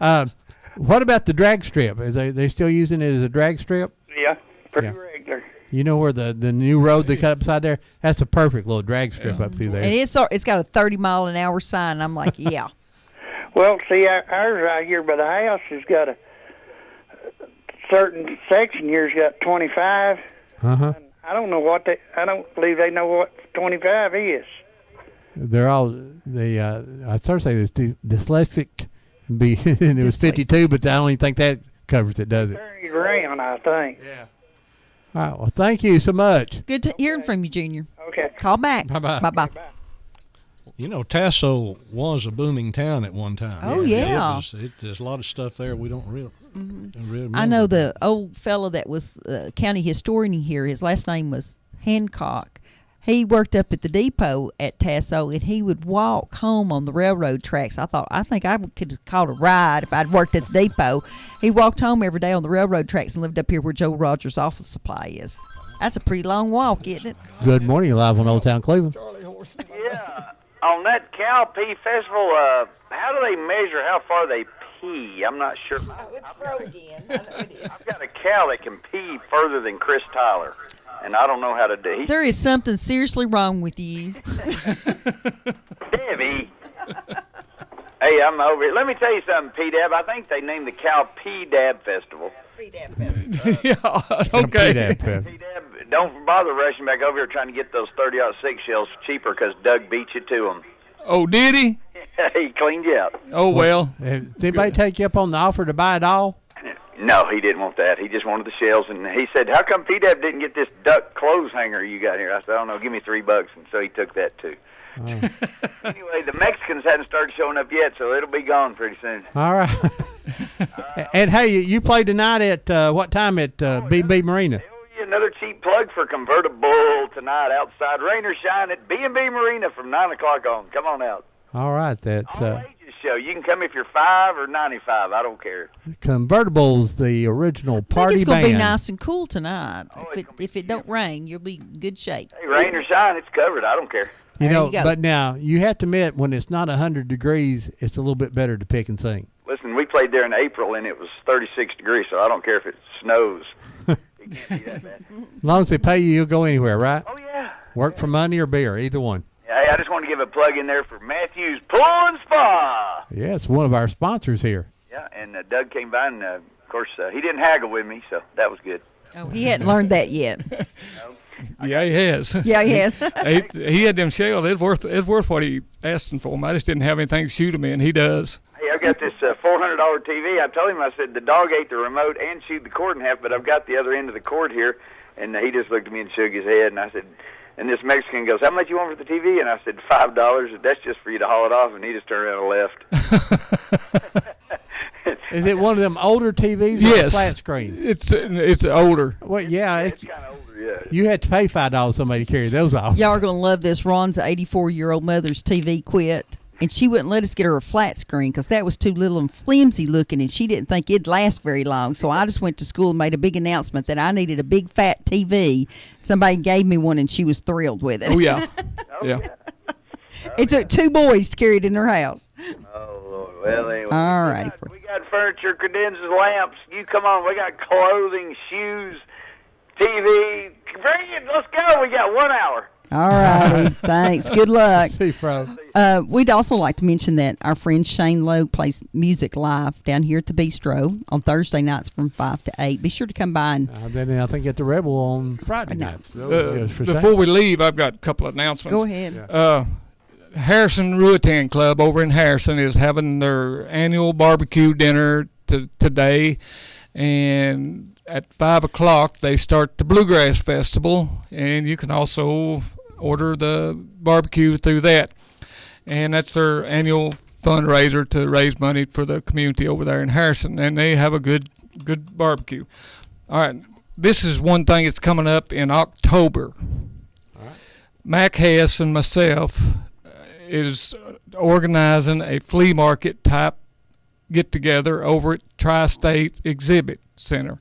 out. What about the drag strip? Is they still using it as a drag strip? Yeah, pretty regular. You know where the new road they cut upside there? That's a perfect little drag strip up through there. And it's got a 30-mile-an-hour sign. I'm like, yeah. Well, see, ours right here by the house has got a certain section here's got 25. Uh-huh. I don't know what I don't believe they know what 25 is. They're all I started to say this dyslexic, and it was 52, but I don't even think that covers it, does it? Turn it around, I think. Yeah. All right. Well, thank you so much. Good hearing from you, Junior. Okay. Call back. Bye-bye. Bye-bye. You know, Tasso was a booming town at one time. Oh, yeah. There's a lot of stuff there we don't really remember. I know the old fellow that was county historian here. His last name was Hancock. He worked up at the depot at Tasso, and he would walk home on the railroad tracks. I think I could have called a ride if I'd worked at the depot. He walked home every day on the railroad tracks and lived up here where Joe Rogers' office supply is. That's a pretty long walk, isn't it? Good morning. You're live on Old Town Cleveland. Yeah. On that cow pee festival, how do they measure how far they pee? I'm not sure. It's again. I've got a cow that can pee further than Chris Tyler, and I don't know how to do it. There is something seriously wrong with you. Debbie. Hey, I'm over here. Let me tell you something, P-Dab. I think they named the cow P-Dab Festival. P-Dab Festival. Yeah, okay. P-Dab, don't bother rushing back over here trying to get those 30-06 shells cheaper because Doug beat you to them. Oh, did he? He cleaned you out. Oh, well. Did anybody take you up on the offer to buy it all? No, he didn't want that. He just wanted the shells, and he said, "How come P-Dab didn't get this duck clothes hanger you got here?" I said, "I don't know. Give me $3," and so he took that too. Oh. Anyway, the Mexicans hadn't started showing up yet, so it'll be gone pretty soon. All right. And hey, you play tonight at what time at B&B Marina? Another cheap plug for Convertible tonight outside, rain or shine, at B&B Marina from 9 o'clock on. Come on out. All right, that's Ages show. You can come if you're 5 or 95. I don't care. Convertible's the original party I think it's going to band. be nice and cool tonight. If it don't rain, you'll be in good shape. Hey, rain or shine, it's covered. I don't care. You know, you go. but now you have to admit when it's not 100 degrees, it's a little bit better to pick and sing. Listen, we played there in April, and it was 36 degrees, so I don't care if it snows. It can't be that bad. As long as they pay you, you'll go anywhere, right? Oh, yeah. Work for money or beer, either one. Hey, I just want to give a plug in there for Matthews Pool and Spa. Yeah, it's one of our sponsors here. Yeah, and Doug came by, and of course, he didn't haggle with me, so that was good. Oh, he hadn't learned that yet. Yeah, he has. Yeah, he has. he had them shells. It's worth what he asked them for him. I just didn't have anything to shoot him in. He does. Hey, I've got this $400 TV. I told him, I said, the dog ate the remote and chewed the cord in half, but I've got the other end of the cord here. And he just looked at me and shook his head, and I said, and this Mexican goes, "How much you want for the TV?" And I said, $5. That's just for you to haul it off. And he just turned around and left. Is it one of them older TVs or Yes. a flat screen? It's older. Well, yeah. It's kind of older, yeah. You had to pay $5 somebody to carry those off. Y'all are going to love this. Ron's 84-year-old mother's TV quit, and she wouldn't let us get her a flat screen because that was too little and flimsy looking, and she didn't think it'd last very long. So I just went to school and made a big announcement that I needed a big fat TV. Somebody gave me one, and she was thrilled with it. Oh, yeah. Yeah. It took 2 boys to carry it in their house. Oh, Lord. Well, anyway. All righty. We got furniture, credenzas, lamps. You come on. We got clothing, shoes, TV. Bring it. Let's go. We got 1 hour. All righty. Thanks. Good luck. See, Fro. We'd also like to mention that our friend Shane Lowe plays music live down here at the Bistro on Thursday nights from 5 to 8. Be sure to come by. And Then I think at the Rebel on Friday nights. Before we leave, I've got a couple of announcements. Go ahead. Harrison Ruatan Club over in Harrison is having their annual barbecue dinner today, and at 5 o'clock they start the Bluegrass Festival, and you can also order the barbecue through that. And that's their annual fundraiser to raise money for the community over there in Harrison, and they have a good barbecue. All right, this is one thing that's coming up in October. All right. Mac Hess and myself is organizing a flea market type get together over at Tri-State Exhibit Center.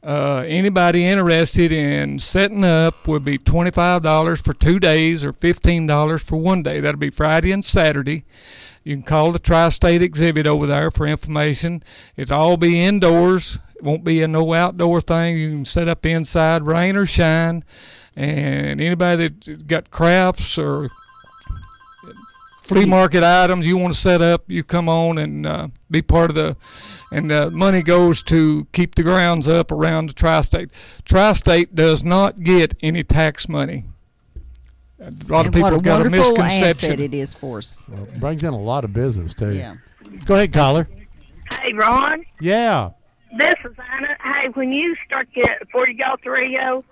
Anybody interested in setting up would be $25 for 2 days or $15 for 1 day. That'll be Friday and Saturday. You can call the Tri-State Exhibit over there for information. It'll all be indoors. It won't be a no outdoor thing. You can set up inside, rain or shine. And anybody that's got crafts or flea market items you want to set up, you come on and be part of the, and the money goes to keep the grounds up around the Tri-State. Tri-State does not get any tax money. A lot of people have got a misconception. What a wonderful asset it is for us. Well, it brings in a lot of business, too. Yeah. Go ahead, caller. Hey, Ron. Yeah. This is Anna. Hey, when you start before you go off the radio,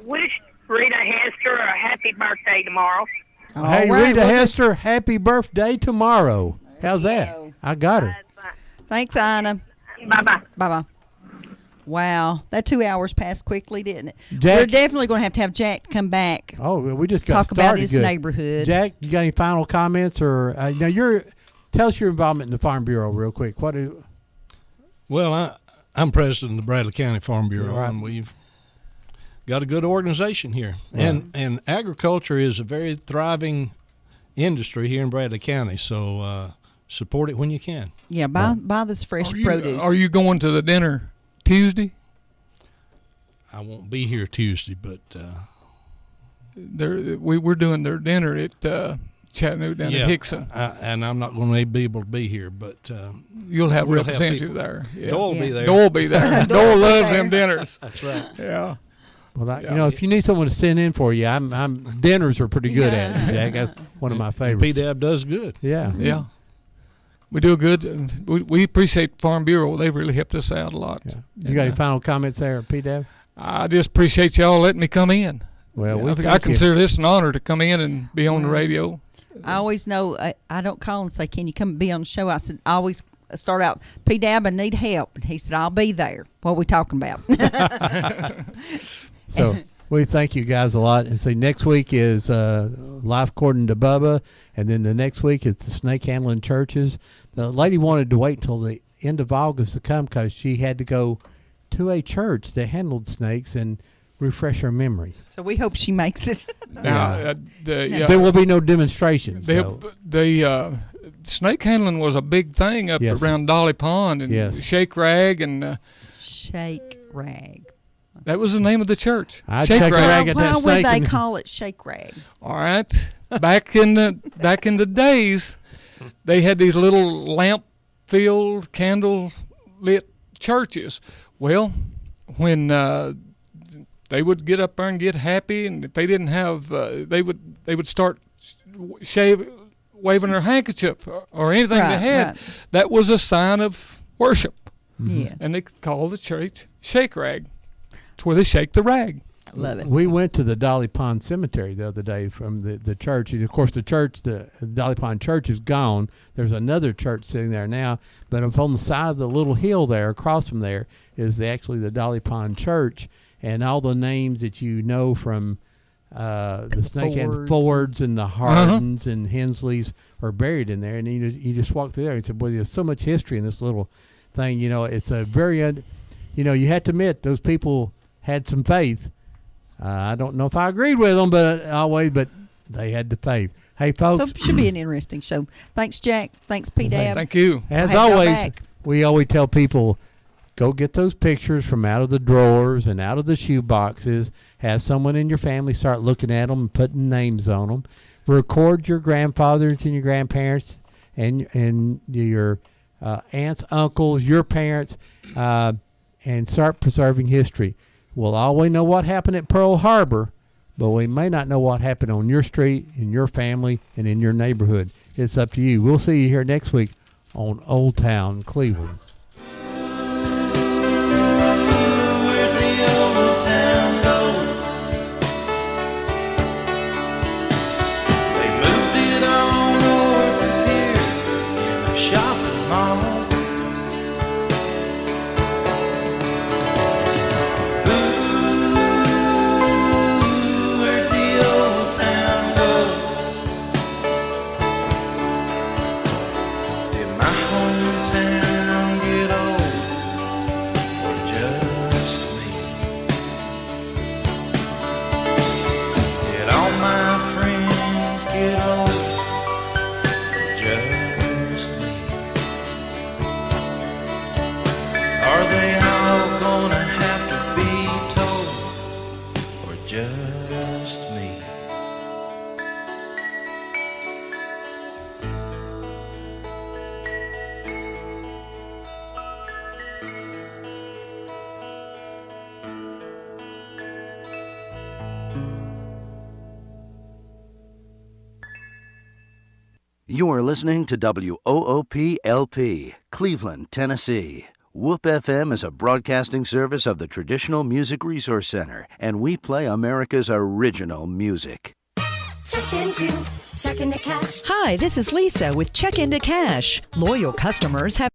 wish Rita Hester a happy birthday tomorrow. Hey, right, Rita Hester, happy birthday tomorrow. How's that? I got her. Thanks, Anna. Bye-bye. Bye-bye. Wow, that 2 hours passed quickly, didn't it? Jack, we're definitely going to have Jack come back. Oh, we just got talk started about his good. neighborhood. Jack, you got any final comments or now tell us your involvement in the Farm Bureau real quick. Well, I'm president of the Bradley County Farm Bureau, right. and we've got a good organization here. Right. And agriculture is a very thriving industry here in Bradley County, so support it when you can. Yeah, buy this fresh produce. Are you going to the dinner Tuesday? I won't be here Tuesday, but we're doing their dinner at Chattanooga down at Hickson. And I'm not going to be able to be here, but you'll have representative there. Yeah. Doyle will be there. Doyle will be there. Doyle loves them dinners. That's right. Yeah. Well, if you need someone to send in for you, I'm dinners are pretty good at it, Jack. That's one of my favorites. PDAB does good. Yeah. Yeah. We do good. We appreciate Farm Bureau. They really helped us out a lot. Yeah. You got any final comments there, PDAB? I just appreciate y'all letting me come in. Well, I consider this an honor to come in and be on the radio. I always know I don't call and say, can you come be on the show? I said, I always start out, PDAB, I need help. And he said, I'll be there. What are we talking about? So we thank you guys a lot. And so next week is Life According to Bubba. And then the next week is the snake handling churches. The lady wanted to wait until the end of August to come because she had to go to a church that handled snakes and refresh her memory. So we hope she makes it. Now, there will be no demonstrations. The snake handling was a big thing up around Dolly Pond and Shake Rag and Shake Rag. That was the name of the church. Shake Rag. Why would they call it Shake Rag? All right, back in the days, they had these little lamp-filled, candle-lit churches. Well, when they would get up there and get happy, and if they didn't have, they would start waving their handkerchief or anything they had. Right. That was a sign of worship. Yeah. And they called the church Shake Rag. It's where they shake the rag. I love it. We went to the Dolly Pond Cemetery the other day from the church. And of course, the Dolly Pond Church is gone. There's another church sitting there now. But up on the side of the little hill there, across from there, is actually the Dolly Pond Church. And all the names that you know from the Snake and Fords and the Hardens and Hensleys are buried in there. And you just walk through there and say, boy, there's so much history in this little thing. You know, it's a very, you have to admit those people had some faith. I don't know if I agreed with them, but they had the faith. Hey, folks. So it should be an interesting show. Thanks, Jack. Thanks, PDAB. Thank you. As always, we always tell people, go get those pictures from out of the drawers and out of the shoe boxes. Have someone in your family start looking at them and putting names on them. Record your grandfathers and your grandparents and your aunts, uncles, your parents, and start preserving history. We'll always know what happened at Pearl Harbor, but we may not know what happened on your street, in your family, and in your neighborhood. It's up to you. We'll see you here next week on Old Town Cleveland. They moved it on north of here. You are listening to WOOP-LP, Cleveland, Tennessee. WOOP FM is a broadcasting service of the Traditional Music Resource Center, and we play America's original music. Check into Cash. Hi, this is Lisa with Check Into Cash. Loyal customers have